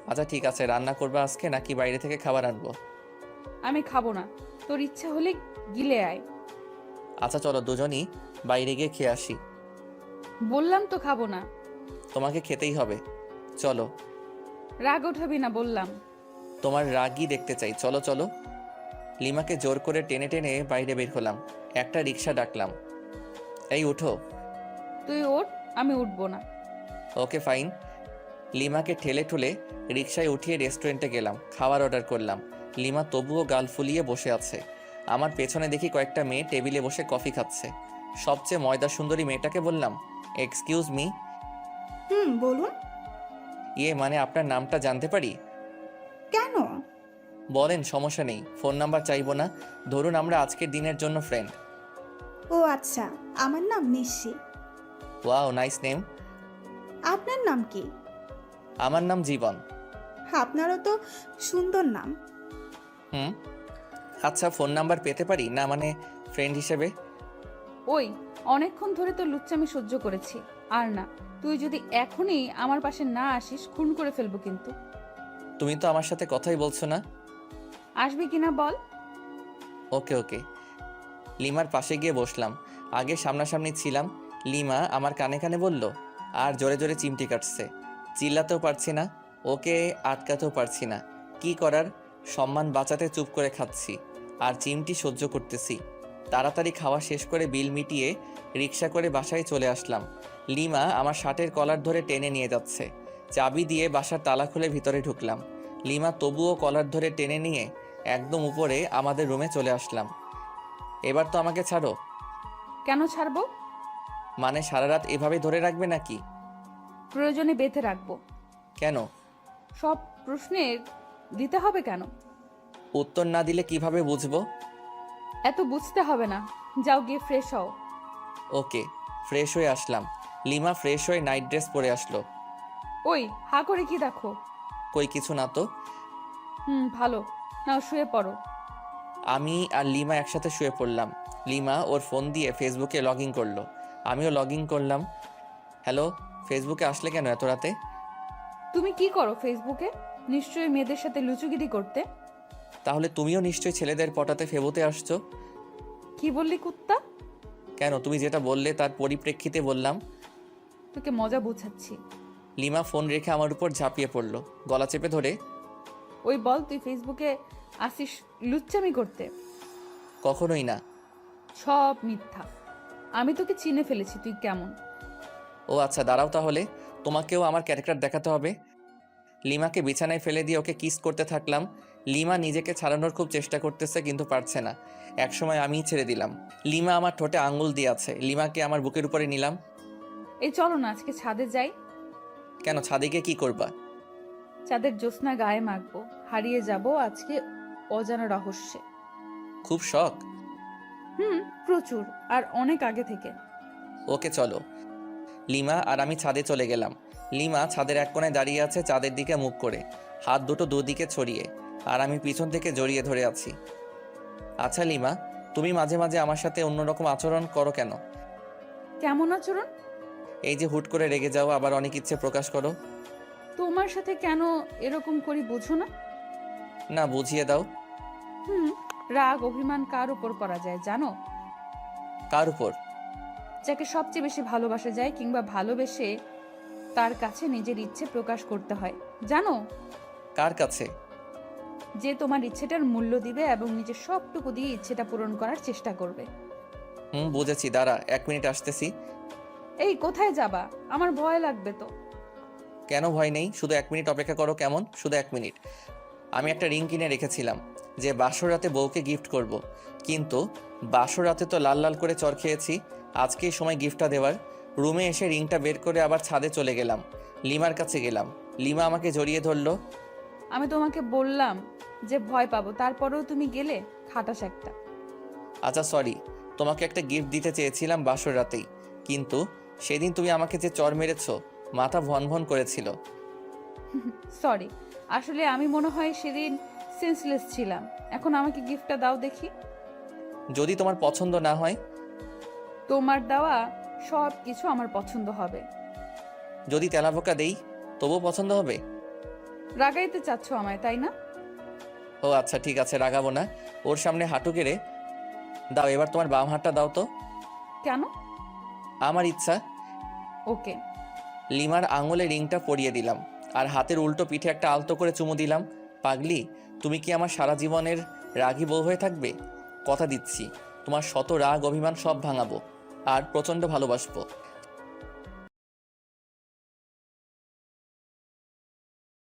আচ্ছা ঠিক আছে, রান্না করবে আজকে নাকি বাইরে থেকে খাবার আনবো? আমি খাবো না, তোর ইচ্ছা হলে গিলে আয়। আচ্ছা চলো দুজনই বাইরে গিয়ে খেয়ে আসি। বললাম তো খাবো না। তোমাকে খেতেই হবে, চলো। রাগ ওঠাবি না বললাম। তোমার রাগই দেখতে চাই, চলো চলো। লিমাকে জোর করে টেনে টেনে বাইরে বের হলাম। একটা রিক্সা ডাকলাম। এই উঠো। তুই ওঠ, আমি উঠবো না। Okay fine. লিমাকে ঠেলে ঠুলে রিক্সায় উঠিয়ে রেস্টুরেন্টে গেলাম, খাবার অর্ডার করলাম। লিমা তবুও গাল ফুলিয়ে বসে আছে। আমার পেছনে দেখি কয়েকটা মেয়ে টেবিলে বসে কফি খাচ্ছে। সবচেয়ে ময়দা সুন্দরী মেয়েটাকে বললাম, এক্সকিউজ মি। বলুন। মানে আপনার নামটা জানতে পারি? কেন? বলেন, সমস্যা নেই। ফোন নাম্বার চাইবো না, ধরুন আমরা আজকের দিনের জন্য ফ্রেন্ড। ও আচ্ছা, আমার নাম নিশি। Wow, nice name. আপনার নাম কি? আমার নাম জীবন। আপনারও তো সুন্দর নাম। আচ্ছা, ফোন নাম্বার পেতে পারি না, মানে ফ্রেন্ড হিসেবে? ওই, অনেকক্ষণ ধরে তো লুচ্চামি সহ্য করেছি, আর না। তুই যদি এখনই আমার পাশে না আসিস, খুন করে ফেলবো কিন্তু। তুমি তো আমার সাথে কথাই বলছো না। আসবি কিনা বল। ওকে ওকে। লিমার পাশে গিয়ে বসলাম। আগে সামনাসামনি ছিলাম। লিমা আমার কানে কানে বলল, আর জোরে জোরে চিমটি কাটছে। চিল্লাতেও পারছি না, ওকে আটকাতেও পারছি না। কি করার, সম্মান বাঁচাতে চুপ করে খাচ্ছি আর চিমটি সহ্য করতেছি। তাড়াতাড়ি খাওয়া শেষ করে বিল মিটিয়ে রিক্সা করে বাসায় চলে আসলাম। লিমা আমার শার্টের কলার ধরে টেনে নিয়ে যাচ্ছে। চাবি দিয়ে বাসার তালা খুলে ভিতরে ঢুকলাম। লিমা তবুও কলার ধরে টেনে নিয়ে একদম উপরে আমাদের রুমে চলে আসলাম। এবার তো আমাকে ছাড়ো। কেন ছাড়বো? মানে সারা রাত এভাবে ধরে রাখবে নাকি? প্রয়োজনে বেঁধে রাখবো। কেন? সব প্রশ্নের দিতে হবে কেন? উত্তর না দিলে কিভাবে বুঝবো? এত বুঝতে হবে না, যাও গিয়ে ফ্রেশ হও। ওকে, ফ্রেশ হয়ে আসলাম। লিমা ফ্রেশ হয়ে নাইট ড্রেস পরে আসলো। ওই, হা করে কি দেখো? কই কিছু না তো। ভালো। নাও শুয়ে পড়ো। আমি আর লিমা একসাথে শুয়ে পড়লাম। লিমা ওর ফোন দিয়ে ফেসবুকে লগ ইন করলো, আমিও লগ ইন করলাম। হ্যালো, ফেসবুকে আসলে কেন এত রাতে? তুমি কি করো ফেসবুকে? নিশ্চয়ই মেয়েদের সাথে লুচুগিরি করতে। তাহলে তুমিও নিশ্চয়ই ছেলেদের পটাতে ফেবুতে আসছো। কি বললি কুত্তা? কেন, তুমি যেটা বললে তার পরিপ্রেক্ষিতে বললাম। তোকে মজা বোঝাচ্ছি। লিমা ফোন রেখে আমার উপর ঝাঁপিয়ে পড়লো, গলা চেপে ধরে। ওই বল, তুই ফেসবুকে আসিস লুচ্চামি করতে? কখনোই না। সব মিথ্যা। আমি তোকে চিনে ফেলেছি, তুই কেমন। ও আচ্ছা, দাঁড়াও তাহলে, তোমাকেও আমার ক্যারেক্টার দেখাতে হবে। লিমাকে বিছানায় ফেলে দিয়ে ওকে কিস করতে থাকলাম। লিমা নিজেকে ছাড়ানোর খুব চেষ্টা করতেছে কিন্তু পারছে না। একসময় আমিই ছেড়ে দিলাম। লিমা আমার ঠোঁটে আঙ্গুল দিয়ে আছে। লিমাকে আমার বুকের উপরে নিলাম। এই চলো না আজকে ছাদে যাই। কেন, ছাদে গিয়ে কি করবা? চাঁদের জ্যোৎস্না গায়ে মাখবো, হারিয়ে যাব আজকে অজানা রহস্যে। খুব শখ? প্রচুর, আর অনেক আগে থেকে। ওকে চলো। লিমা আর আমি ছাদে চলে গেলাম। লিমা ছাদের এক কোণায় দাঁড়িয়ে আছে চাঁদের দিকে মুখ করে, হাত দুটো দুদিকে ছড়িয়ে। আর আমি পিছন থেকে জড়িয়ে ধরে আছি। আচ্ছা লিমা, তুমি মাঝে মাঝে আমার সাথে অন্যরকম আচরণ করো কেন? কেমন আচরণ? এই যে হুট করে রেগে যাও, আবার অনেক ইচ্ছে প্রকাশ করো। তোমার সাথে কেন এরকম করি বুঝো না? না, বুঝিয়ে দাও। হুম, রাগ অভিমান কার উপর করা যায় জানো? কার উপর? যাকে সবচেয়ে বেশি ভালোবাসা যায় কিংবা ভালোবেসে তার কাছে নিজের ইচ্ছে প্রকাশ করতে হয়, জানো? কার কাছে? যে তোমার ইচ্ছেটার মূল্য দিবে এবং নিজের সবটুকু দিয়ে ইচ্ছেটা পূরণ করার চেষ্টা করবে। বুঝেছি, দাঁড়া 1 মিনিট আসতেছি। এই কোথায় যাবা? আমার ভয় লাগবে তো। কেন ভয় নেই, শুধু 1 মিনিট অপেক্ষা করো। কেমন? শুধু 1 মিনিট। আমি একটা রিং কিনে রেখেছিলাম যে বাসর রাতে বউকে গিফট করব, কিন্তু বাসর রাতে তো লাল লাল করে চর খেয়েছি। আজকেই সময় গিফটটা দেওয়ার। রুমে এসে রিংটা বের করে আবার ছাদে চলে গেলাম। লিমার কাছে গেলাম, লিমা আমাকে জড়িয়ে ধরলো। আমি তোমাকে বললাম যে ভয় পাবো, তারপরেও তুমি গেলে। খাটাস একটা। আচ্ছা সরি, তোমাকে একটা গিফট দিতে চেয়েছিলাম বাসর রাতেই, কিন্তু সেদিন তুমি আমাকে যে চর মেরেছো, মাথা ভন ভন করেছিল। সরি, আসলে আমি মনে হয় সেদিন সেন্সলেস ছিলাম। এখন আমাকে গিফটটা দাও দেখি। যদি তোমার পছন্দ না হয়? তোমার দেওয়া সব কিছু আমার পছন্দ হবে। যদি তেলাপোকা দেই তবুও পছন্দ হবে? রাগাইতে চাচ্ছ আমায়, তাই না? ও আচ্ছা ঠিক আছে, রাগাবো না। ওর সামনে হাঁটু গেড়ে দাও, এবার তোমার বাম হাতটা দাও তো। কেন? আমার ইচ্ছা। ওকে। লিমার আঙুলে রিংটা পরিয়ে দিলাম আর হাতের উল্টো পিঠে একটা আলতো করে চুমু দিলাম। পাগলি, তুমি কি আমার সারা জীবনের রাগী বউ হয়ে থাকবে? কথা দিচ্ছি, তোমার শত রাগ অভিমান সব ভাঙাবো আর প্রচণ্ড ভালোবাসবো।